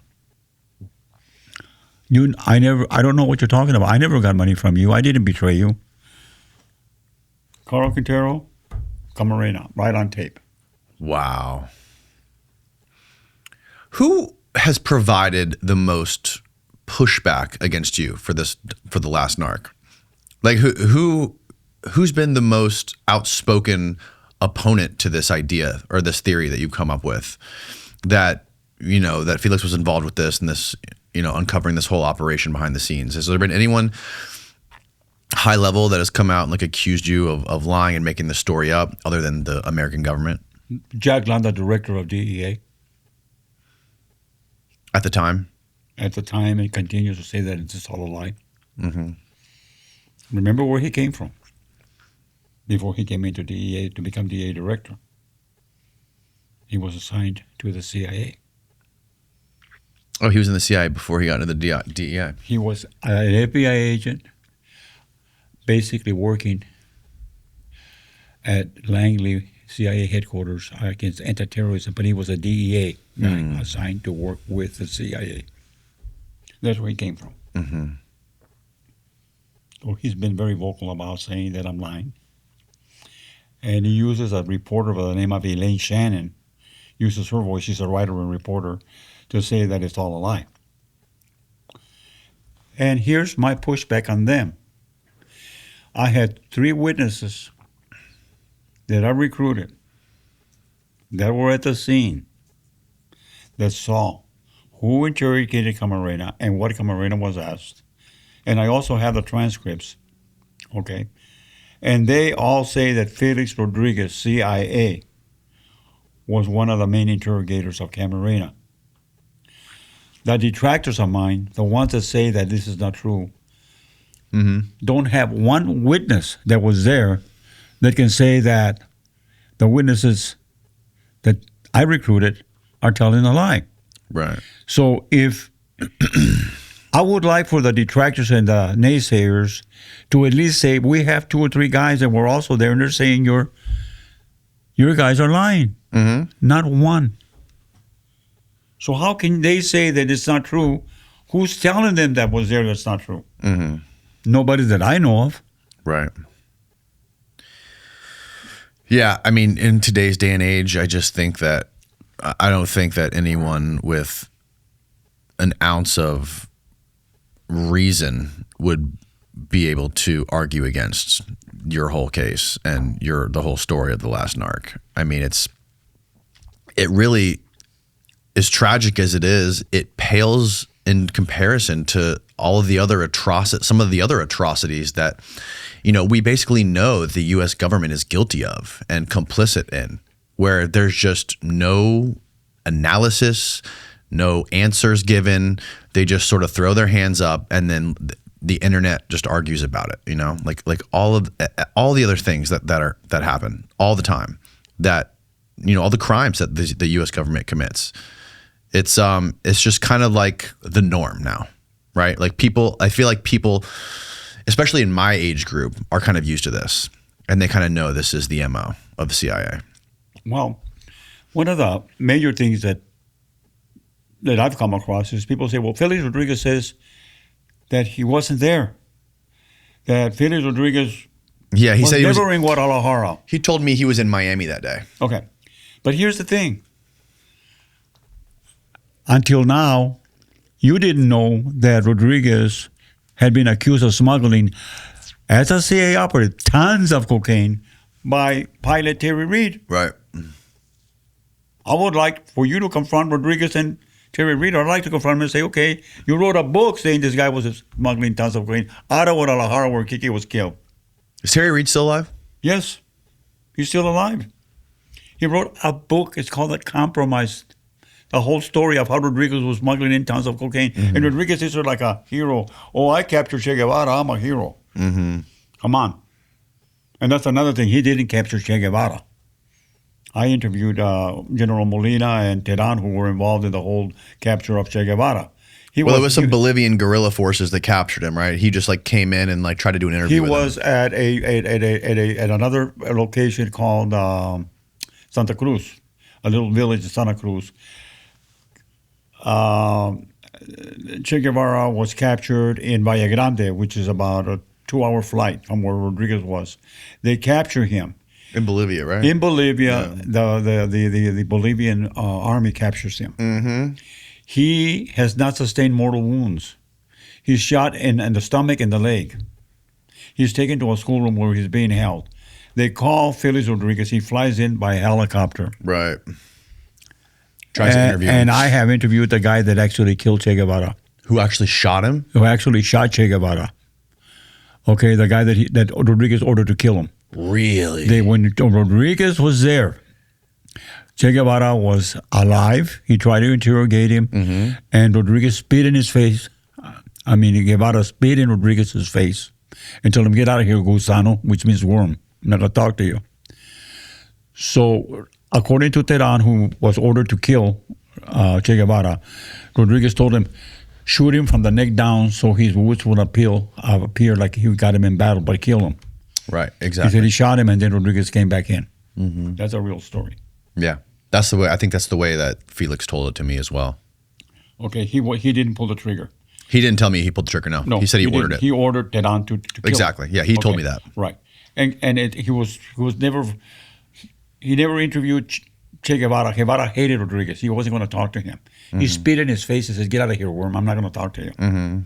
I don't know what you're talking about. I never got money from you. I didn't betray you." Carlos Quintero, Camarena, right on tape. Wow. Who has provided the most pushback against you for the last narc? Like who's been the most outspoken opponent to this idea or this theory that you've come up with that that Felix was involved with this and this uncovering this whole operation behind the scenes? Has there been anyone high level that has come out and accused you of lying and making the story up other than the American government Jack Landa, director of DEA, at the time? at the time, and continues to say that it's just all a lie. Mm-hmm. Remember where he came from before he came into DEA to become DEA director. He was assigned to the CIA. Oh, he was in the CIA before he got into the DEA. He was an FBI agent, basically working at Langley CIA headquarters against anti-terrorism, but he was a DEA guy assigned to work with the CIA. That's where he came from. Mm-hmm. So he's been very vocal about saying that I'm lying. And he uses a reporter by the name of Elaine Shannon, uses her voice, she's a writer and reporter, to say that it's all a lie. And here's my pushback on them. I had 3 witnesses that I recruited that were at the scene that saw who interrogated Camarena and what Camarena was asked. And I also have the transcripts, okay? And they all say that Felix Rodriguez, CIA, was one of the main interrogators of Camarena. The detractors of mine, the ones that say that this is not true, don't have one witness that was there that can say that the witnesses that I recruited are telling a lie. Right. So if I would like for the detractors and the naysayers to at least say we have 2 or 3 guys that were also there and they're saying your guys are lying. Mm-hmm. Not one. So how can they say that it's not true? Who's telling them that was there that's not true? Mm-hmm. Nobody that I know of. Right. Yeah, I mean, in today's day and age, I just think that I don't think that anyone with an ounce of reason would be able to argue against your whole case and the whole story of the last narc. I mean, it really, as tragic as it is, it pales in comparison to all of the other some of the other atrocities that, we basically know the U.S. government is guilty of and complicit in, where there's just no analysis, no answers given. They just sort of throw their hands up, and then the internet just argues about it. Like all the other things that happen all the time. That all the crimes that the U.S. government commits. It's just kind of like the norm now, right? Like I feel like people, especially in my age group, are kind of used to this, and they kind of know this is the MO of the CIA. Well, one of the major things that I've come across is people say, well, Felix Rodriguez says that he wasn't there, that Felix Rodriguez Yeah, he was said he was. never in Guadalajara. He told me he was in Miami that day. Okay. But here's the thing. Until now, you didn't know that Rodriguez had been accused of smuggling, as a CIA operative, tons of cocaine by pilot Terry Reid. Right. I would like for you to confront Rodriguez and Terry Reid. I'd like to confront him and say, okay, you wrote a book saying this guy was smuggling tons of cocaine out of Guadalajara where Kiki was killed. Is Terry Reid still alive? Yes, he's still alive. He wrote a book. It's called The Compromise. The whole story of how Rodriguez was smuggling in tons of cocaine. And Rodriguez is sort of like a hero. Oh, I captured Che Guevara. I'm a hero. Come on. And that's another thing. He didn't capture Che Guevara. I interviewed General Molina and Teran, who were involved in the whole capture of Che Guevara. There was some Bolivian guerrilla forces that captured him, right? He just like came in and like tried to do an interview. He was at another location called Santa Cruz, a little village in Santa Cruz. Che Guevara was captured in Valle Grande, which is about a 2-hour flight from where Rodriguez was. They capture him. In Bolivia, right? In Bolivia, the Bolivian army captures him. He has not sustained mortal wounds. He's shot in the stomach and the leg. He's taken to a schoolroom where he's being held. They call Felix Rodriguez. He flies in by helicopter. Right. Tries to interview him. And I have interviewed the guy that actually killed Che Guevara. Who actually shot him? Who actually shot Che Guevara. Okay, the guy that Rodriguez ordered to kill him. Really? When Rodriguez was there, Che Guevara was alive. He tried to interrogate him, and Rodriguez spit in his face. Guevara spit in Rodriguez's face and told him, "Get out of here, gusano," which means worm. I'm not going to talk to you. So, according to Teran, who was ordered to kill Che Guevara, Rodriguez told him, shoot him from the neck down so his wounds would appear like he got him in battle, but kill him. Right, He exactly. said he shot him, and then Rodriguez came back in. That's a real story. Yeah. That's the way. I think that's the way that Felix told it to me as well. Okay, he didn't pull the trigger. He didn't tell me he pulled the trigger. No, he said he ordered didn't. it. He ordered Teran to kill Exactly. him. Yeah, he told me that. Right, and he was never interviewed Che Guevara. Guevara hated Rodriguez. He wasn't going to talk to him. He spit in his face and said, "Get out of here, worm. I'm not going to talk to you."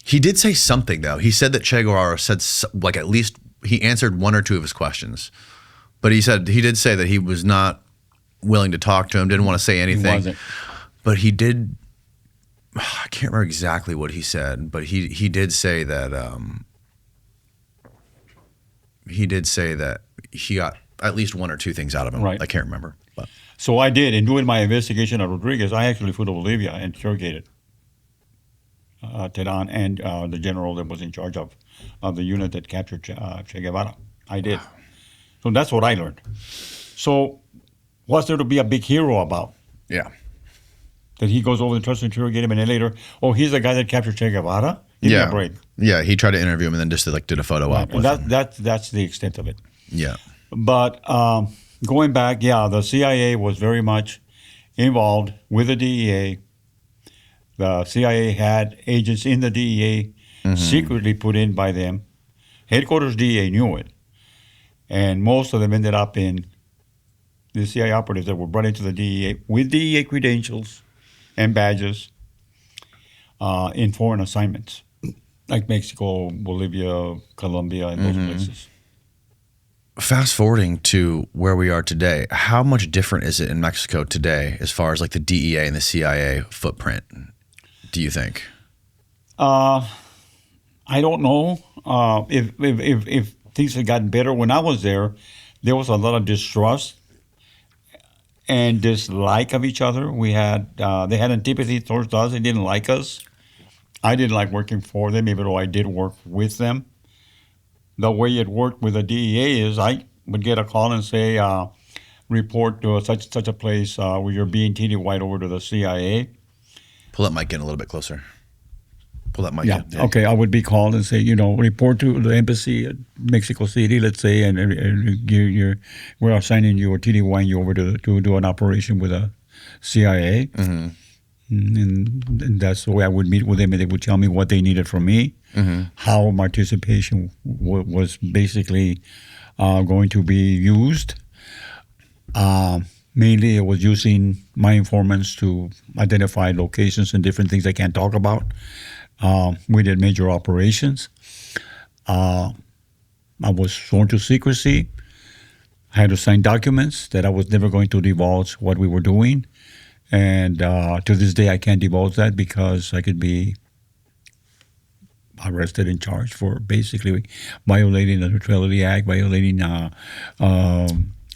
He did say something though. He said that Che Guevara said like at least he answered one or two of his questions, but he did say that he was not willing to talk to him. Didn't want to say anything. He wasn't. But he did. I can't remember exactly what he said, but he did say that he got at least one or two things out of him. Right. I can't remember. But So I did. In doing my investigation of Rodriguez, I actually flew to Bolivia and interrogated Teran and the general that was in charge of the unit that captured Che Guevara. I did. So that's what I learned. So what's there to be a big hero about? yeah, That he goes over and tries to interrogate him, and then later, oh, he's the guy that captured Che Guevara? Give me a break. Yeah. He tried to interview him and then just like did a photo op And with him. that's the extent of it. Yeah. But going back, the CIA was very much involved with the DEA. The CIA had agents in the DEA secretly put in by them. Headquarters DEA knew it. And most of them ended up in the CIA operatives that were brought into the DEA with DEA credentials and badges in foreign assignments, like Mexico, Bolivia, Colombia, and those places. Fast forwarding to where we are today, how much different is it in Mexico today as far as like the DEA and the CIA footprint, do you think? I don't know if things had gotten better. When I was there was a lot of distrust and dislike of each other. We had they had antipathy towards us. They didn't like us. I didn't like working for them, even though I did work with them. The way it worked with the DEA is I would get a call and say, report to such a place where you're being TDY'd over to the CIA. Pull that mic in a little bit closer. Pull that mic Yeah. in. Okay. I would be called and say, report to the embassy at Mexico City, let's say, and we're assigning you or TDYing you over to do an operation with the CIA. And that's the way I would meet with them, and they would tell me what they needed from me, how my participation was basically going to be used. Mainly, it was using my informants to identify locations and different things I can't talk about. We did major operations. I was sworn to secrecy. I had to sign documents that I was never going to divulge what we were doing. And to this day, I can't divulge that because I could be arrested and charged for basically violating the Neutrality Act, violating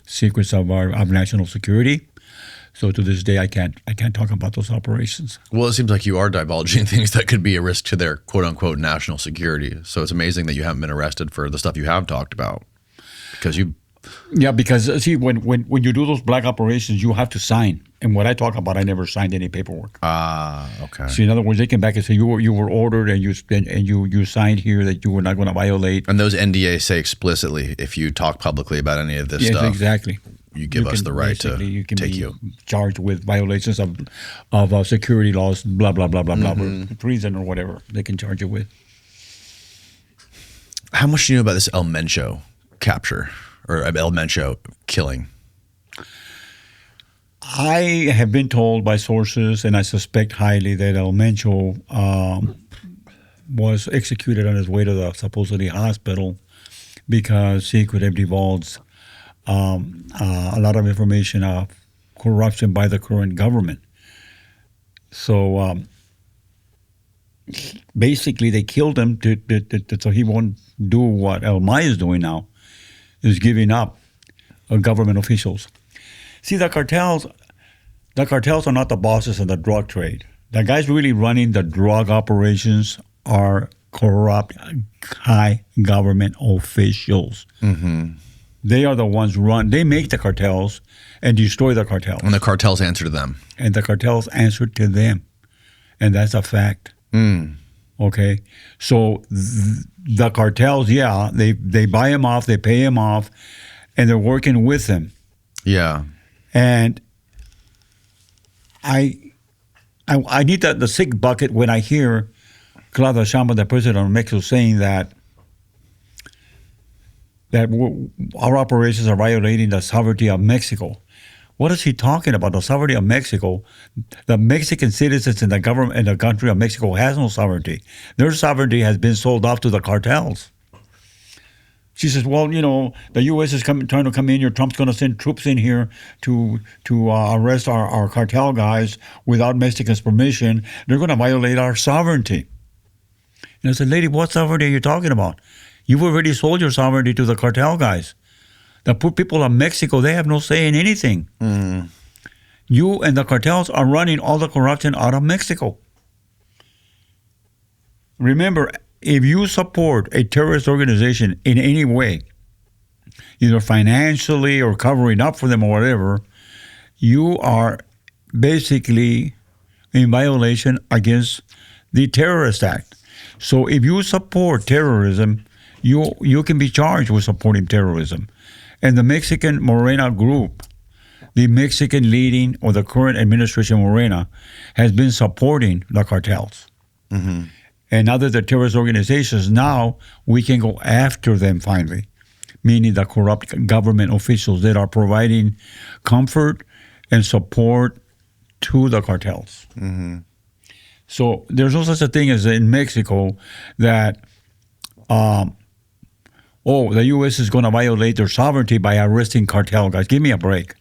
secrets of national security. So to this day, I can't talk about those operations. Well, it seems like you are divulging things that could be a risk to their quote unquote national security. So it's amazing that you haven't been arrested for the stuff you have talked about, because you. Yeah, because see, when you do those black operations, you have to sign. And what I talk about, I never signed any paperwork. Okay. So in other words, they came back and say you were ordered and you signed here that you were not going to violate. And those NDAs say explicitly if you talk publicly about any of this stuff, exactly. You give us the right to take you. Charged with violations of security laws, blah blah blah blah blah, treason or whatever they can charge you with. How much do you know about this El Mencho capture or El Mencho killing? I have been told by sources, and I suspect highly, that El Mencho was executed on his way to the supposedly hospital because he could have divulged a lot of information of corruption by the current government. So basically, they killed him so he won't do what El May is doing now, is giving up government officials. See, the cartels are not the bosses of the drug trade. The guys really running the drug operations are corrupt high government officials. They are the ones they make the cartels and destroy the cartels. And the cartels answer to them. And the cartels answer to them. And that's a fact. Okay? So the cartels, they buy him off, they pay him off, and they're working with him. Yeah. And I need the sick bucket when I hear Claudia Sheinbaum, the president of Mexico, saying that our operations are violating the sovereignty of Mexico. What is he talking about? The sovereignty of Mexico? The Mexican citizens in the government and the country of Mexico has no sovereignty. Their sovereignty has been sold off to the cartels. She says, well, the U.S. is trying to come in here. Trump's going to send troops in here to arrest our cartel guys without Mexico's permission. They're going to violate our sovereignty. And I said, lady, what sovereignty are you talking about? You've already sold your sovereignty to the cartel guys. The poor people of Mexico, they have no say in anything. You and the cartels are running all the corruption out of Mexico. Remember, if you support a terrorist organization in any way, either financially or covering up for them or whatever, you are basically in violation against the Terrorist Act. So if you support terrorism, you can be charged with supporting terrorism. And the Mexican Morena group, the Mexican leading or the current administration Morena, has been supporting the cartels. And now that they're terrorist organizations, now we can go after them finally, meaning the corrupt government officials that are providing comfort and support to the cartels. So there's no such a thing as in Mexico that, the U.S. is going to violate their sovereignty by arresting cartel guys. Give me a break.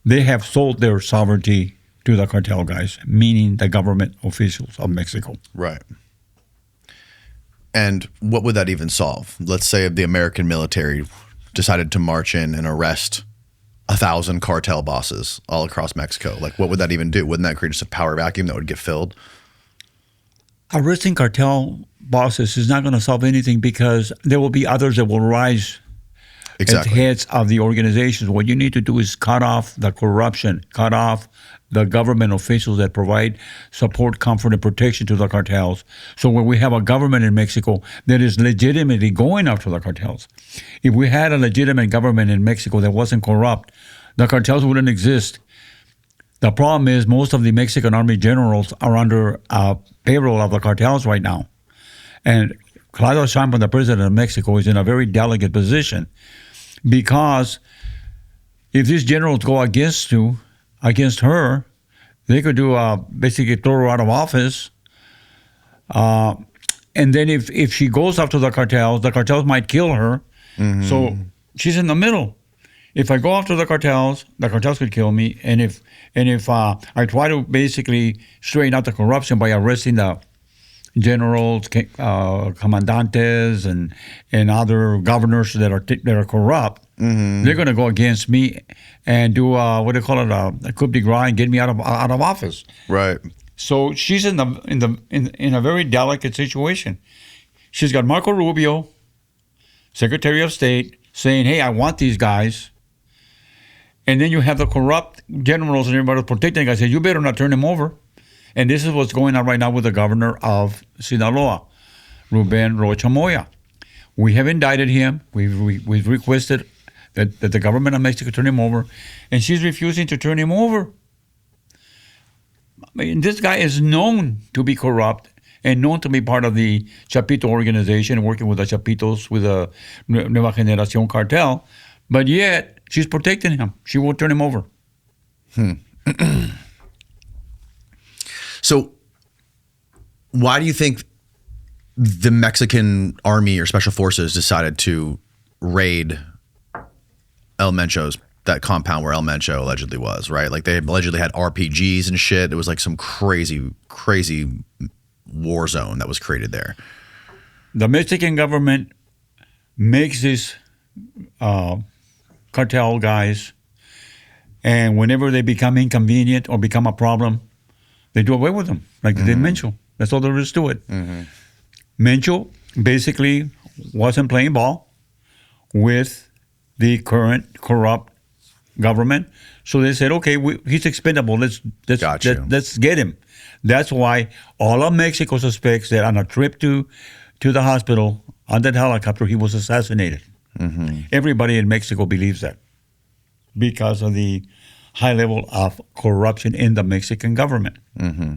They have sold their sovereignty to the cartel guys, meaning the government officials of Mexico. Right. And what would that even solve? Let's say the American military decided to march in and arrest 1,000 cartel bosses all across Mexico. Like, what would that even do? Wouldn't that create just a power vacuum that would get filled? Arresting cartel bosses is not going to solve anything because there will be others that will rise as heads of the organizations. What you need to do is cut off the corruption, cut off the government officials that provide support, comfort, and protection to the cartels. So when we have a government in Mexico that is legitimately going after the cartels, if we had a legitimate government in Mexico that wasn't corrupt, the cartels wouldn't exist. The problem is most of the Mexican Army generals are under payroll of the cartels right now. And Claudio Sheinbaum, the president of Mexico, is in a very delicate position because if these generals go against her, they could do basically throw her out of office. And then if she goes after the cartels might kill her. Mm-hmm. So she's in the middle. If I go after the cartels could kill me. And if I try to basically straighten out the corruption by arresting the generals, comandantes, and other governors that are corrupt, mm-hmm. they're going to go against me and do what do they call it, a coup de grace, and get me out of office. Right. So she's in a very delicate situation. She's got Marco Rubio, Secretary of State, saying, "Hey, I want these guys." And then you have the corrupt generals and everybody protecting the guys. Say, "You better not turn them over." And this is what's going on right now with the governor of Sinaloa, Ruben Rocha Moya. We have indicted him. We've requested that the government of Mexico turn him over, and she's refusing to turn him over. I mean, this guy is known to be corrupt and known to be part of the Chapito organization, working with the Chapitos, with the Nueva Generación cartel, but yet she's protecting him. She won't turn him over. So why do you think the Mexican Army or Special Forces decided to raid El Mencho's, that compound where El Mencho allegedly was, right? Like they allegedly had RPGs and shit. It was like some crazy, crazy war zone that was created there. The Mexican government makes these cartel guys, and whenever they become inconvenient or become a problem, they do away with them, like they did Mencho. That's all there is to it. Mm-hmm. Mencho basically wasn't playing ball with the current corrupt government, so they said, "Okay, he's expendable. Let's get him." That's why all of Mexico suspects that on a trip to the hospital on that helicopter he was assassinated. Mm-hmm. Everybody in Mexico believes that because of the high level of corruption in the Mexican government. Mm-hmm.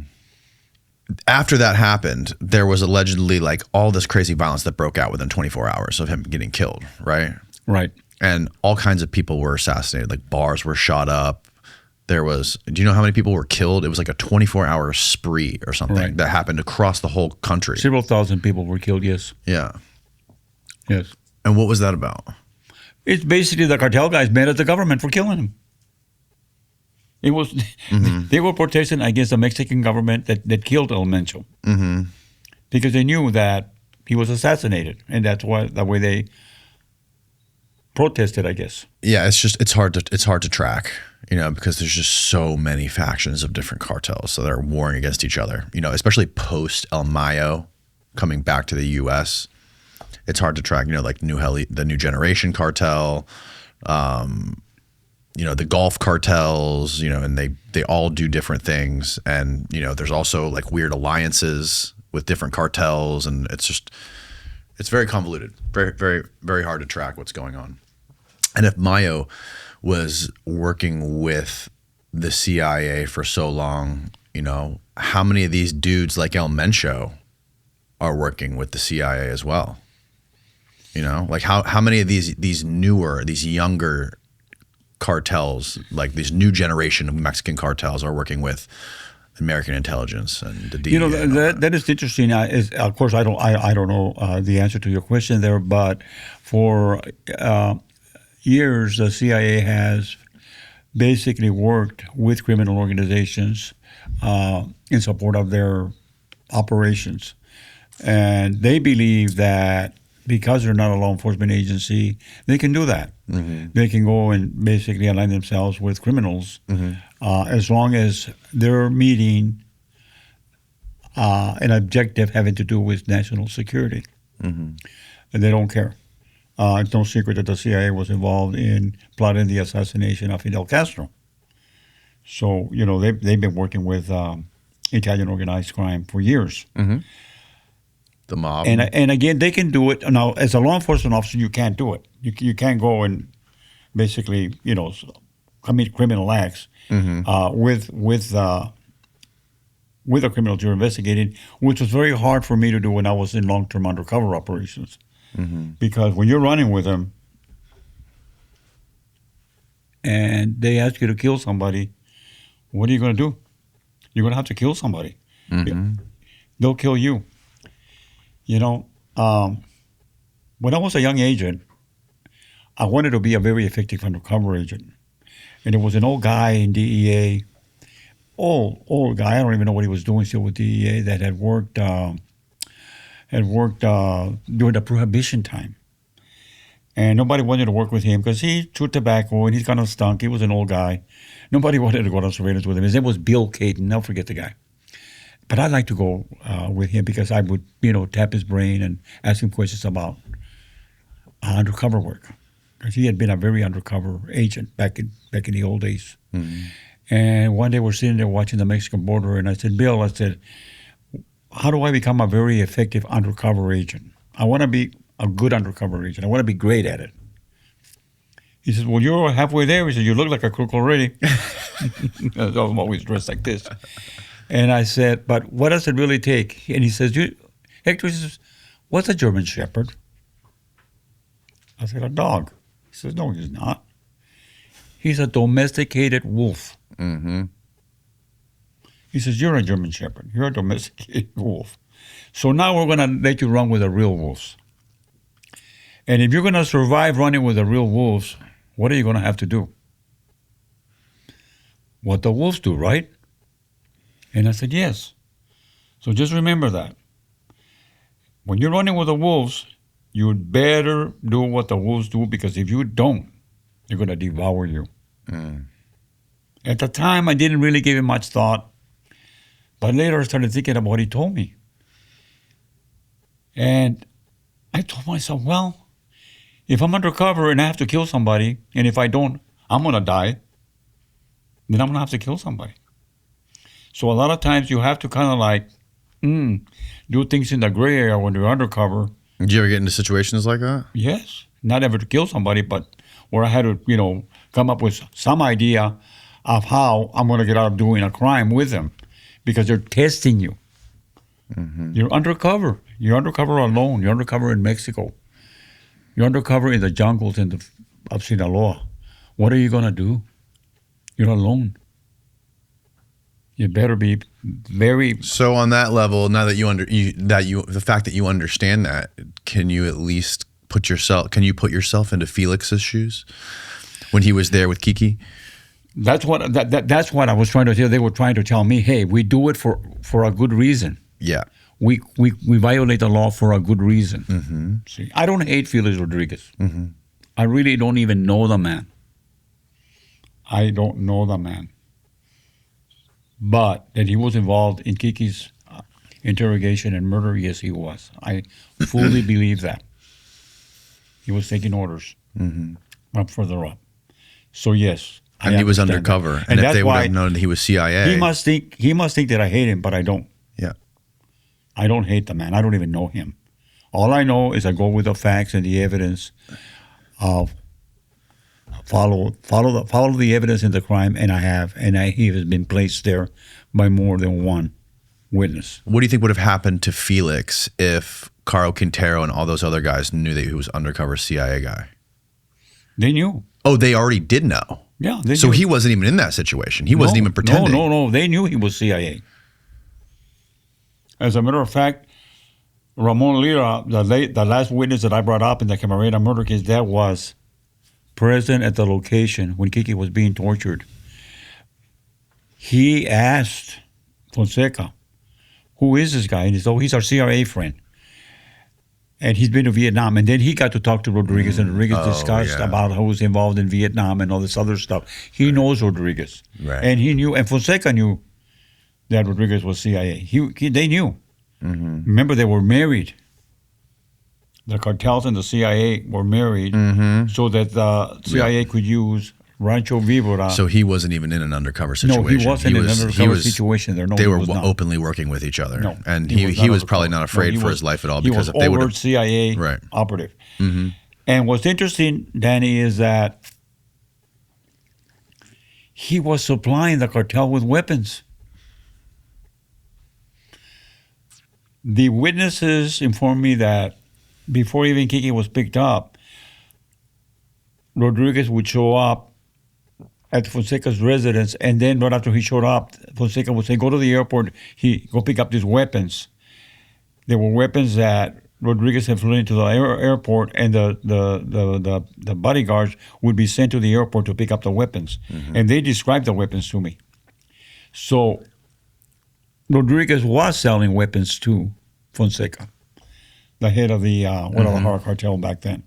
After that happened, there was allegedly like all this crazy violence that broke out within 24 hours of him getting killed, right? Right. And all kinds of people were assassinated, like bars were shot up. Do you know how many people were killed? It was like a 24-hour spree or something that happened across the whole country. Several thousand people were killed, yes. Yeah. Yes. And what was that about? It's basically the cartel guys mad at the government for killing him. It was they were protesting against the Mexican government that killed El Mencho because they knew that he was assassinated, and that's the way they protested, I guess. Yeah, it's hard to track, because there's just so many factions of different cartels, so they're warring against each other. Especially post El Mayo coming back to the U.S. It's hard to track. Like the New Generation cartel. The Gulf cartels, and they all do different things. And, there's also like weird alliances with different cartels. And it's very convoluted, very, very, very hard to track what's going on. And if Mayo was working with the CIA for so long, how many of these dudes like El Mencho are working with the CIA as well? Like how many of these younger cartels, like these new generation of Mexican cartels, are working with American intelligence and the DEA? That is interesting. Of course, I don't know the answer to your question there, but for years, the CIA has basically worked with criminal organizations in support of their operations, and they believe that because they're not a law enforcement agency, they can do that. Mm-hmm. They can go and basically align themselves with criminals as long as they're meeting an objective having to do with national security. Mm-hmm. And they don't care. It's no secret that the CIA was involved in plotting the assassination of Fidel Castro. So, they've been working with Italian organized crime for years. Mm-hmm. The mob. And again, they can do it. Now, as a law enforcement officer, you can't do it. You can't go and basically, commit criminal acts with the criminals you're investigating, which was very hard for me to do when I was in long-term undercover operations. Because when you're running with them and they ask you to kill somebody, what are you going to do? You're going to have to kill somebody. They'll kill you. You know, when I was a young agent, I wanted to be a very effective undercover agent. And there was an old guy in DEA, old guy, I don't even know what he was doing still with DEA, that had worked during the Prohibition time. And nobody wanted to work with him because he chewed tobacco and he kind of stunk. He was an old guy. Nobody wanted to go on surveillance with him. His name was Bill Caton. I'll forget the guy. But I'd like to go with him because I would, tap his brain and ask him questions about undercover work. Because he had been a very undercover agent back in the old days. And one day we're sitting there watching the Mexican border, and I said, Bill, how do I become a very effective undercover agent? I want to be a good undercover agent. I want to be great at it. He says, well, you're halfway there. He said, you look like a crook already. I'm always dressed like this. And I said, but what does it really take? And he says, Hector says, what's a German Shepherd? I said, a dog. He says, no, he's not. He's a domesticated wolf. He says, you're a German Shepherd. You're a domesticated wolf. So now we're going to let you run with the real wolves. And if you're going to survive running with the real wolves, what are you going to have to do? What the wolves do, right? And I said, yes. So just remember that. When you're running with the wolves, you'd better do what the wolves do, because if you don't, they're going to devour you. At the time, I didn't really give it much thought. But later I started thinking about what he told me. And I told myself, well, if I'm undercover and I have to kill somebody, and if I don't, I'm going to die, then I'm going to have to kill somebody. So a lot of times you have to kind of do things in the gray area when you're undercover. Did you ever get into situations like that? Yes. Not ever to kill somebody, but where I had to, come up with some idea of how I'm going to get out of doing a crime with them, because they're testing you. You're undercover. You're undercover alone. You're undercover in Mexico. You're undercover in the jungles of Sinaloa. What are you going to do? You're alone. You better be very... So on that level, now that the fact that you understand that, can you at least put yourself into Felix's shoes when he was there with Kiki? That's what I was trying to tell. They were trying to tell me, hey, we do it for a good reason. Yeah. We violate the law for a good reason. See, I don't hate Felix Rodriguez. I really don't even know the man. I don't know the man. But that he was involved in Kiki's interrogation and murder, yes, he was. I fully believe that. He was taking orders up further up. So yes. And he was undercover. That. And if they would have known that he was CIA. He must think that I hate him, but I don't. Yeah. I don't hate the man. I don't even know him. All I know is I go with the facts and the evidence of follow the evidence in the crime, and I have, and he has been placed there by more than one witness. What do you think would have happened to Felix if Caro Quintero and all those other guys knew that he was undercover CIA guy? They knew. Oh, they already did know. Yeah. They so knew. he wasn't even in that situation. He wasn't even pretending. No. They knew he was CIA. As a matter of fact, Ramon Lira, the last witness that I brought up in the Camarena murder case, that was present at the location when Kiki was being tortured. He asked Fonseca, who is this guy? And he said, oh, he's our CIA friend. And he's been to Vietnam. And then he got to talk to Rodriguez, and Rodriguez discussed about who was involved in Vietnam and all this other stuff. He knows Rodriguez. Right. And he knew, and Fonseca knew that Rodriguez was CIA. They knew. Remember, they were married. The cartels and the CIA were married so that the CIA could use Rancho Vivora. So he wasn't even in an undercover situation. No, he wasn't in an undercover situation there. No, they were openly working with each other. No, and he was probably not afraid for his life at all, because if they would have... CIA operative. And what's interesting, Danny, is that he was supplying the cartel with weapons. The witnesses informed me that before even Kiki was picked up, Rodriguez would show up at Fonseca's residence, and then right after he showed up, Fonseca would say, "Go to the airport. Go pick up these weapons." There were weapons that Rodriguez had flown into the airport, and the bodyguards would be sent to the airport to pick up the weapons. And they described the weapons to me. So Rodriguez was selling weapons to Fonseca, the head of the Guadalajara cartel back then.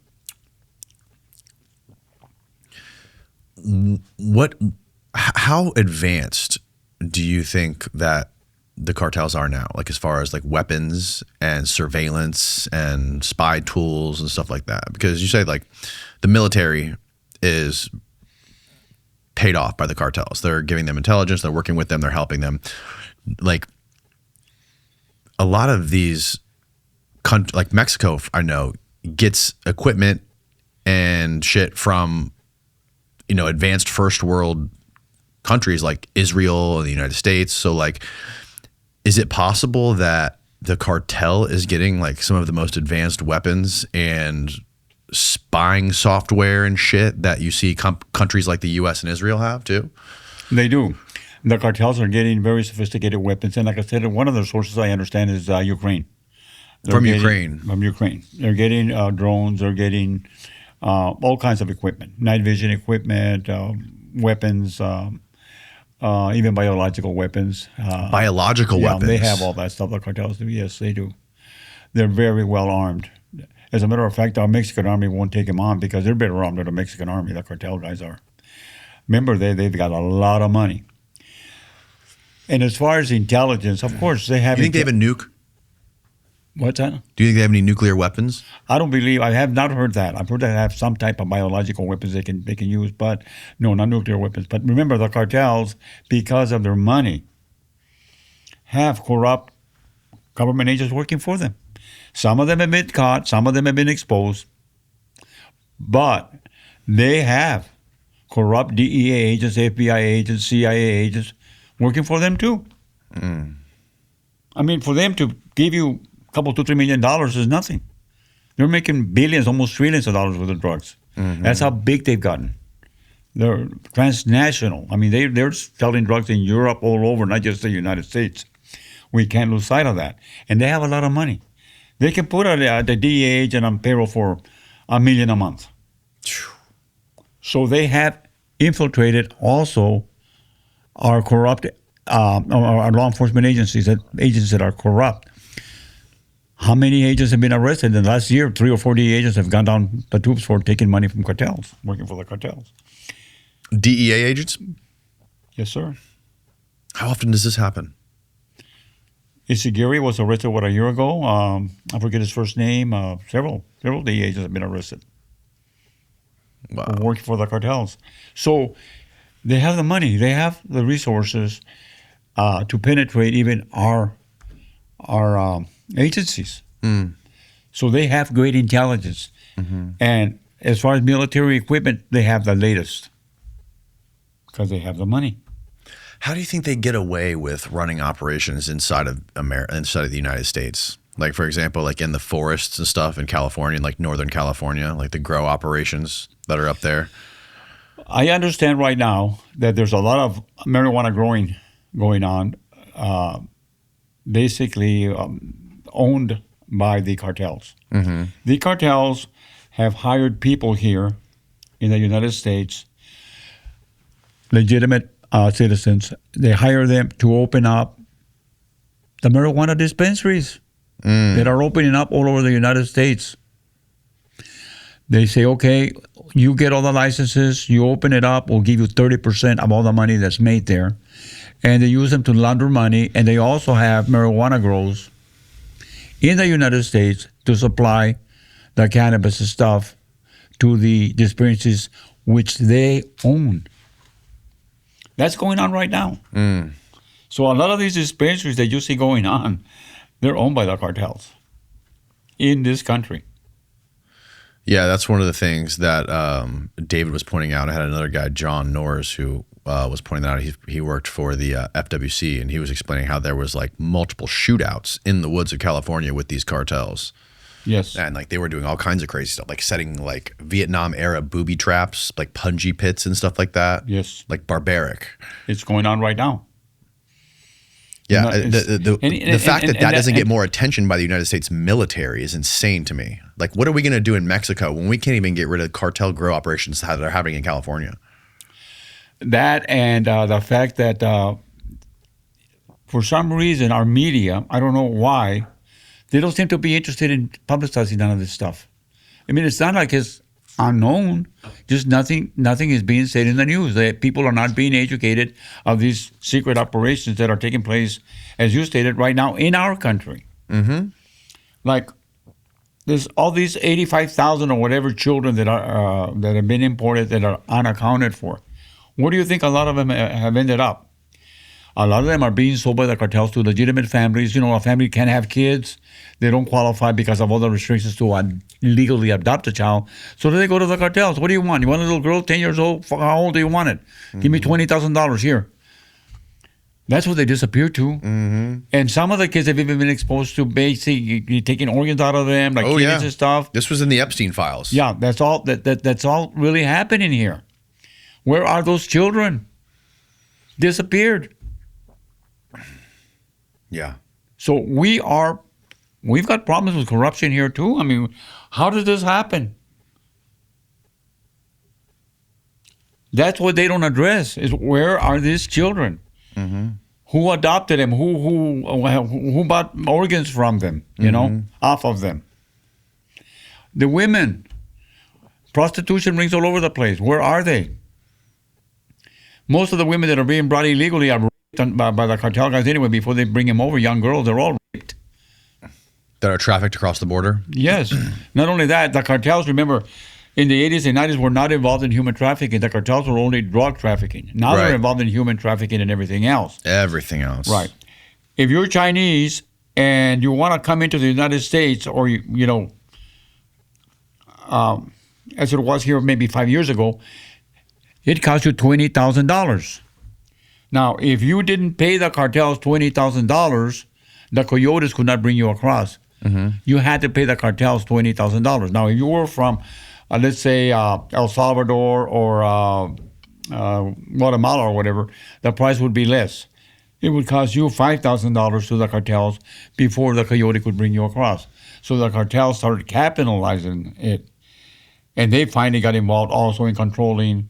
How advanced do you think that the cartels are now, like as far as like weapons and surveillance and spy tools and stuff like that? Because you say like the military is paid off by the cartels. They're giving them intelligence, they're working with them, they're helping them. Like a lot of these like Mexico, I know, gets equipment and shit from, you know, advanced first world countries like Israel and the United States. So like, is it possible that the cartel is getting like some of the most advanced weapons and spying software and shit that you see countries like the US and Israel have too? They do. The cartels are getting very sophisticated weapons. And like I said, one of the sources I understand is Ukraine. From Ukraine. They're getting drones. They're getting all kinds of equipment, night vision equipment, weapons, even biological weapons. Biological weapons? They have all that stuff, the cartels do. Yes, they do. They're very well armed. As a matter of fact, our Mexican army won't take them on because they're better armed than the Mexican army, the cartel guys are. Remember, they've got a lot of money. And as far as intelligence, of course, they have... You think they have a nuke? What's that? Do you think they have any nuclear weapons? I have not heard that. I've heard that they have some type of biological weapons they can use, but no, not nuclear weapons. But remember, the cartels, because of their money, have corrupt government agents working for them. Some of them have been caught, some of them have been exposed, but they have corrupt DEA agents, FBI agents, CIA agents working for them too. I mean, for them to give you a couple, $2-3 million is nothing. They're making billions, almost trillions of dollars with the drugs. That's how big they've gotten. They're transnational. I mean, they're selling drugs in Europe, all over, not just the United States. We can't lose sight of that. And they have a lot of money. They can put the DEA agent on payroll for $1 million a month. So they have infiltrated also our corrupt, our law enforcement agencies that are corrupt. How many agents have been arrested in the last year? 3 or 4 DEA agents have gone down the tubes for taking money from cartels, working for the cartels. DEA agents? Yes, sir. How often does this happen? Isigiri was arrested, a year ago? I forget his first name. Several DEA agents have been arrested. Wow. For working for the cartels. So they have the money. They have the resources to penetrate even our agencies. So they have great intelligence. And as far as military equipment, they have the latest because they have the money. How do you think they get away with running operations inside of inside of the United States? Like, for example, like in the forests and stuff in California, like Northern California, like the grow operations that are up there. I understand right now that there's a lot of marijuana growing going on, basically owned by the cartels. The cartels have hired people here in the United States, legitimate citizens. They hire them to open up the marijuana dispensaries that are opening up all over the United States. They say, okay, you get all the licenses, you open it up, we'll give you 30% of all the money that's made there. And they use them to launder money, and they also have marijuana grows in the United States to supply the cannabis stuff to the dispensaries which they own. That's going on right now. So a lot of these dispensaries that you see going on, they're owned by the cartels in this country. Yeah, that's one of the things that David was pointing out. I had another guy, John Norris, who was pointing that out. He worked for the FWC, and he was explaining how there was like multiple shootouts in the woods of California with these cartels. Yes. And like they were doing all kinds of crazy stuff, like setting like Vietnam era booby traps, like punji pits and stuff like that. Yes. Like barbaric. It's going on right now. Yeah, You know, the fact that doesn't get more attention by the United States military is insane to me. Like, what are we going to do in Mexico when we can't even get rid of cartel grow operations that are happening in California? That and the fact that for some reason our media, I don't know why, they don't seem to be interested in publicizing none of this stuff. I mean, it's not like it's unknown. Just nothing is being said in the news. People are not being educated of these secret operations that are taking place, as you stated, right now in our country. Mm-hmm. Like, there's all these 85,000 or whatever children that are that have been imported that are unaccounted for. Where do you think a lot of them have ended up? A lot of them are being sold by the cartels to legitimate families. You know, a family can have kids. They don't qualify because of all the restrictions to legally adopt a child. So they go to the cartels. What do you want? You want a little girl, 10 years old? How old do you want it? Give me $20,000 here. That's what they disappear to. Mm-hmm. And some of the kids have even been exposed to basically taking organs out of them, like kidneys and stuff. This was in the Epstein files. Yeah, that's all. That's all really happening here. Where are those children? Disappeared. Yeah. So we've got problems with corruption here too. I mean, how does this happen? That's what they don't address, is where are these children? Mm-hmm. Who adopted them? Who bought organs from them, you know, off of them? The women, prostitution rings all over the place. Where are they? Most of the women that are being brought illegally are raped by the cartel guys anyway before they bring them over. Young girls, they're all raped. That are trafficked across the border? Yes. Not only that, the cartels, remember, in the 80s and 90s were not involved in human trafficking. The cartels were only drug trafficking. Now they're involved in human trafficking and everything else. Everything else. Right. If you're Chinese and you want to come into the United States, or, you know, as it was here maybe 5 years ago, it cost you $20,000. Now, if you didn't pay the cartels $20,000, the coyotes could not bring you across. Mm-hmm. You had to pay the cartels $20,000. Now, if you were from, let's say, El Salvador or Guatemala or whatever, the price would be less. It would cost you $5,000 to the cartels before the coyote could bring you across. So the cartels started capitalizing it. And they finally got involved also in controlling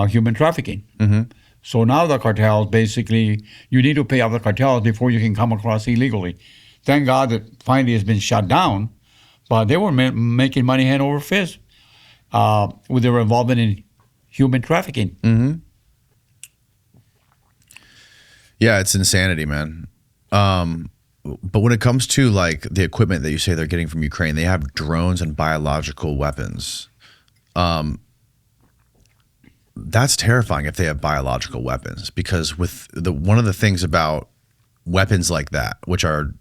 human trafficking. Mm-hmm. So now the cartels, basically, you need to pay off the cartels before you can come across illegally. Thank God that finally has been shut down, but they were making money hand over fist with their involvement in human trafficking. Mm-hmm. Yeah, it's insanity, man. But when it comes to like the equipment that you say they're getting from Ukraine, they have drones and biological weapons. That's terrifying if they have biological weapons, because with one of the things about weapons like that, which are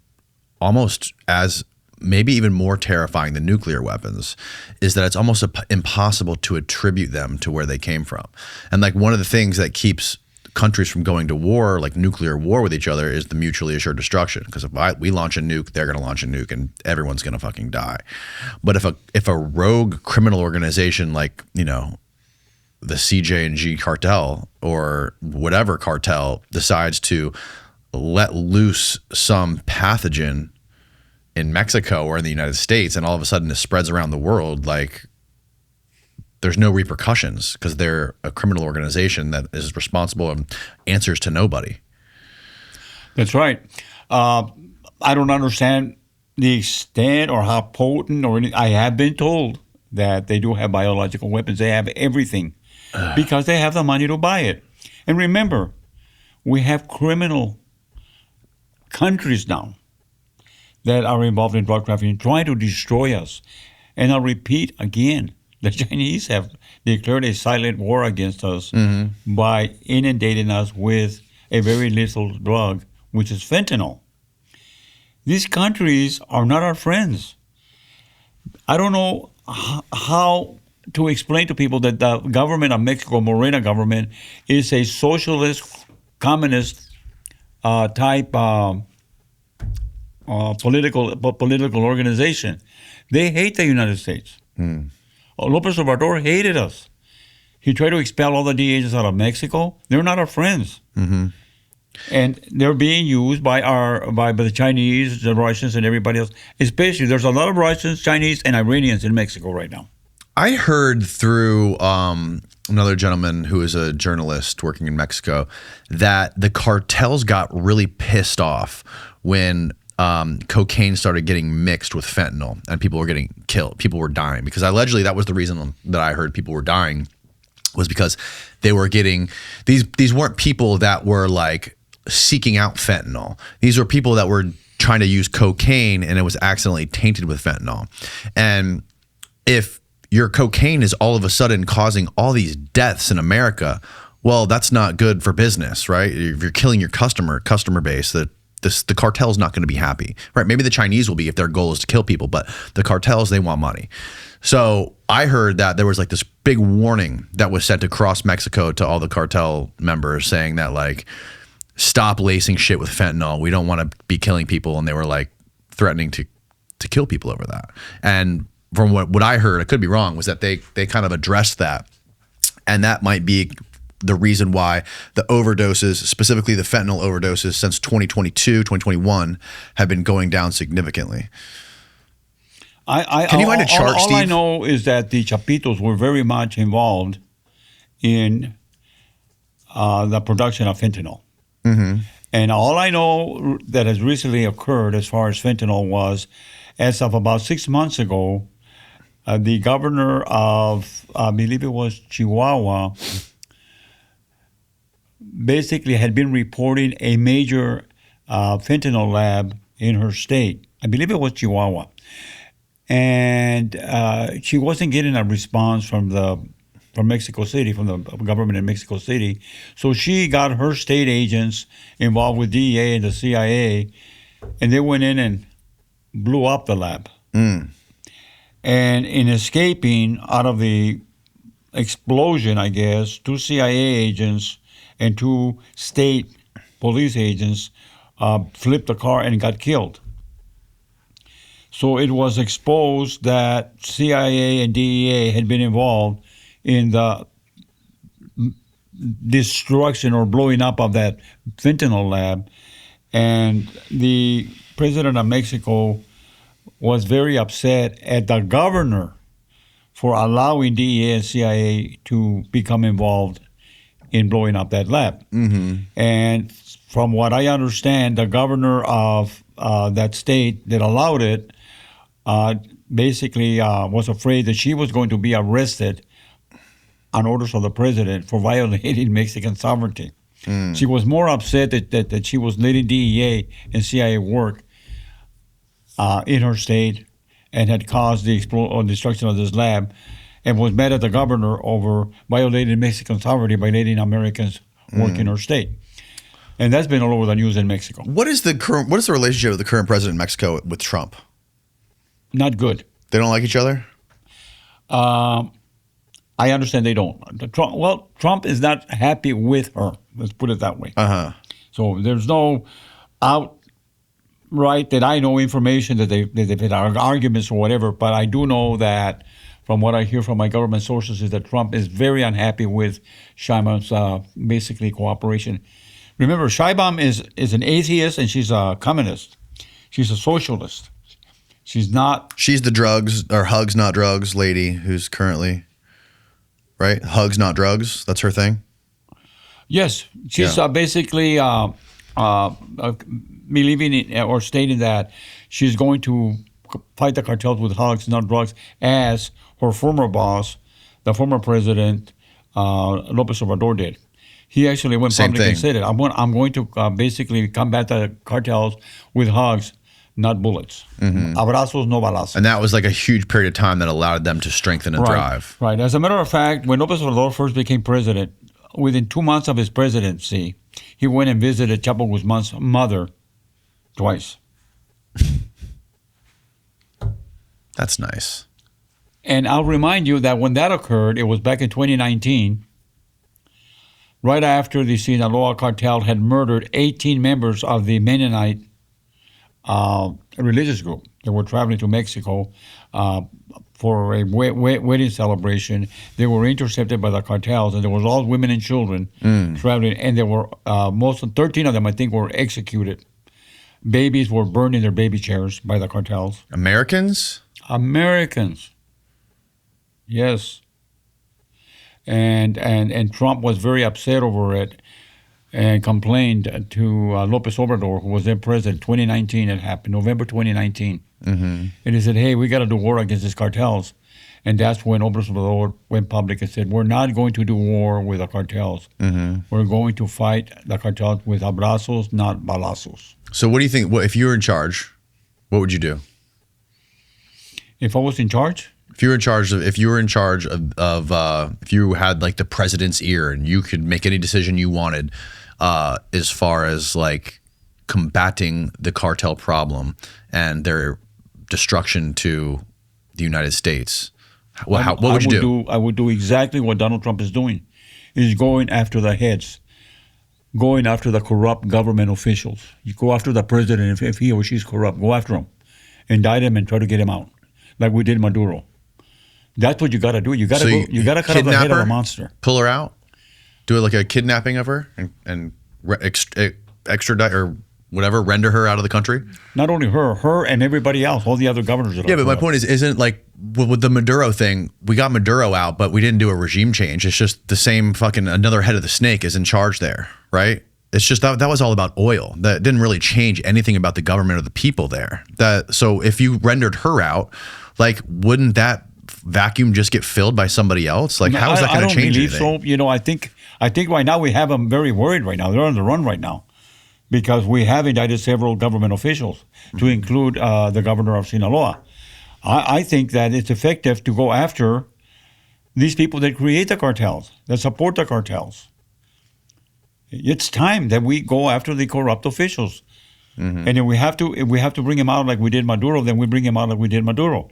almost as maybe even more terrifying than nuclear weapons, is that it's almost impossible to attribute them to where they came from. And like one of the things that keeps countries from going to war, like nuclear war with each other, is the mutually assured destruction. Because if we launch a nuke, they're going to launch a nuke, and everyone's going to fucking die. But if a rogue criminal organization like, you know, the CJ&G cartel or whatever cartel decides to let loose some pathogen in Mexico or in the United States, and all of a sudden it spreads around the world, like there's no repercussions because they're a criminal organization that is responsible and answers to nobody. That's right. I don't understand the extent or how potent or anything. I have been told that they do have biological weapons. They have everything because they have the money to buy it. And remember, we have criminal countries now that are involved in drug trafficking, trying to destroy us. And I'll repeat again, the Chinese have declared a silent war against us by inundating us with a very lethal drug, which is fentanyl. These countries are not our friends. I don't know how to explain to people that the government of Mexico, Morena government, is a socialist, communist type political organization. They hate the United States. López Obrador hated us. He tried to expel all the DEA agents out of Mexico. They're not our friends. And they're being used by the Chinese, the Russians, and everybody else. Especially, there's a lot of Russians, Chinese, and Iranians in Mexico right now. I heard through another gentleman who is a journalist working in Mexico that the cartels got really pissed off when cocaine started getting mixed with fentanyl and people were getting killed. People were dying because allegedly that was the reason that I heard people were dying, was because they were getting these weren't people that were like seeking out fentanyl. These were people that were trying to use cocaine and it was accidentally tainted with fentanyl. And if your cocaine is all of a sudden causing all these deaths in America, well, that's not good for business, right? If you're killing your customer base, the cartel's not going to be happy, right? Maybe the Chinese will be if their goal is to kill people, but the cartels, they want money. So I heard that there was like this big warning that was sent across Mexico to all the cartel members saying that like, stop lacing shit with fentanyl. We don't want to be killing people. And they were like threatening to kill people over that. And from what I heard, I could be wrong, was that they kind of addressed that. And that might be the reason why the overdoses, specifically the fentanyl overdoses since 2022, 2021, have been going down significantly. Can you find a chart, Steve? All I know is that the Chapitos were very much involved in the production of fentanyl. And all I know that has recently occurred as far as fentanyl was, as of about 6 months ago, the governor of, I believe it was Chihuahua, basically had been reporting a major fentanyl lab in her state. I believe it was Chihuahua. And she wasn't getting a response from Mexico City, from the government in Mexico City. So she got her state agents involved with DEA and the CIA, and they went in and blew up the lab. And in escaping out of the explosion, I guess, 2 CIA agents and 2 state police agents flipped the car and got killed. So it was exposed that CIA and DEA had been involved in the destruction or blowing up of that fentanyl lab. And the president of Mexico was very upset at the governor for allowing DEA and CIA to become involved in blowing up that lab. And from what I understand, the governor of that state that allowed it basically was afraid that she was going to be arrested on orders of the president for violating Mexican sovereignty. She was more upset that she was letting DEA and CIA work in her state and had caused the destruction of this lab, and was mad at the governor over violating Mexican sovereignty by letting Americans work in her state. And that's been all over the news in Mexico. What is the relationship of the current president of Mexico with Trump? Not good. They don't like each other? I understand they don't. Trump is not happy with her. Let's put it that way. So there's no outright that I know information that they've had arguments or whatever, but I do know that from what I hear from my government sources is that Trump is very unhappy with Sheinbaum's basically cooperation. Remember, Sheinbaum is an atheist and she's a communist. She's a socialist. She's the drugs or hugs not drugs lady who's currently, right? Hugs not drugs. That's her thing. Yes, she's basically believing in, or stating that she's going to fight the cartels with hugs not drugs, as her former boss, the former president López Obrador did. He actually went public and said it. I'm going to basically combat the cartels with hugs, not bullets. Abrazos, no balazos. And that was like a huge period of time that allowed them to strengthen and thrive. Right. As a matter of fact, when López Obrador first became president, within 2 months of his presidency, he went and visited Chapo Guzman's mother twice. That's nice. And I'll remind you that when that occurred, it was back in 2019, right after the Sinaloa cartel had murdered 18 members of the Mennonite religious group that were traveling to Mexico for a wedding celebration. They were intercepted by the cartels, and there was all women and children traveling, and there were 13 of them, I think, were executed. Babies were burned in their baby chairs by the cartels. Americans? Americans. Yes. And Trump was very upset over it and complained to Lopez Obrador, who was then president. 2019 it happened, November 2019. And he said, hey, we got to do war against these cartels. And that's when Obrador went public and said, we're not going to do war with the cartels. We're going to fight the cartels with abrazos, not balazos. So what do you think, if you were in charge, what would you do? If I was in charge? If you were in charge of, if you had like the president's ear and you could make any decision you wanted, as far as like combating the cartel problem and their destruction to the United States, what would you do? I would do exactly what Donald Trump is doing. He's going after the heads, going after the corrupt government officials. You go after the president if he or she's corrupt. Go after him, indict him, and try to get him out, like we did Maduro. That's what you got to do. You got to you got to cut off the head of a monster. Pull her out. Do it like a kidnapping of her and extradite or whatever, render her out of the country. Not only her and everybody else, all the other governors. Yeah, but my point is, isn't like with the Maduro thing, we got Maduro out, but we didn't do a regime change. It's just the same fucking another head of the snake is in charge there, right? It's just that was all about oil. That didn't really change anything about the government or the people there. So if you rendered her out, like, wouldn't that vacuum just get filled by somebody else? Like, how is that going to change anything? So, you know, I think right now we have them very worried right now. They're on the run right now because we have indicted several government officials, to include the governor of Sinaloa. I think that it's effective to go after these people that create the cartels, that support the cartels. It's time that we go after the corrupt officials. And if we have to bring him out like we did Maduro, then we bring him out like we did Maduro.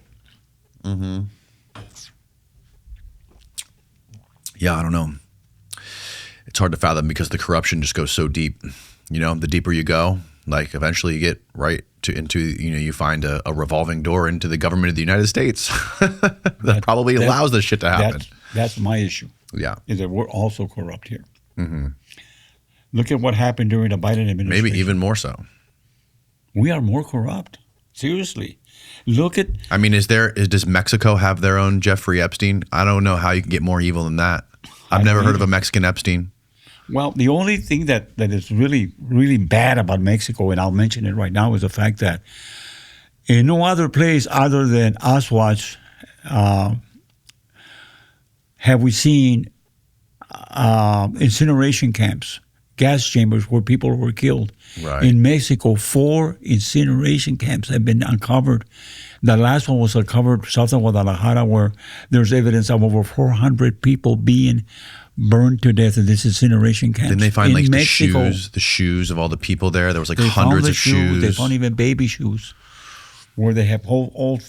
Yeah, I don't know. It's hard to fathom because the corruption just goes so deep. You know, the deeper you go, like eventually you get into you find a revolving door into the government of the United States that probably allows this shit to happen. That's my issue. Yeah, is that we're also corrupt here. Look at what happened during the Biden administration. Maybe even more so. We are more corrupt. Seriously. Look at... I mean, does Mexico have their own Jeffrey Epstein? I don't know how you can get more evil than that. I've never heard of a Mexican Epstein. Well, the only thing that is really, really bad about Mexico, and I'll mention it right now, is the fact that in no other place other than Oswatch have we seen incineration camps, gas chambers where people were killed. Right. In Mexico, 4 incineration camps have been uncovered. The last one was uncovered south of Guadalajara, where there's evidence of over 400 people being burned to death in this incineration camp. Didn't they find like the shoes of all the people there? There was like hundreds of shoes. They found even baby shoes, where they have whole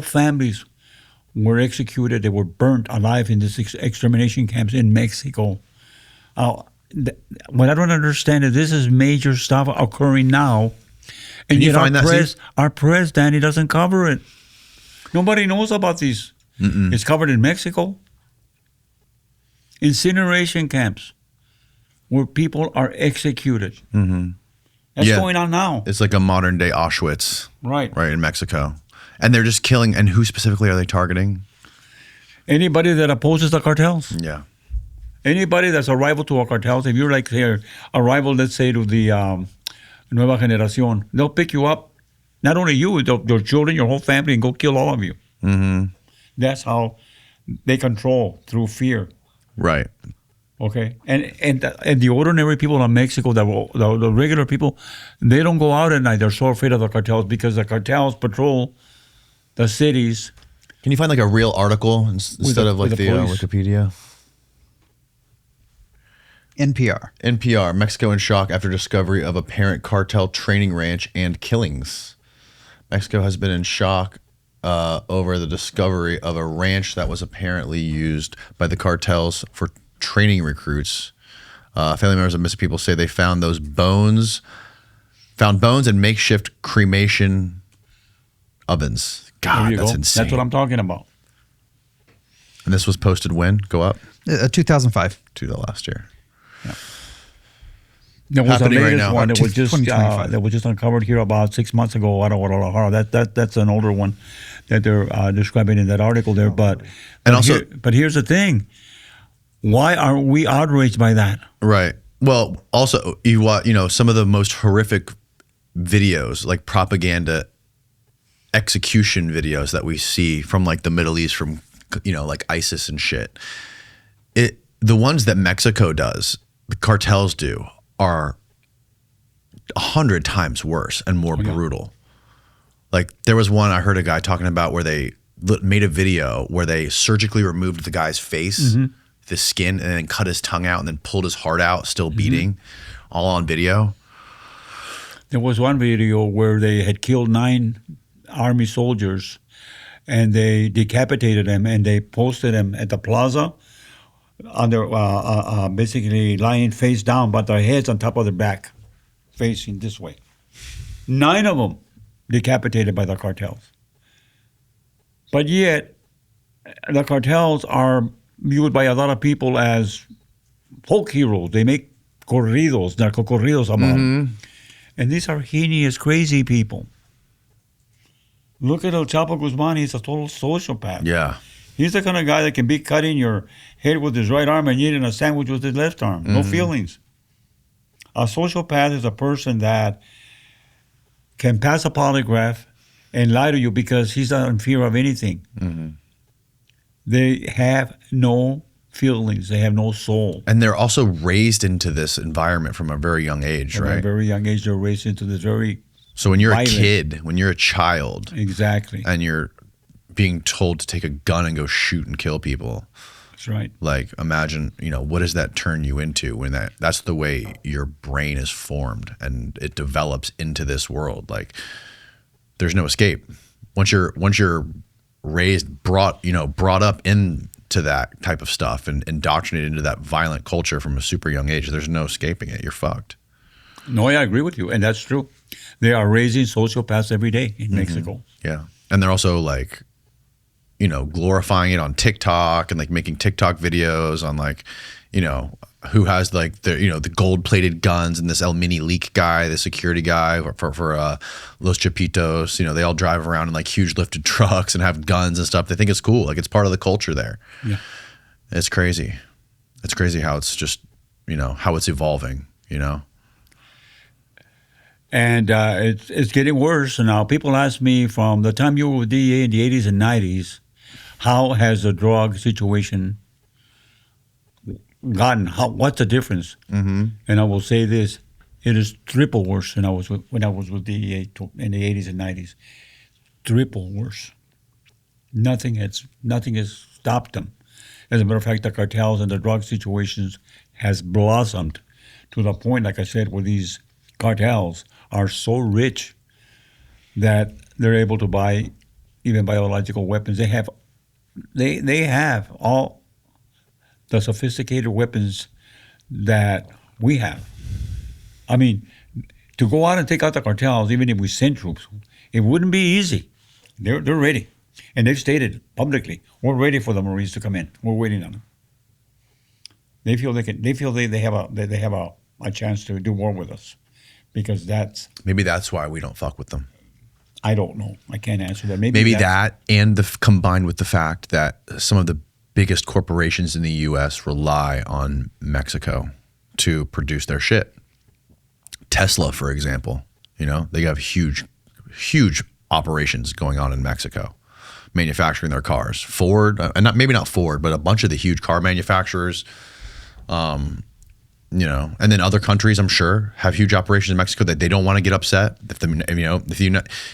families were executed. They were burnt alive in these extermination camps in Mexico. What I don't understand is this is major stuff occurring now, and yet our press, Danny, doesn't cover it. Nobody knows about these. It's covered in Mexico. Incineration camps where people are executed. That's going on now. It's like a modern day Auschwitz, right in Mexico, and they're just killing. And who specifically are they targeting? Anybody that opposes the cartels. Yeah. Anybody that's a rival to our cartels, if you're like a rival, let's say, to the Nueva Generación, they'll pick you up. Not only you, your children, your whole family, and go kill all of you. That's how they control, through fear. Right. Okay. And the ordinary people in Mexico, the regular people, they don't go out at night. They're so afraid of the cartels because the cartels patrol the cities. Can you find like a real article instead of like the Wikipedia? NPR, Mexico in shock after discovery of apparent cartel training ranch and killings. Mexico has been in shock over the discovery of a ranch that was apparently used by the cartels for training recruits. Family members of missing people say they found bones and makeshift cremation ovens. God, that's insane. That's what I'm talking about. And this was posted when? Go up? 2005. To the last year. There was Happening a right latest now. one that was just 2025. uncovered here about 6 months ago. I don't know. That's an older one that they're describing in that article there. But here's the thing: why are we outraged by that? Right. Well, also some of the most horrific videos, like propaganda execution videos that we see from like the Middle East, from like ISIS and shit. The ones that Mexico does, the cartels do, are 100 times worse and more brutal. Like there was one I heard a guy talking about where they made a video where they surgically removed the guy's face, the skin, and then cut his tongue out and then pulled his heart out, still beating, all on video. There was one video where they had killed 9 army soldiers and they decapitated them and they posted them at the plaza under basically lying face down, but their heads on top of their back, facing this way. 9 of them decapitated by the cartels. But yet, the cartels are viewed by a lot of people as folk heroes. They make narco corridos about them. And these are heinous, crazy people. Look at El Chapo Guzman. He's a total sociopath. Yeah. He's the kind of guy that can be cutting your head with his right arm and eating a sandwich with his left arm. No feelings. A sociopath is a person that can pass a polygraph and lie to you because he's not in fear of anything. They have no feelings. They have no soul. And they're also raised into this environment from a very young age, right? At a very young age, they're raised into this very So when you're violent. a kid, when you're a child, Exactly. and you're being told to take a gun and go shoot and kill people, That's right. like imagine, what does that turn you into when that's the way your brain is formed and it develops into this world. Like there's no escape. Once you're raised, brought up into that type of stuff and indoctrinated into that violent culture from a super young age, there's no escaping it. You're fucked. No, I agree with you, and that's true. They are raising sociopaths every day in Mexico. Yeah. And they're also like, glorifying it on TikTok and like making TikTok videos on like, who has like the gold plated guns, and this El Mini Leak guy, the security guy for Los Chapitos, they all drive around in like huge lifted trucks and have guns and stuff. They think it's cool. Like it's part of the culture there. Yeah. It's crazy. It's crazy how it's just, how it's evolving, And it's getting worse. And now people ask me, from the time you were with DEA in the 80s and 90s, how has the drug situation gotten? What's the difference? And I will say this: it is triple worse than when I was with DEA in the 80s and 90s. Triple worse. Nothing has stopped them. As a matter of fact, the cartels and the drug situations has blossomed to the point, like I said, where these cartels are so rich that they're able to buy even biological weapons. They have all the sophisticated weapons that we have. I mean, to go out and take out the cartels, even if we send troops, it wouldn't be easy. They're ready, and they've stated publicly, we're ready for the Marines to come in. We're waiting on them. They feel they have a chance to do war with us. Because maybe that's why we don't fuck with them. I don't know. I can't answer that. Maybe that, and combined with the fact that some of the biggest corporations in the U.S. rely on Mexico to produce their shit. Tesla, for example, they have huge operations going on in Mexico, manufacturing their cars. Ford, and maybe not Ford, but a bunch of the huge car manufacturers. And then other countries, I'm sure, have huge operations in Mexico that they don't want to get upset.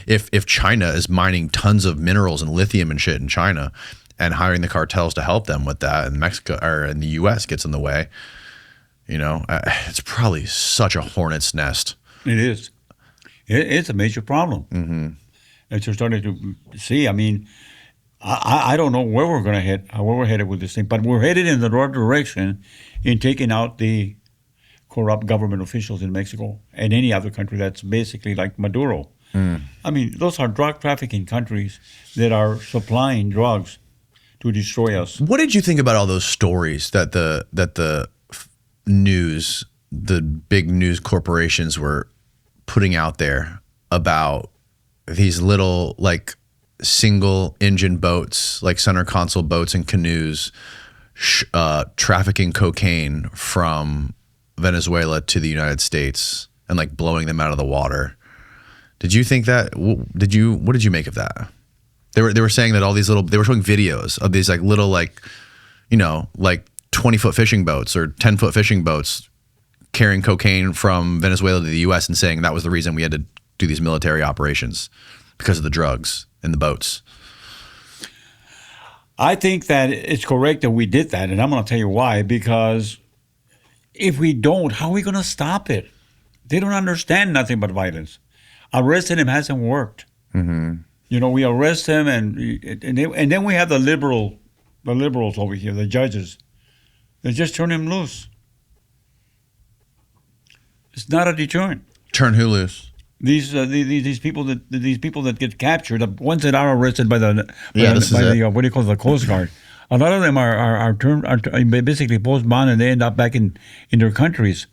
If China is mining tons of minerals and lithium and shit in China, and hiring the cartels to help them with that, and Mexico or in the U.S. gets in the way, it's probably such a hornet's nest. It is. It's a major problem. that you're starting to see. I mean, I don't know where we're going to head, where we're headed with this thing, but we're headed in the right direction in taking out the corrupt government officials in Mexico and any other country that's basically like Maduro. I mean, those are drug trafficking countries that are supplying drugs to destroy us. What did you think about all those stories that the news, the big news corporations were putting out there about these little like single engine boats, like center console boats and canoes, trafficking cocaine from Venezuela to the United States and like blowing them out of the water? Did you think that? What did you make of that? They were saying that all these they were showing videos of these like little like 20-foot fishing boats or 10-foot fishing boats carrying cocaine from Venezuela to the U.S. and saying that was the reason we had to do these military operations because of the drugs in the boats. I think that it's correct that we did that, and I'm going to tell you why. Because if we don't, how are we going to stop it? They don't understand nothing but violence. Arresting him hasn't worked. Mm-hmm. We arrest him, and then we have the liberals over here, the judges. They just turn him loose. It's not a deterrent. Turn who loose? These people that get captured, the ones that are arrested by the what do you call it, the Coast Guard. A lot of them are basically post bond, and they end up back in their countries.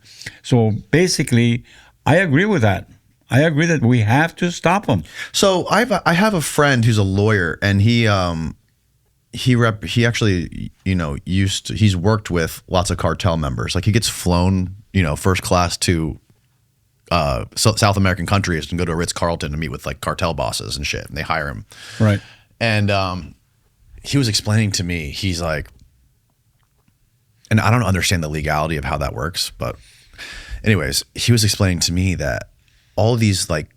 So basically, I agree with that. I agree that we have to stop them. So I have a friend who's a lawyer, and he actually he's worked with lots of cartel members. Like he gets flown first class to South American countries and go to a Ritz-Carlton to meet with like cartel bosses and shit, and they hire him. Right. And he was explaining to me, he's like, and I don't understand the legality of how that works, but anyways, he was explaining to me that all these like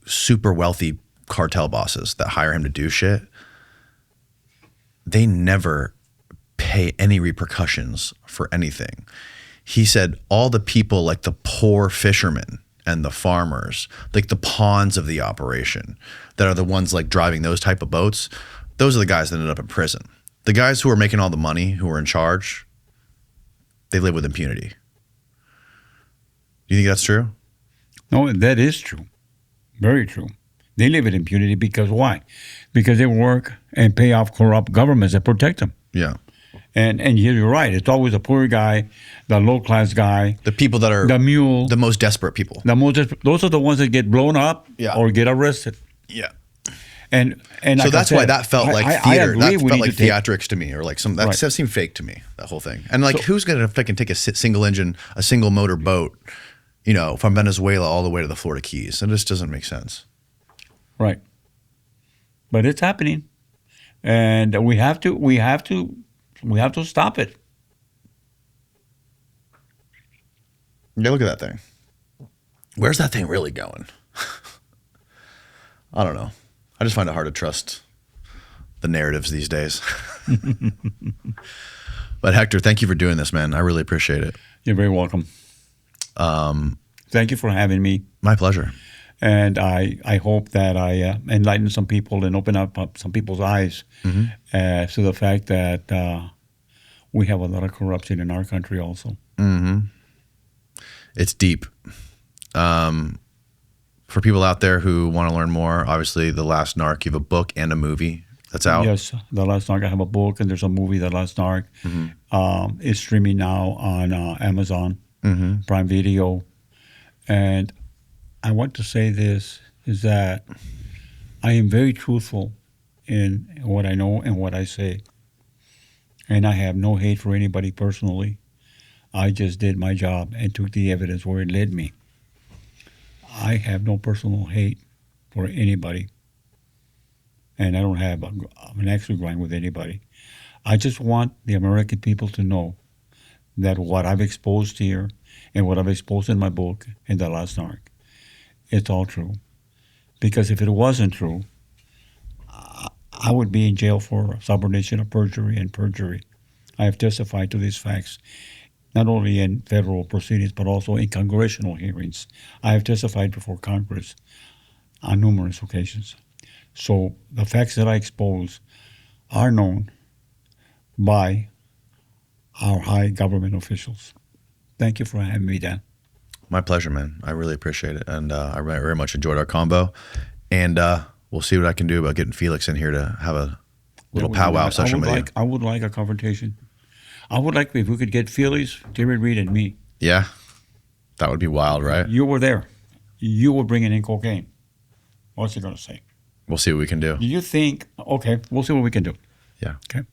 super wealthy cartel bosses that hire him to do shit, they never pay any repercussions for anything. He said all the people like the poor fishermen and the farmers, like the pawns of the operation that are the ones like driving those type of boats, those are the guys that ended up in prison. The guys who are making all the money, who are in charge, they live with impunity. Do you think that's true? No, that is true. Very true. They live in impunity because why? Because they work and pay off corrupt governments that protect them. Yeah. And you're right. It's always the poor guy, the low-class guy. The people that are the mule. The most desperate people. Those are the ones that get blown up or get arrested. Yeah. And so like that's why that felt like theater. That felt like theatrics to me, or like some that right. seemed fake to me, that whole thing. And like, who's going to fucking take a single engine, a single motor boat, from Venezuela all the way to the Florida Keys? It just doesn't make sense. Right. But it's happening, and we have to stop it. Yeah, look at that thing. Where's that thing really going? I don't know. I just find it hard to trust the narratives these days. But Hector, thank you for doing this, man. I really appreciate it. You're very welcome. Thank you for having me. My pleasure. And I hope that I enlighten some people and open up some people's eyes to the fact that we have a lot of corruption in our country also. Mm-hmm. It's deep. For people out there who want to learn more, obviously, The Last Narc, you have a book and a movie that's out. Yes, The Last Narc. I have a book, and there's a movie, The Last Narc. Mm-hmm. It's streaming now on Amazon Prime Video. And I want to say this, is that I am very truthful in what I know and what I say. And I have no hate for anybody personally. I just did my job and took the evidence where it led me. I have no personal hate for anybody. And I don't have an axe to grind with anybody. I just want the American people to know that what I've exposed here and what I've exposed in my book and The Last Narc, it's all true. Because if it wasn't true, I would be in jail for subornation of perjury and perjury. I have testified to these facts, not only in federal proceedings, but also in congressional hearings. I have testified before Congress on numerous occasions. So the facts that I expose are known by our high government officials. Thank you for having me, Dan. My pleasure, man. I really appreciate it. And I very much enjoyed our combo. And we'll see what I can do about getting Felix in here to have a little powwow session with you. I would like a confrontation. I would like if we could get Felix, Jerry Reed, and me. Yeah. That would be wild, right? You were there. You were bringing in cocaine. What's he going to say? We'll see what we can do. Do you think, okay, we'll see what we can do. Yeah. Okay.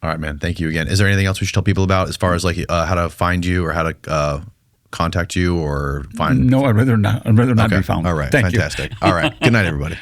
All right, man. Thank you again. Is there anything else we should tell people about as far as like how to find you or how to contact you or find? No, I'd rather not Okay. be found. All right. Thank Fantastic. you. All right. Good night, everybody.